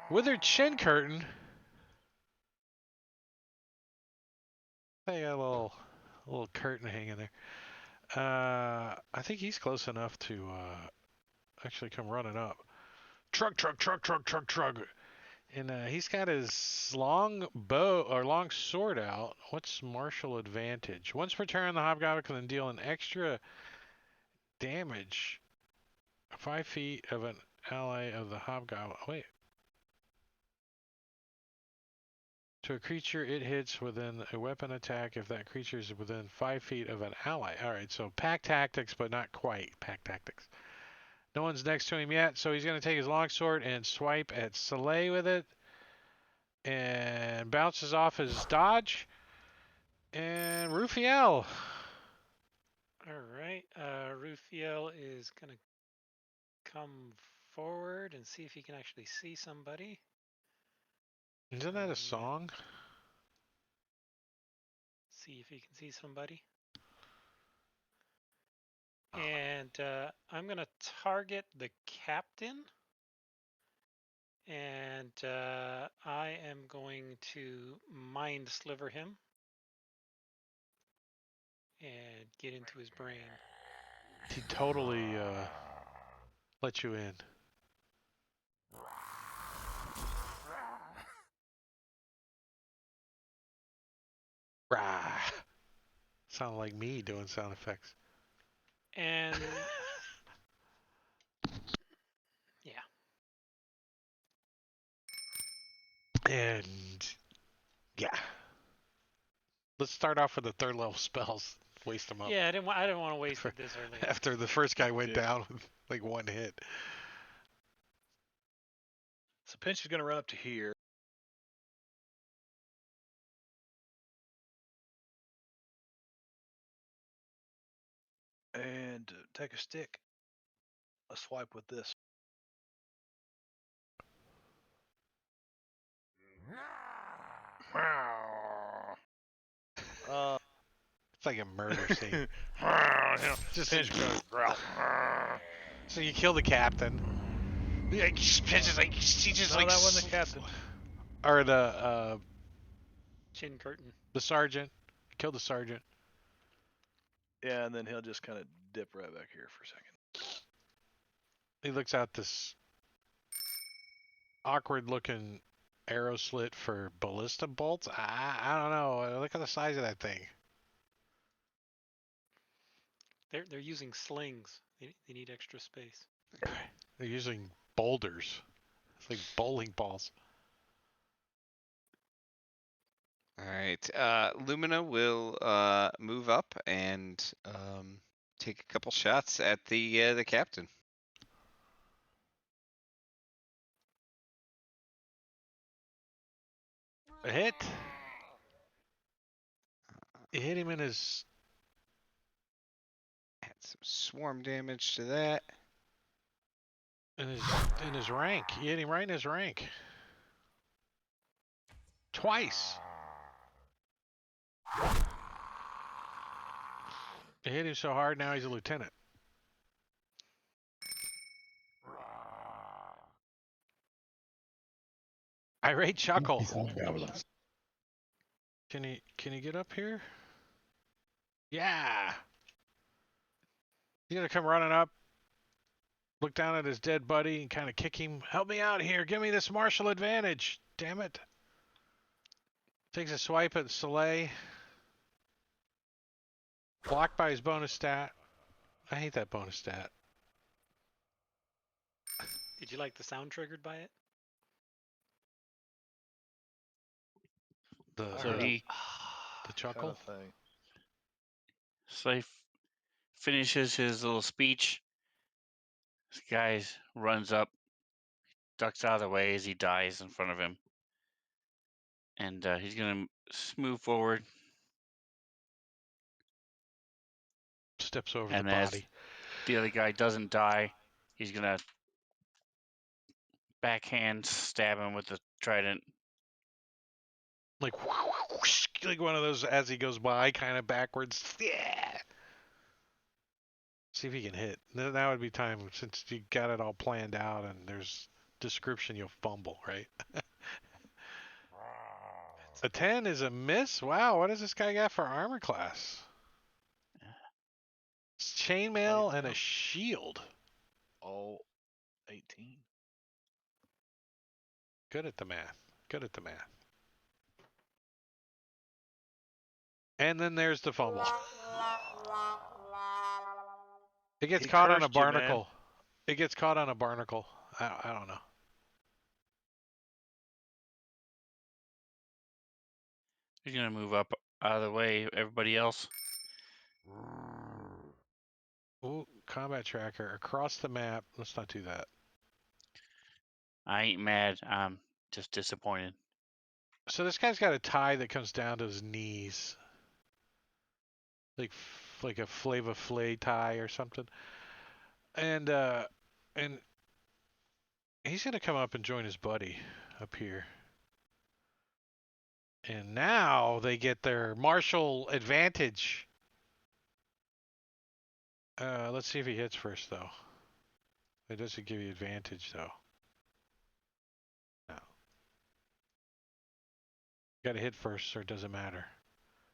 Withered Chin Curtain. They got a little curtain hanging there. I think he's close enough to actually come running up. Truck. And he's got his long bow or long sword out. What's martial advantage? Once per turn, the hobgoblin can then deal an extra damage 5 feet of an ally of the hobgoblin. Wait. To a creature it hits within a weapon attack if that creature is within 5 feet of an ally. Alright, so pack tactics, but not quite pack tactics. No one's next to him yet, so he's going to take his longsword and swipe at Soleil with it. And bounces off his dodge. And Rufiel. Alright, Rufiel is going to come forward and see if he can actually see somebody. Isn't that a song? See if he can see somebody. And I'm going to target the captain. And I am going to mind sliver him. And get into his brain. He totally let you in. Rah. Sound like me doing sound effects. And yeah. And yeah. Let's start off with the third level spells. Waste them up. Yeah, I didn't want to waste it this early. After the first guy went down with like one hit. So Pinch is going to run up to here. And take a stick. A swipe with this. It's like a murder scene. Just Pinch goes growl. So you kill the captain. Pinch is like he just No, like that wasn't the captain. Or the Chin curtain. the sergeant. Kill the sergeant. Yeah, and then he'll just kind of dip right back here for a second. He looks out this awkward looking arrow slit for ballista bolts. I don't know. Look at the size of that thing. They're using slings. They need extra space. They're using boulders. It's like bowling balls. All right. Lumina will move up and take a couple shots at the captain. A hit. You hit him in his. Add some swarm damage to that. In his rank. You hit him right in his rank. Twice. You hit him so hard now he's a lieutenant. Irate chuckle. Can you get up here? Yeah. He's gonna come running up, look down at his dead buddy, and kind of kick him. Help me out here. Give me this martial advantage. Damn it. Takes a swipe at Soleil. Blocked by his bonus stat. I hate that bonus stat. Did you like the sound triggered by it? The chuckle. Kind of thing. So he finishes his little speech. This guy runs up, ducks out of the way as he dies in front of him. And he's going to move forward. Steps over And the as body. the other guy doesn't die, he's gonna backhand stab him with the trident. Like, whoosh, like one of those as he goes by, kind of backwards. Yeah. See if he can hit. Now would be time, since you got it all planned out and there's description, you'll fumble, right? A 10 is a miss? Wow, what does this guy got for armor class? It's chainmail and a shield. All 18. Good at the math. Good at the math. And then there's the fumble. It gets He caught on a cursed you, man. barnacle. It gets caught on a barnacle. I don't know. He's gonna move up out of the way. Everybody else. Ooh, combat tracker across the map. Let's not do that. I ain't mad. I'm just disappointed. So this guy's got a tie that comes down to his knees, like a Flava Flav tie or something. And he's gonna come up and join his buddy up here. And now they get their martial advantage. Let's see if he hits first, though. It doesn't give you advantage, though. No. Got to hit first, or it doesn't matter.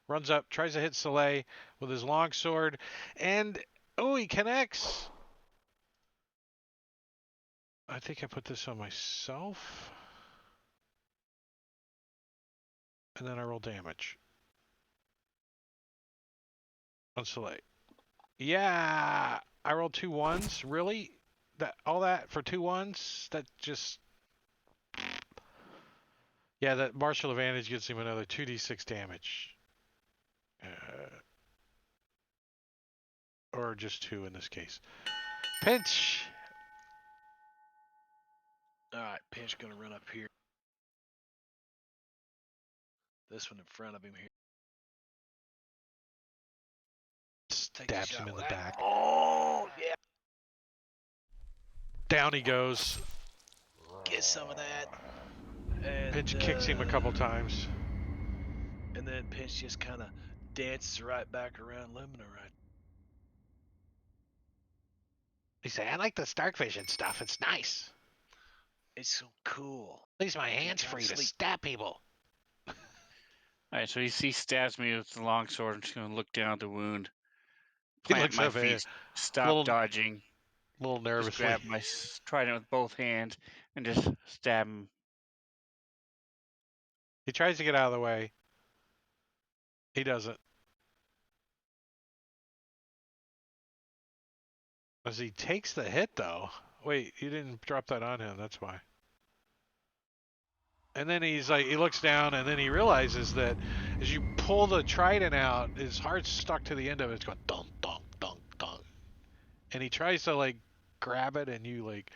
Runs up, tries to hit Soleil with his long sword, and oh, he connects. I think I put this on myself. And then I roll damage. On Soleil. Yeah, I rolled 2 1s. Really? All that for 2 1s? That just... Yeah, that martial advantage gives him another 2d6 damage. Or just 2 in this case. Pinch! Alright, Pinch gonna run up here. This one in front of him here. Stabs him in the back. Oh, yeah. Down he goes. Get some of that. And, Pinch kicks him a couple times. And then Pinch just kind of dances right back around Lumina right. He said, I like the Stark Vision stuff. It's nice. It's so cool. Leaves my hands free to stab people. Alright, so he stabs me with the long sword. I'm just gonna look down at the wound. He Plant looks my up at you. feet. Stop Little- dodging. A little Just nervously. grab my trident with both hands and just stab him. He tries to get out of the way. He doesn't. As he takes the hit, though. Wait, you didn't drop that on him. That's why. And then he's like, he looks down, and then he realizes that as you pull the trident out, his heart's stuck to the end of it. It's going dunk, dunk, dunk, dunk. And he tries to like grab it, and you like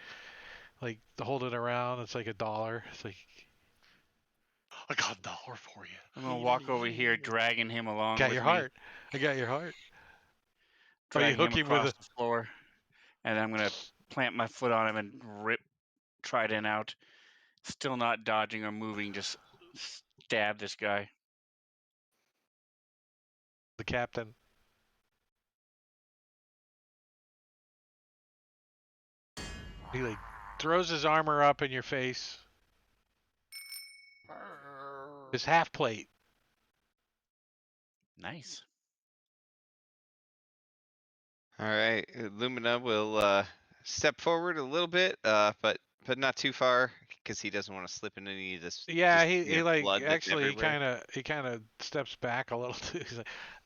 hold it around. It's like $1. It's like, I got $1 for you. I'm gonna walk over here, dragging him along. Got with your me, heart. I got your heart. Oh, you dragging hook him him with across a... the floor, and I'm gonna plant my foot on him and rip trident out. Still not dodging or moving, just stab this guy. The captain. He like throws his armor up in your face. His half plate. Nice. All right, Lumina will step forward a little bit, but not too far because he doesn't want to slip into any of this. Yeah, just, he like blood that's actually everywhere. he kind of steps back a little too. He's like,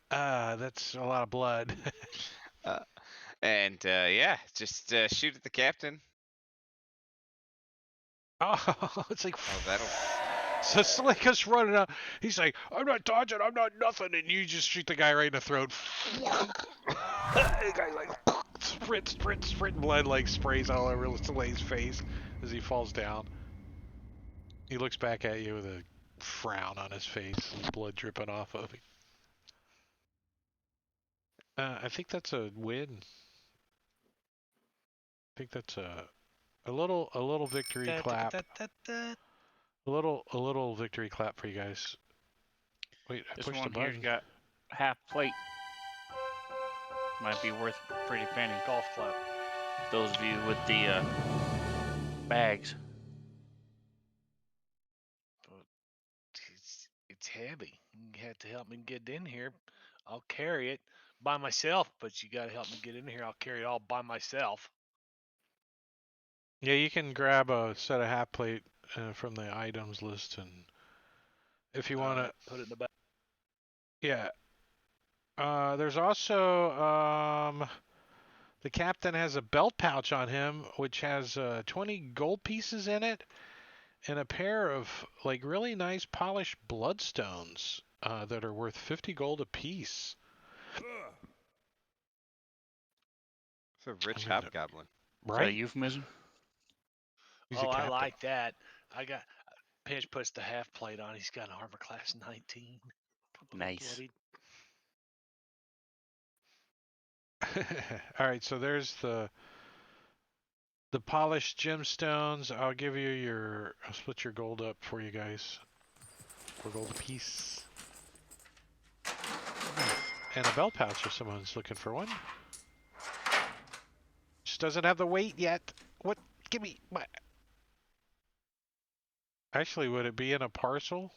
that's a lot of blood. And yeah, just shoot at the captain. Oh, it's like Oh, that'll. so Slicker's running up. He's like, I'm not dodging, I'm not nothing, and you just shoot the guy right in the throat. The guy's like sprint, blood like sprays all over Soleil's face as he falls down. He looks back at you with a frown on his face, and blood dripping off of him. I think that's a win. I think that's a little victory clap. A little victory clap for you guys. Wait, I This pushed the one here's button. got half plate. Might be worth a pretty penny. Golf clap. Those of you with the bags. But it's heavy. You have to help me get in here. I'll carry it by myself, but you got to help me get in here. I'll carry it all by myself. Yeah, you can grab a set of half plate from the items list, and if you want to put it in the back. Yeah. There's also the captain has a belt pouch on him, which has 20 gold pieces in it, and a pair of like really nice polished bloodstones that are worth 50 gold apiece. It's a rich I'm gonna- hobgoblin. Is that a Right? euphemism? He's a Oh, I captain. like that. I got Pinch puts the half plate on. He's got an armor class 19. Nice. Bloody All right, so there's the polished gemstones. I'll give you I'll split your gold up for you guys. 4 gold apiece. And a belt pouch if someone's looking for one. Just doesn't have the weight yet. What? Give me my... Actually, would it be in a parcel?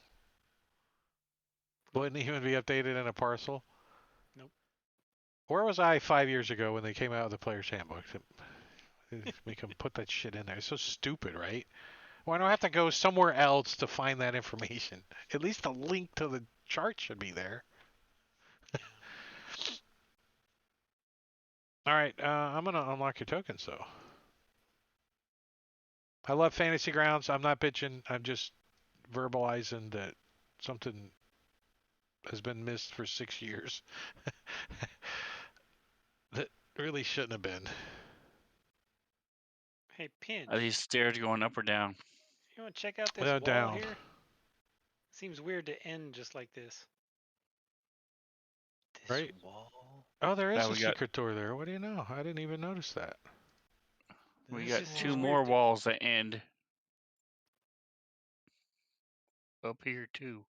Wouldn't even be updated in a parcel? Nope. Where was I 5 years ago when they came out with the player's handbook? Make them put that shit in there. It's so stupid, right? Why do I have to go somewhere else to find that information? At least a link to the chart should be there. All right, I'm going to unlock your tokens, though. I love Fantasy Grounds. I'm not bitching. I'm just verbalizing that something has been missed for 6 years. That really shouldn't have been. Hey, Pinch, Are these stairs going up or down? you want to check out this They're wall down. here? Seems weird to end just like this. This Right. wall. Oh, there is Now a we got- secret door there. What do you know? I didn't even notice that. We This got is two weird. more walls that end up here too.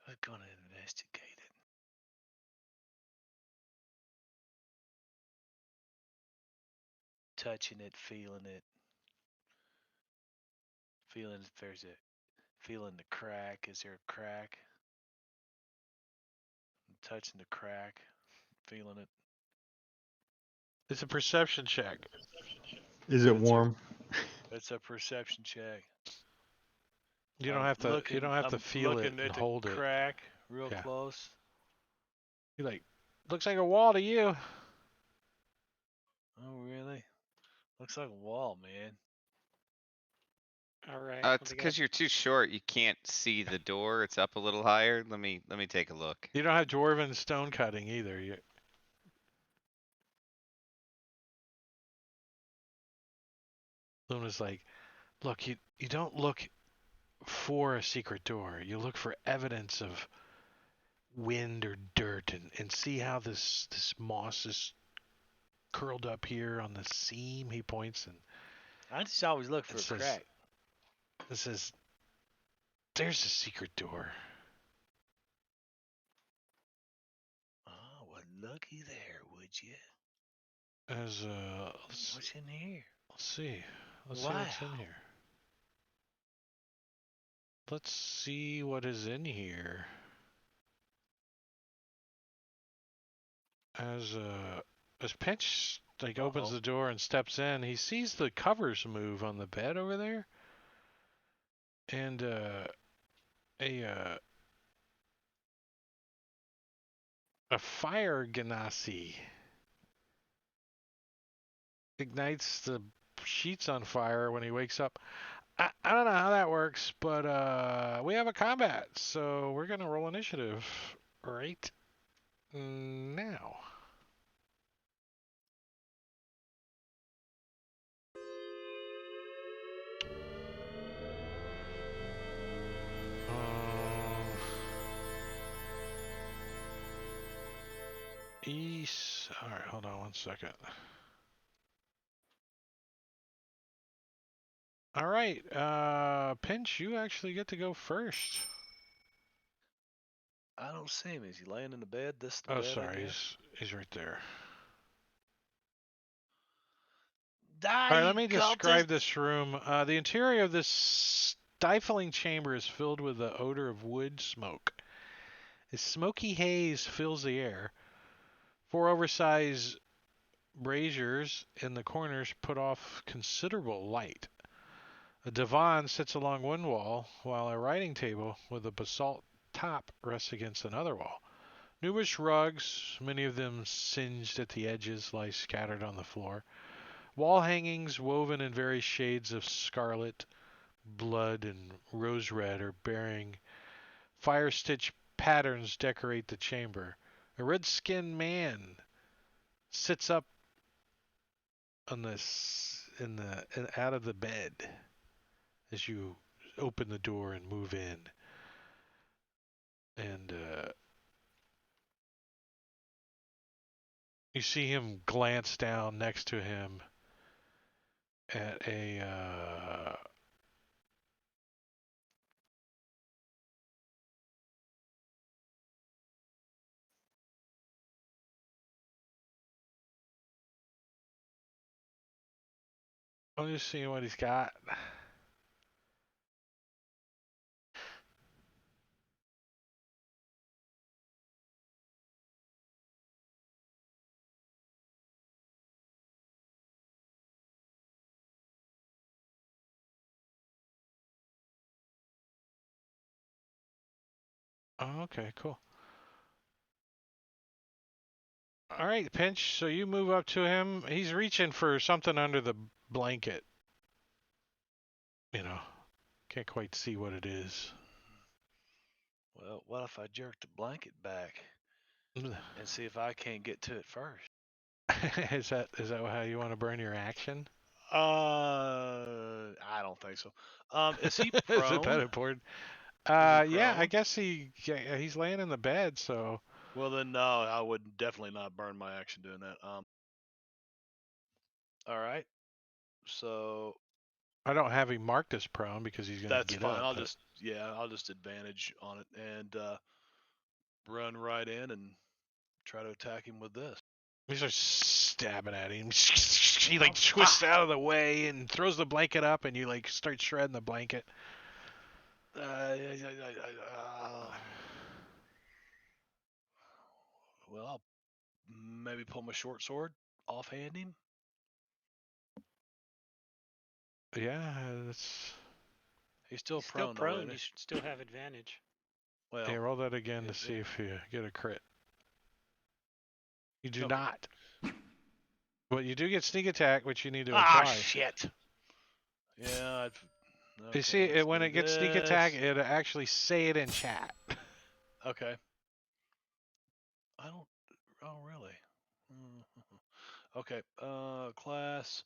We're gonna investigate it. Touching it, feeling it. Feeling if there's a feeling the crack. Is there a crack? I'm touching the crack, feeling it. It's a perception check. Is it That's a- warm? It's a perception check. You don't I'm have to. looking- You don't have to I'm feel it looking and at the hold it. crack real Yeah. close. You're like, looks like a wall to you. Oh really? Looks like a wall, man. All right. It's well, they got- because you're too short. You can't see the door. It's up a little higher. Let me take a look. You don't have dwarven stone cutting either. Luna's like, look, you don't look for a secret door. You look for evidence of wind or dirt, and see how this moss is curled up here on the seam. He points, and I just always look for It a says- crack. it says, "There's a secret door." Oh, well, looky there, would you? As let's What's in here? see. Let's see what's in Wow. here. Let's see what is in here. As Pinch like opens Uh-oh. the door and steps in, he sees the covers move on the bed over there, and a fire genasi ignites the sheets on fire when he wakes up. I don't know how that works, but we have a combat, so we're gonna roll initiative right now. East. All right, hold on 1 second. All right, Pinch, you actually get to go first. I don't see him. Is he laying in the bed? This the Oh, bed, I sorry, guess? he's right there. Die, All right, you let me cultist! describe this room. The interior of this stifling chamber is filled with the odor of wood smoke. A smoky haze fills the air. 4 oversized braziers in the corners put off considerable light. A divan sits along one wall, while a writing table with a basalt top rests against another wall. Numerous rugs, many of them singed at the edges, lie scattered on the floor. Wall hangings woven in various shades of scarlet, blood, and rose red are bearing fire-stitched patterns decorate the chamber. A red-skinned man sits up on out of the bed as you open the door and move in. And you see him glance down next to him at a I'm just seeing what he's got. Oh, okay, cool. All right, Pinch. So you move up to him. He's reaching for something under the blanket. You know, can't quite see what it is. Well, what if I jerk the blanket back and see if I can't get to it first? Is that how you want to burn your action? I don't think so. Is he prone? Is it that important? Is he Yeah, I prone? guess he's laying in the bed, so Well, then no, I would definitely not burn my action doing that. All right. So I don't have him marked as prone because he's gonna that's get fine. up. I'll but- just advantage on it and run right in and try to attack him with this. He starts stabbing at him. He like twists out of the way and throws the blanket up, and you like start shredding the blanket. Well, I'll maybe pull my short sword, offhand him. Yeah, that's. He's still He's still prone. though, prone. isn't he? You should still have advantage. Well, Yeah, roll that again to if- see if you get a crit. You do Okay. not. But you do get sneak attack, which you need to Ah, apply. shit. Yeah. You see, let's when do it gets sneak attack, this. it'll actually say it in chat. Okay. I don't. Oh, really? Okay. Class.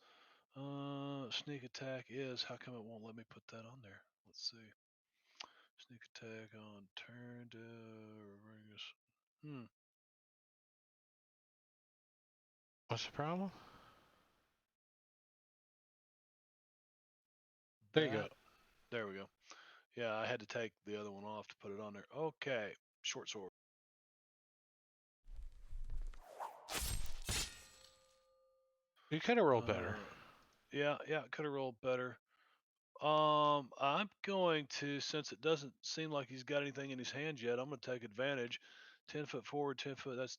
Sneak attack is. How come it won't let me put that on there? Let's see. Sneak attack on turn to bring us. What's the problem? There you go. There we go. Yeah, I had to take the other one off to put it on there. Okay. Short sword. You could have rolled better. Yeah, could have rolled better. I'm going to, since it doesn't seem like he's got anything in his hand yet, I'm going to take advantage. 10 foot forward, 10 foot. That's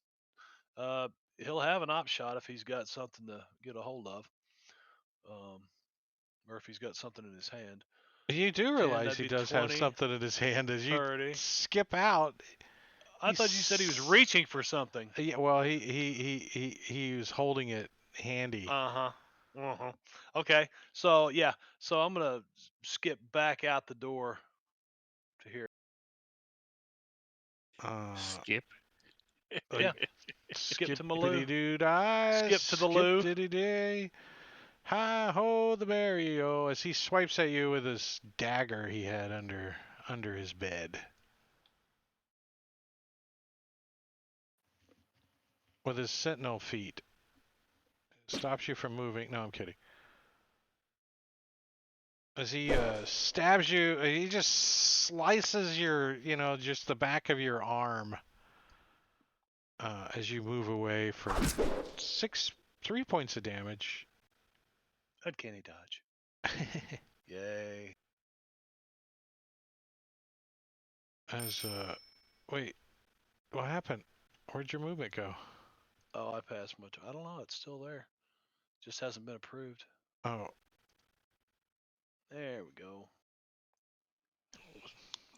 he'll have an op shot if he's got something to get a hold of, or if he's got something in his hand. You do realize that'd he be does have 20, something in his hand as you 30. skip out. I thought you said he was reaching for something. Yeah, well, he was holding it handy. Okay, so yeah, so I'm gonna skip back out the door to here. Skip. Yeah. Skip to my loo. Skip Skip to the loo. Diddy Hi ho the Mario as he swipes at you with his dagger he had under his bed. with his sentinel feet. Stops you from moving. No, I'm kidding. As he stabs you, he just slices your, just the back of your arm as you move away for 3 points of damage. Uncanny dodge. Yay. Wait, what happened? Where'd your movement go? Oh, I passed my turn. I don't know. It's still there. Just hasn't been approved. Oh. There we go.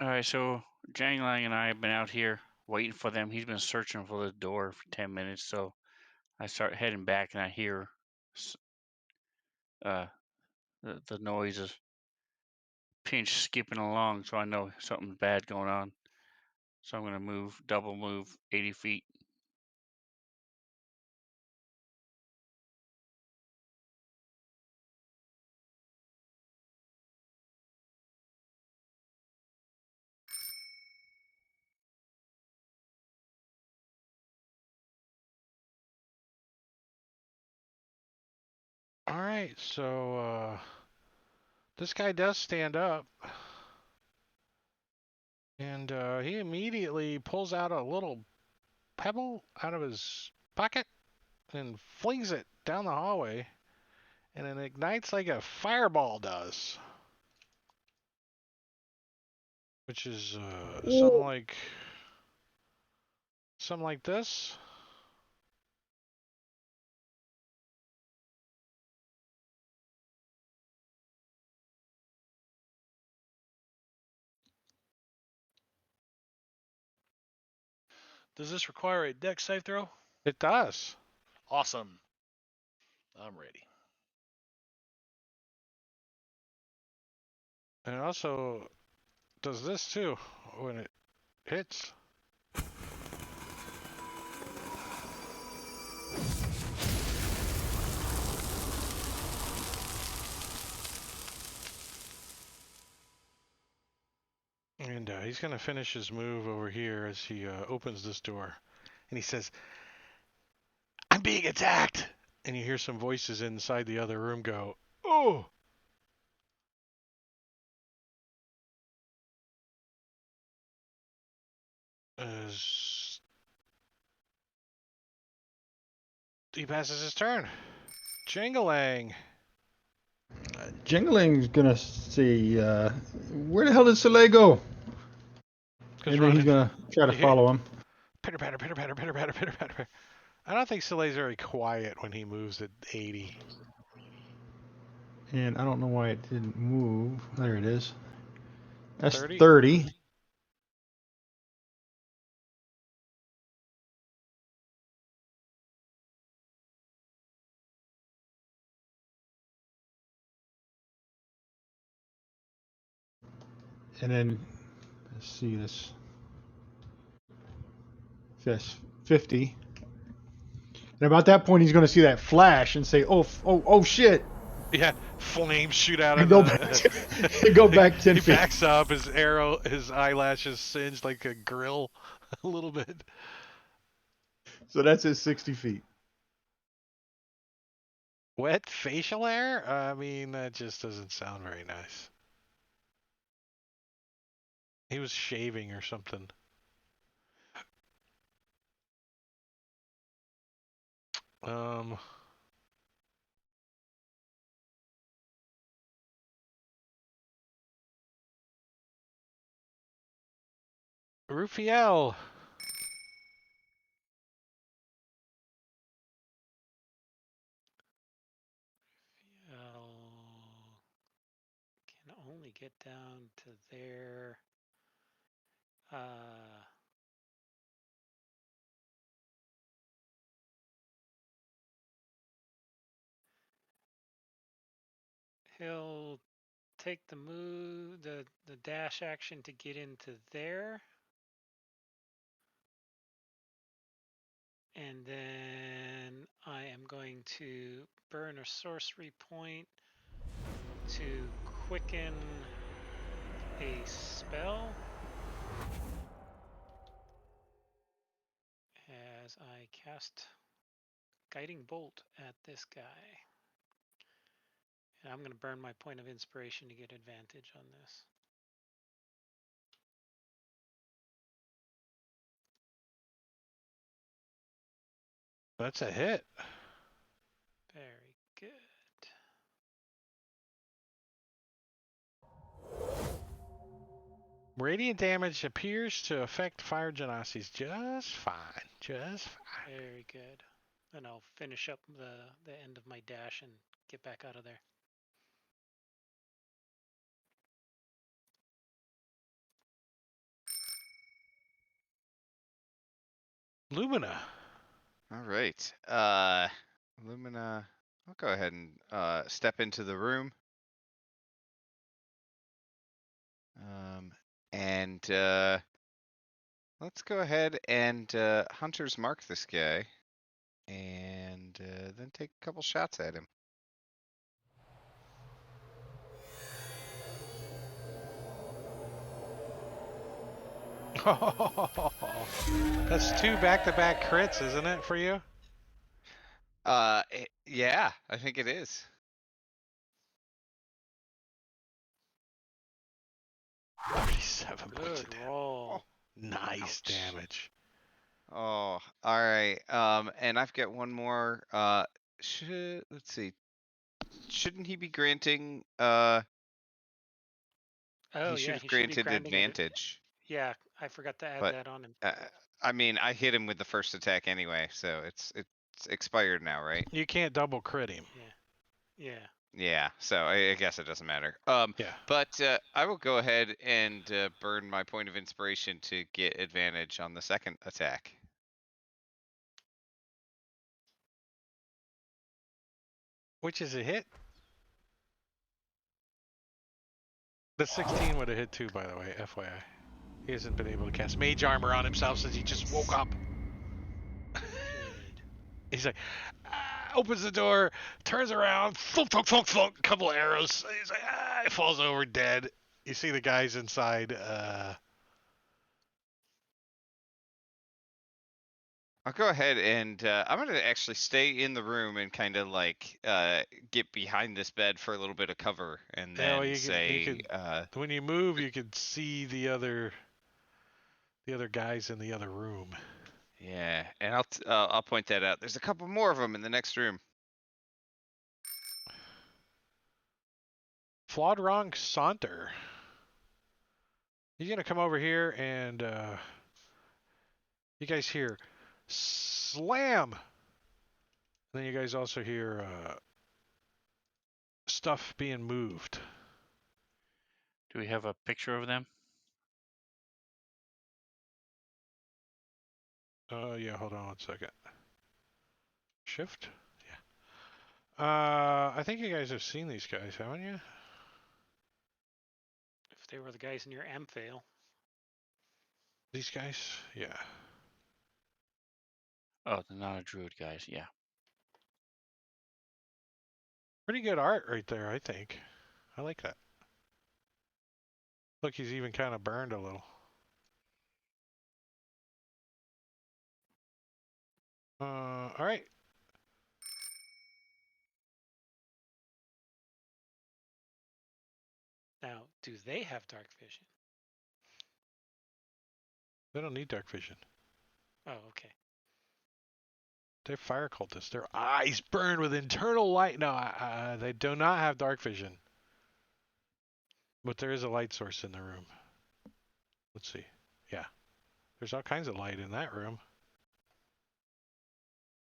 All right, so Jangling and I have been out here waiting for them. He's been searching for the door for 10 minutes, so I start heading back and I hear the noise of Pinch skipping along, so I know something bad going on. So I'm going to double move 80 feet. All right, so this guy does stand up. And he immediately pulls out a little pebble out of his pocket and flings it down the hallway. And it ignites like a fireball does. Which is something like this. Does this require a dex save throw? It does. Awesome. I'm ready. And it also does this too when it hits. And he's going to finish his move over here as he opens this door. And he says, "I'm being attacked!" And you hear some voices inside the other room go, "Oh!" As he passes his turn. Jangling. Jingling's gonna see where the hell did Soleil go? And then he's gonna try to follow him. Pitter patter, pitter patter, pitter patter, pitter patter. I don't think Soleil's very quiet when he moves at 80. And I don't know why it didn't move. There it is. That's 30? 30. And then, let's see this. That's 50. And about that point, he's going to see that flash and say, oh, shit. Yeah, flames shoot out And of go back 10 feet. He backs up, his eyelashes singed like a grill a little bit. So that's his 60 feet. Wet facial hair? I mean, that just doesn't sound very nice. He was shaving or something. Rufiel. Can only get down to there. He'll take the move, the dash action to get into there. And then I am going to burn a sorcery point to quicken a spell as I cast Guiding Bolt at this guy. And I'm going to burn my point of inspiration to get advantage on this. That's a hit. Very good. Radiant damage appears to affect fire genocides just fine. Just fine. Very good. And I'll finish up the end of my dash and get back out of there. Lumina. All right. Lumina, I'll go ahead and step into the room. And let's go ahead and Hunter's mark this guy, and then take a couple shots at him. That's 2 back-to-back crits, isn't it, for you? Yeah, I think it is. $37 points Good of damage. roll. Nice Ouch. damage. Oh, all right. And I've got one more. Let's see. Shouldn't he be granting? Oh, He yeah, should have he should be granted granting advantage. Yeah, I forgot to add But, that on him. I mean, I hit him with the first attack anyway, so it's expired now, right? You can't double crit him. Yeah. Yeah, so I guess it doesn't matter. Yeah. But I will go ahead and burn my point of inspiration to get advantage on the second attack. Which is a hit. The 16 would have hit too, by the way, FYI. He hasn't been able to cast mage armor on himself since he just woke up. He's like, opens the door, turns around, thunk, thunk, thunk, thunk, couple arrows. He's like, he falls over dead. You see the guys inside. I'll go ahead and I'm going to actually stay in the room and kind of like get behind this bed for a little bit of cover, and then when you move, you can see the other guys in the other room. Yeah, and I'll point that out. There's a couple more of them in the next room. Flawed Wrong Saunter. He's gonna come over here and you guys hear slam. And then you guys also hear stuff being moved. Do we have a picture of them? Yeah, hold on 1 second. Shift? Yeah. I think you guys have seen these guys, haven't you? If they were the guys in your Amphail. These guys? Yeah. Oh, the non-druid guys, yeah. Pretty good art right there, I think. I like that. Look, he's even kind of burned a little. All right. Now, do they have dark vision? They don't need dark vision. Oh, okay. They're fire cultists. Their eyes burn with internal light. No, they do not have dark vision. But there is a light source in the room. Let's see. Yeah. There's all kinds of light in that room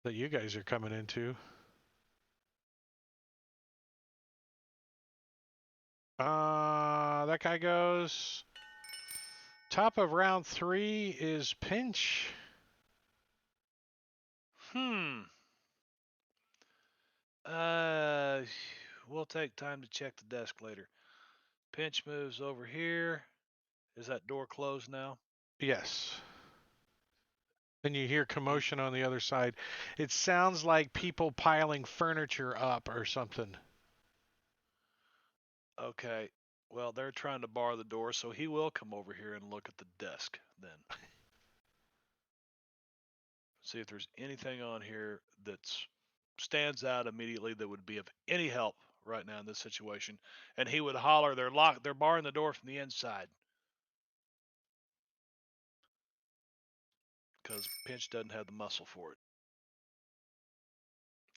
that you guys are coming into. That guy goes. Top of round 3 is Pinch. We'll take time to check the desk later. Pinch moves over here. Is that door closed now? Yes. Then you hear commotion on the other side. It sounds like people piling furniture up or something. Okay. Well, they're trying to bar the door, so he will come over here and look at the desk then. see if there's anything on here that stands out immediately that would be of any help right now in this situation. And he would holler, they're barring the door from the inside. Because Pinch doesn't have the muscle for it.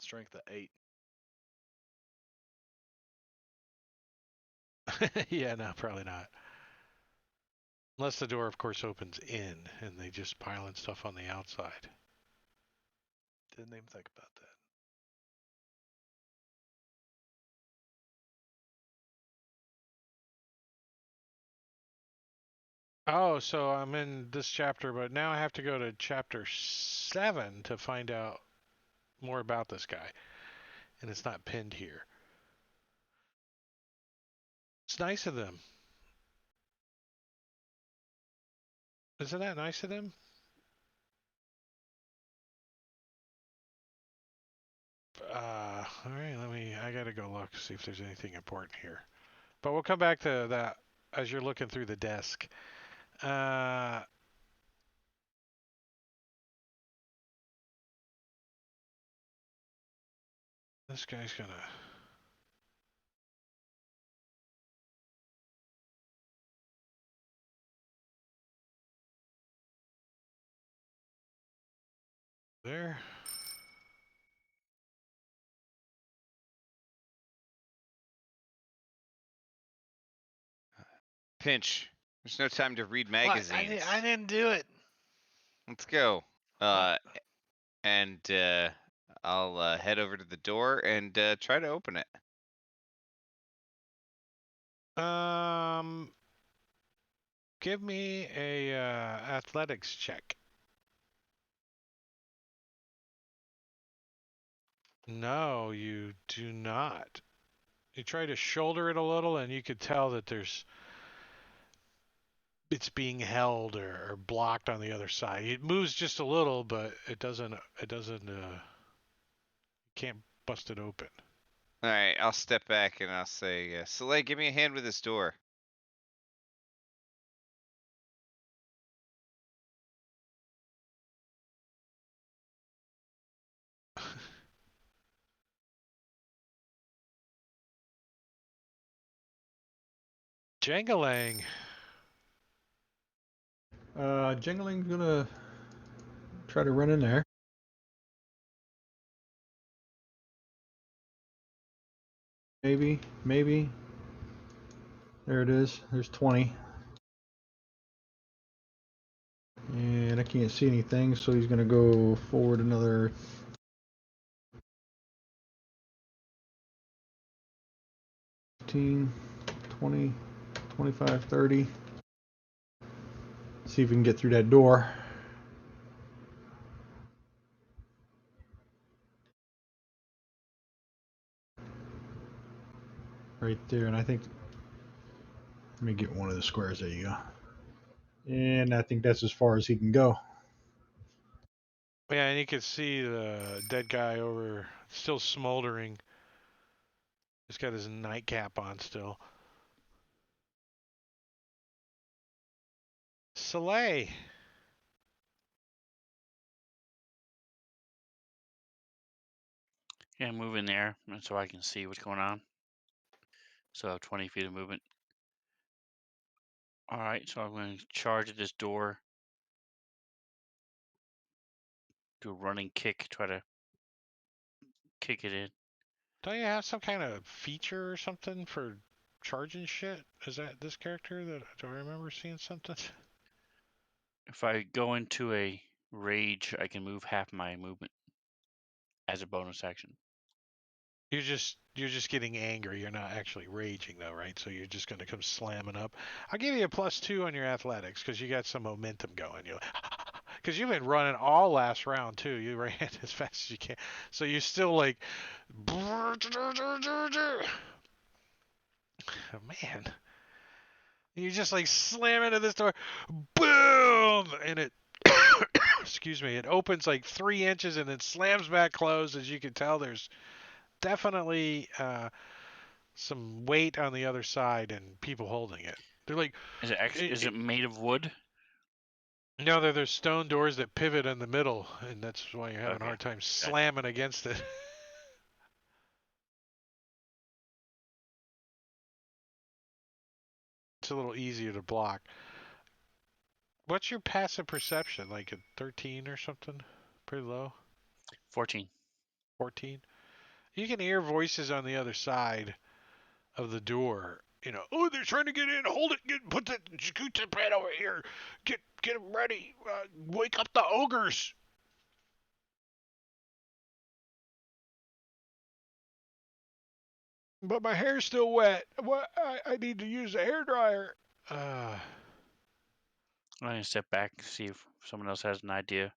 Strength of 8. Yeah, no, probably not. Unless the door, of course, opens in and they just pile in stuff on the outside. Didn't even think about that. Oh, so I'm in this chapter, but now I have to go to chapter 7 to find out more about this guy. And it's not pinned here. It's nice of them. Isn't that nice of them? All right, I gotta go look, see if there's anything important here. But we'll come back to that as you're looking through the desk. This guy's gonna... There. Pinch. There's no time to read What? magazines. I didn't do it. Let's go. And I'll head over to the door and try to open it. Give me a athletics check. No, you do not. You try to shoulder it a little, and you could tell that it's being held or blocked on the other side. It moves just a little, but it doesn't. Can't bust it open. All right, I'll step back and I'll say, Soleil, give me a hand with this door. Jangalang. Jangaling's gonna try to run in there. Maybe. There it is. There's 20. And I can't see anything, so he's gonna go forward another 15, 20, 25, 30. See if we can get through that door. Right there, and I think, let me get one of the squares. There you go. And I think that's as far as he can go. Yeah, and you can see the dead guy over, still smoldering. He's got his nightcap on still. Soleil. Yeah, move in there so I can see what's going on. So I have 20 feet of movement. All right, so I'm going to charge at this door. Do a running kick, try to kick it in. Don't you have some kind of feature or something for charging shit? Is that this character? Do I remember seeing something? If I go into a rage, I can move half my movement as a bonus action. You're just getting angry. You're not actually raging though, right? So you're just going to come slamming up. I'll give you a +2 on your athletics because you got some momentum going. You, because you've been running all last round too. You ran as fast as you can, so you're still like, oh, man. You just like slam into this door, boom, and it, excuse me, it opens like 3 inches and then slams back closed. As you can tell, there's definitely some weight on the other side and people holding it. They're like, Is it made of wood? No, there's stone doors that pivot in the middle, and that's why you're having a Okay. hard time slamming against it. It's a little easier to block. What's your passive perception? Like a 13 or something? Pretty low? 14. 14? You can hear voices on the other side of the door. You know, oh, they're trying to get in. Hold it. Put the scoot pad over here. Get them ready. Wake up the ogres. But my hair's still wet. What? I need to use a hairdryer. I'm going to step back and see if someone else has an idea.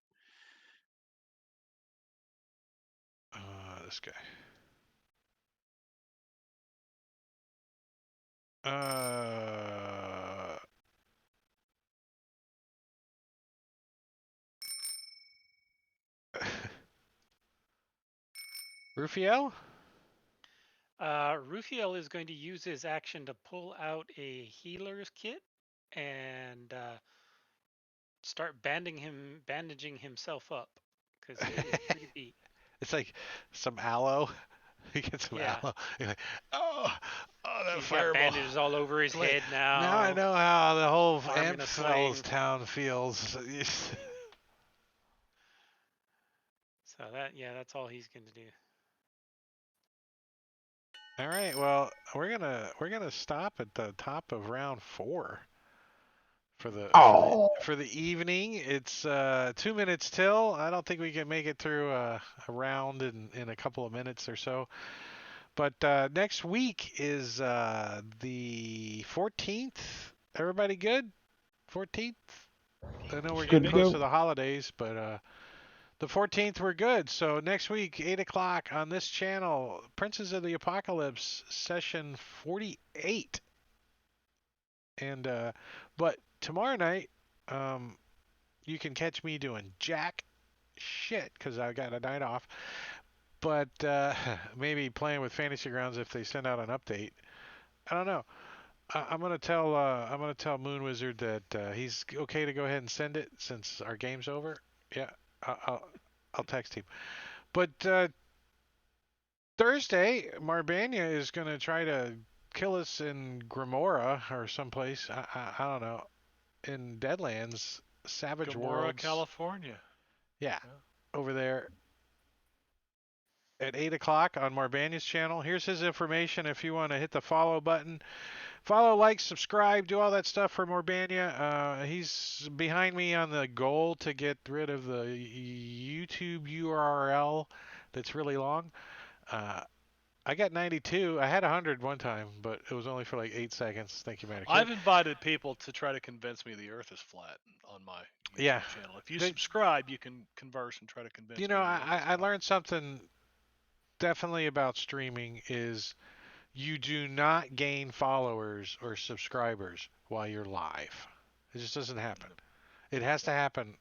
This guy. Rufiel? Rufiel is going to use his action to pull out a healer's kit and start bandaging himself up because he is pretty beat. It's like some aloe. You get some aloe. You're like, oh, that He's fireball. got bandages all over his head now. Now I know how the whole Arm in a Amphells sling. town feels. So that's all he's going to do. All right, well, we're gonna stop at the top of round 4 for the evening. It's 2 minutes till. I don't think we can make it through a round in a couple of minutes or so. But next week is the 14th. Everybody good? 14th? I know we're getting close to the holidays, but the 14th we're good. So next week, 8 o'clock on this channel, Princes of the Apocalypse session 48. And but tomorrow night, you can catch me doing jack shit because I got a night off. But maybe playing with Fantasy Grounds if they send out an update. I don't know. I'm gonna tell Moon Wizard that he's okay to go ahead and send it since our game's over. Yeah, I'll text him. But Thursday, Marbania is gonna try to kill us in Grimora or someplace. I don't know. In Deadlands, Savage Worlds, California. Yeah, over there at 8 o'clock on Marbania's channel. Here's his information if you want to hit the follow button. Follow, like, subscribe, do all that stuff for Morbania. He's behind me on the goal to get rid of the YouTube URL that's really long. I got 92. I had 100 one time, but it was only for like 8 seconds. Thank you, Manicure. I've invited people to try to convince me the Earth is flat on my YouTube channel. If you subscribe, you can converse and try to convince me. You know, I learned something definitely about streaming is you do not gain followers or subscribers while you're live. It just doesn't happen. It has to happen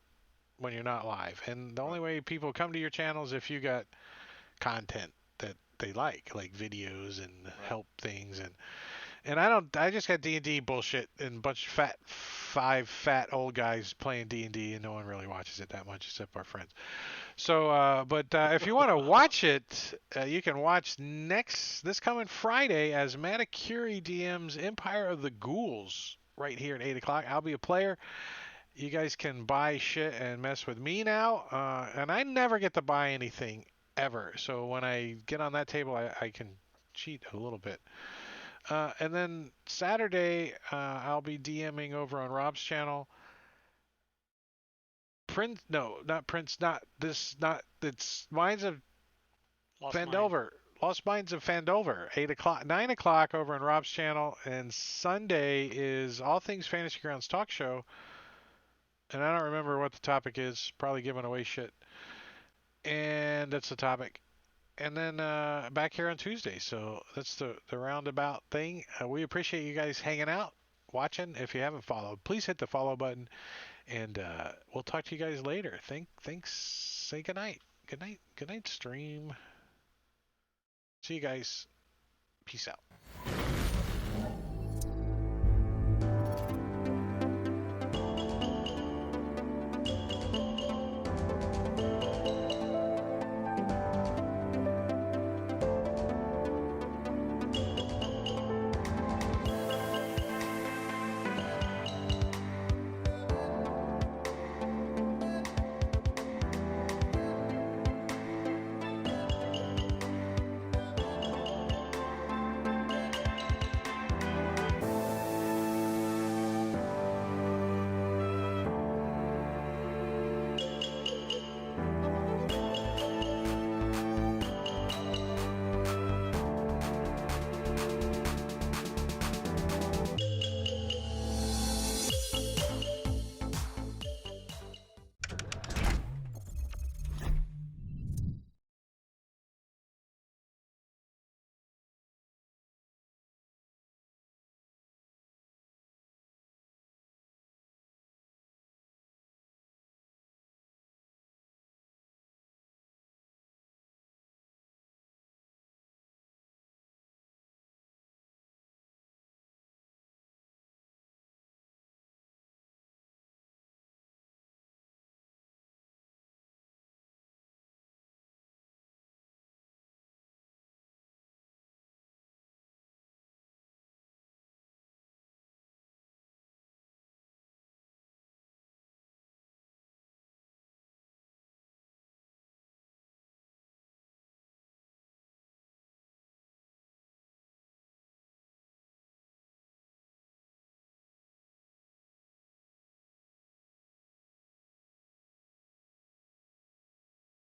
when you're not live. And the only way people come to your channel is if you got content that they like videos and help things and I just got D&D bullshit and a bunch of five fat old guys playing D&D and no one really watches it that much except our friends. So, but if you want to watch it, you can watch this coming Friday as Manicuri DM's Empire of the Ghouls right here at 8 o'clock. I'll be a player. You guys can buy shit and mess with me now. And I never get to buy anything ever. So when I get on that table, I can cheat a little bit. And then Saturday, I'll be DMing over on Rob's channel. It's Minds of Phandelver. Lost Minds of Phandelver. 8 o'clock, 9 o'clock over on Rob's channel. And Sunday is All Things Fantasy Grounds Talk Show. And I don't remember what the topic is. Probably giving away shit. And that's the topic. And then back here on Tuesday. So that's the roundabout thing. We appreciate you guys hanging out, watching. If you haven't followed, please hit the follow button. And we'll talk to you guys later. Thanks. Say goodnight. Good night, stream. See you guys. Peace out.